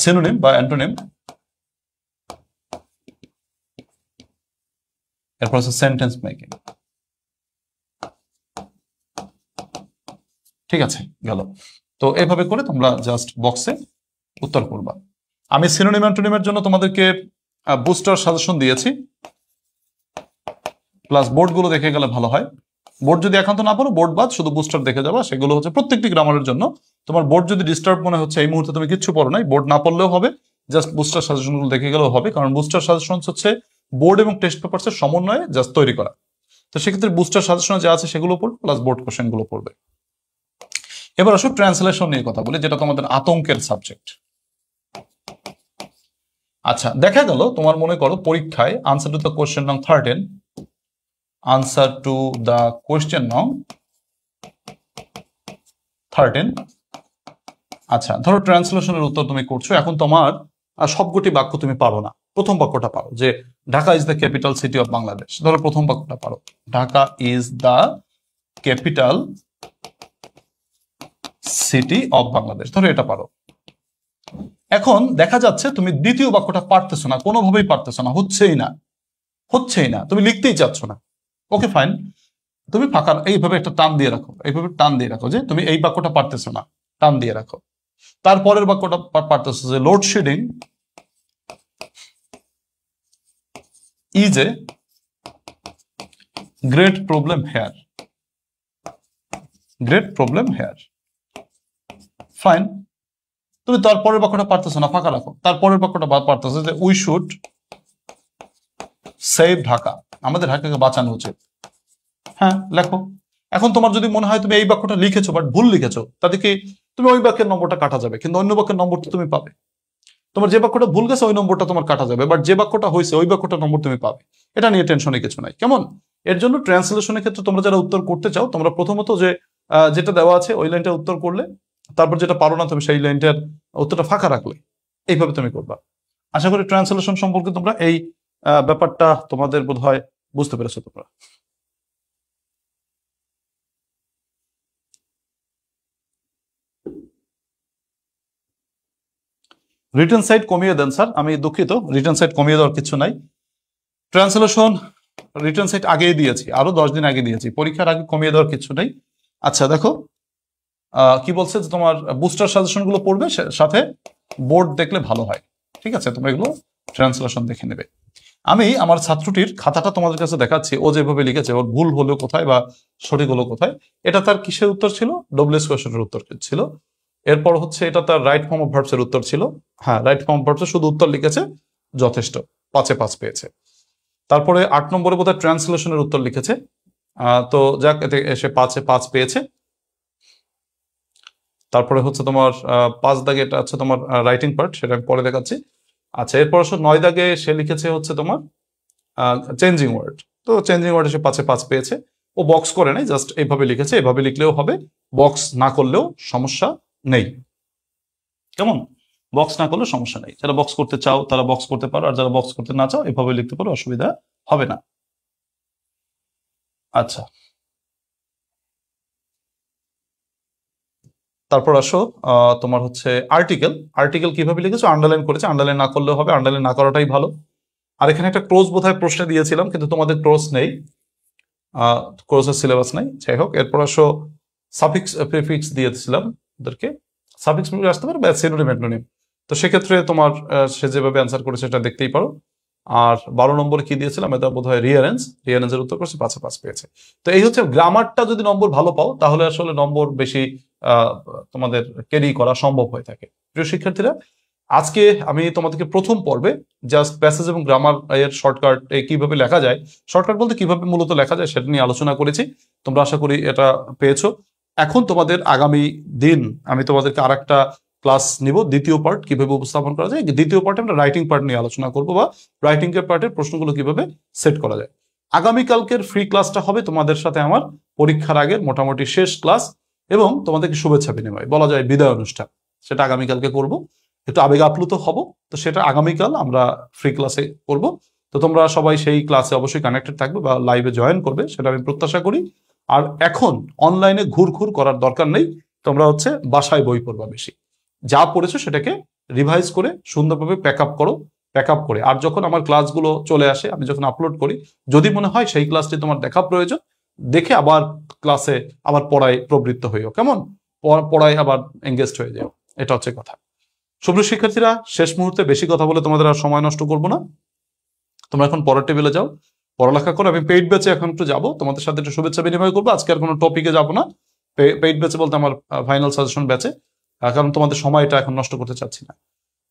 সিনোনিম বা অ্যান্টোনিম, এরপর হচ্ছে সেন্টেন্স মেকিং। ঠিক আছে, গেল। তো এইভাবে করে তোমরা জাস্ট বক্সে উত্তর করবা। আমি সিনোনিম অ্যান্টোনিমের জন্য তোমাদেরকে বুস্টার সাজেশন দিয়েছি, প্লাস বোর্ড গুলো দেখে গেলে ভালো হয়। বোর্ড যদি একান্ত না পারো, বোর্ড বাদ শুধু বুস্টার দেখে যাবা। সেগুলো হচ্ছে প্রত্যেকটি গ্রামারের জন্য। তোমার বোর্ড যদি ডিস্টার্ব মনে হচ্ছে এই মুহূর্তে তুমি কিচ্ছু পড়ো নাই, বোর্ড না পড়লেও হবে, জাস্ট বুস্টার সাজেশন গুলো দেখে গেলেও হবে। কারণ বুস্টার সাজেশন হচ্ছে বোর্ড এবং টেস্ট পেপারসের সমন্বয়ে জাস্ট তৈরি করা। তো সেক্ষেত্রে বুস্টার সাজেশনে যা আছে সেগুলো পড়বে, প্লাস বোর্ড কোশ্চেন গুলো পড়বে। এবার আসো ট্রান্সলেশন নিয়ে কথা বলি, যেটা তোমাদের আতঙ্কের সাবজেক্ট। আচ্ছা, দেখা গেল তোমার মনে করো পরীক্ষায় আনসার টু দ্য কোশ্চেন নং 13, আনসার টু দ্য কোশ্চেন নং 13। আচ্ছা, ধরো ট্রান্সলেশনের উত্তর তুমি করছো, এখন তোমার সবকটি বাক্য তুমি পারো না। প্রথম বাক্যটা পারো যে Dhaka is the capital city of Bangladesh. ধরো প্রথম বাক্যটা পারো, Dhaka is the capital city of Bangladesh, ধরো এটা পারো। এখন দেখা যাচ্ছে তুমি দ্বিতীয় বাক্যটা পারতেছো না, কোনোভাবেই পারতেছো না, হচ্ছেই না, তুমি লিখতেই চাচ্ছ না। ওকে ফাইন, তুমি ফাঁকা এইভাবে একটা টান দিয়ে রাখো, এইভাবে টান দিয়ে রাখো যে তুমি এই বাক্যটা পারতেছো না, টান দিয়ে রাখো। তারপরের বাক্যটা পারতেছো যে load shedding is a great problem here, great problem here. Fine, তুমি তারপরের বাক্যটা পারতেছো না, ফাঁকা রাখো। তারপরের বাক্যটা পারতেছো যে উই শুড সেভ ঢাকা, আমাদের ঢাকাকে বাঁচানো উচিত। হ্যাঁ, লেখো। এখন তোমার যদি মনে হয় তুমি এই বাক্যটা লিখেছো বাট ভুল লিখেছো, তাতে কি তুমি ওই বাক্যের নম্বরটা কাটা যাবে, কিন্তু অন্য বাক্যের নম্বরটা তুমি পাবে। তোমার যে বাক্যটা ভুল গেছে ওই নম্বরটা তোমার কাটা যাবে, বাট যে বাক্যটা হয়েছে ওই বাক্যটার নম্বর তুমি পাবে। এটা নিয়ে টেনশনে কিছু নাই, কেমন? এর জন্য ট্রান্সলেশনের ক্ষেত্রে তোমরা যারা উত্তর করতে চাও, তোমরা প্রথমত যে যেটা দেওয়া আছে ওই লাইনটা উত্তর করলে, তারপর যেটা পারো না তুমি সেই লাইনটার উত্তরটা ফাঁকা রাখলে, এইভাবে তুমি করবা। আশা করি ট্রান্সলেশন সম্পর্কে তোমরা এই ব্যাপারটা তোমাদের বোধহয় বুঝতে পেরেছো তোমরা। রিটেন সাইড কমিয়ে দেন স্যার, আমি দুঃখিত, রিটেন সাইড কমিয়ে দেওয়ার কিছু নাই। ট্রান্সলেশন রিটেন সাইড আগেই দিয়েছি, আরো 10 দিন আগে দিয়েছি, পরীক্ষার আগে কমিয়ে দেওয়ার কিছু নেই। আচ্ছা দেখো কি বলছে যে তোমার বুস্টার সাজেশন গুলো পড়বে, সাথে বোর্ড দেখলে ভালো হয়। ঠিক আছে, তোমরা এগুলো ট্রান্সলেশন দেখে নেবে। আমি আমার ছাত্রটির খাতাটা তোমাদের কাছে দেখাচ্ছি, ও যেভাবে লিখেছে, ওর ভুল হলো কোথায় বা সঠিক হলো কোথায়। এটা তার কিসের উত্তর ছিল? ডব্লিউএস কোয়েশ্চেনের উত্তর ছিল। এরপর হচ্ছে এটা তার রাইট ফর্ম অফ ভার্বস এর উত্তর ছিল। হ্যাঁ, রাইট ফর্ম অফ ভার্বস শুধু উত্তর লিখেছে, যথেষ্ট, 5-এ 5 পেয়েছে। তারপরে 8 নম্বরে বোধহয় ট্রান্সলেশনের উত্তর লিখেছে, তো যাক, এতে এসে 5-এ 5 পেয়েছে। তারপরে হচ্ছে তোমার 5 দাগে, এটা হচ্ছে তোমার রাইটিং পার্ট, সেটা আমি পরে দেখাচ্ছি। আচ্ছা, এরপর 9 দাগে সে লিখেছে হচ্ছে তোমার চেঞ্জিং ওয়ার্ড। তো চেঞ্জিং ওয়ার্ড এসে 5-এ 5 পেয়েছে। ও বক্স করে নাই, জাস্ট এইভাবে লিখেছে, এভাবে লিখলেও হবে, বক্স না করলেও সমস্যা নেই। কেমন? বক্স না করলে সমস্যা নেই। যারা বক্স করতে চাও তারা বক্স করতে পারো, আর যারা বক্স করতে না চাও এভাবে লিখতে পারো, অসুবিধা হবে না। আচ্ছা, তারপর আসো তোমার হচ্ছে আর্টিকেল। আর্টিকেল কিভাবে লিখেছো? আন্ডারলাইন করেছে, আন্ডারলাইন না করলেও হবে, আন্ডারলাইন না করাটাই ভালো। আর এখানে একটা ক্লোজ বোধহয় প্রশ্নে দিয়েছিলাম, কিন্তু তোমাদের ক্লোজ নেই, ক্লোজের সিলেবাস নেই। যাই হোক, এরপর আসো সাফিক্স প্রিফিক্স দিয়েছিলাম ওদেরকে, সাফিক্স প্রিফিক্স আসতে পারে বা সিনোনিম অ্যান্টোনিম। তো সেক্ষেত্রে তোমার সে যেভাবে অ্যান্সার করেছে সেটা দেখতেই পারো। আর 12 নম্বরে কি দিয়েছিলাম, এটা বোধ হয় রিয়ারেন্সের উত্তর করছে, 5-এ 5 পেয়েছে। তো এই হচ্ছে গ্রামারটা, যদি নম্বর ভালো পাও তাহলে আসলে নম্বর বেশি তোমাদের ক্যারি করা সম্ভব হয়ে থাকে। প্রিয় শিক্ষার্থীরা, আজকে আমি তোমাদেরকে প্রথম পর্বে জাস্ট প্যাসেজ এবং গ্রামার এর শর্টকাট কিভাবে লেখা যায়, শর্টকাট বলতে কিভাবে মূলত লেখা যায় সেটা নিয়ে আলোচনা করেছি। তোমরা আশা করি এটা পেয়েছো। এখন তোমাদের আগামী দিন আমি তোমাদেরকে আরেকটা ক্লাস নিব, দ্বিতীয় পার্ট কিভাবে উপস্থাপন করা যায়। দ্বিতীয় পার্টে আমরা রাইটিং পার্ট নিয়ে আলোচনা করবো, বা রাইটিং এর পার্টের প্রশ্নগুলো কিভাবে সেট করা যায়। আগামীকালকের ফ্রি ক্লাসটা হবে তোমাদের সাথে আমার পরীক্ষার আগের মোটামুটি শেষ ক্লাস, এবং তোমাদেরকে শুভেচ্ছা বিনিময়, বলা যায় বিদায় অনুষ্ঠান, সেটা আগামীকালকে করব। একটু আবেগ আপ্লুত হব, তো সেটা আগামীকাল আমরা ফ্রি ক্লাসে করব। তো তোমরা সবাই সেই ক্লাসে অবশ্যই কানেক্টেড থাকবে বা লাইভে জয়েন করবে, সেটা আমি প্রত্যাশা করি। আর এখন অনলাইনে ঘুরঘুর করার দরকার নেই, তোমরা হচ্ছে বাসায় বই পড়বা বেশি, যা পড়েছো সেটাকে রিভাইজ করে সুন্দরভাবে প্যাক আপ করে, আর যখন আমার ক্লাসগুলো চলে আসে, আমি যখন আপলোড করি, যদি মনে হয় সেই ক্লাসটি তোমার দেখা প্রয়োজন, দেখে আবার ক্লাসে আবার পড়ায় প্রবৃত্ত হইও। কেমন? পড়ায় আবার এঙ্গেজড হয়ে যাও, এটা হচ্ছে কথা। সুপ্রিয় শিক্ষার্থীরা, শেষ মুহূর্তে বেশি কথা বলে তোমাদের আর সময় নষ্ট করবো না, তোমরা এখন পরের টেবিলে যাও, পড়ালেখা করো। আমি পেইড ব্যাচে এখন একটু যাবো, তোমাদের সাথে একটু শুভেচ্ছা বিনিময় করবো। আজকে আর কোনো টপিকে যাবো না, পেইড ব্যাচে বলতে আমার ফাইনাল সাজেশন ব্যাচে, কারণ তোমাদের সময়টা এখন নষ্ট করতে চাচ্ছি না।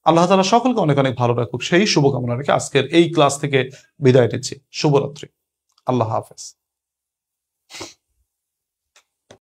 আল্লাহ তাআলা সকলকে অনেক অনেক ভালো রাখুক, সেই শুভকামনা রেখে আজকের এই ক্লাস থেকে বিদায় নিচ্ছি। শুভরাত্রি, আল্লাহ হাফেজ।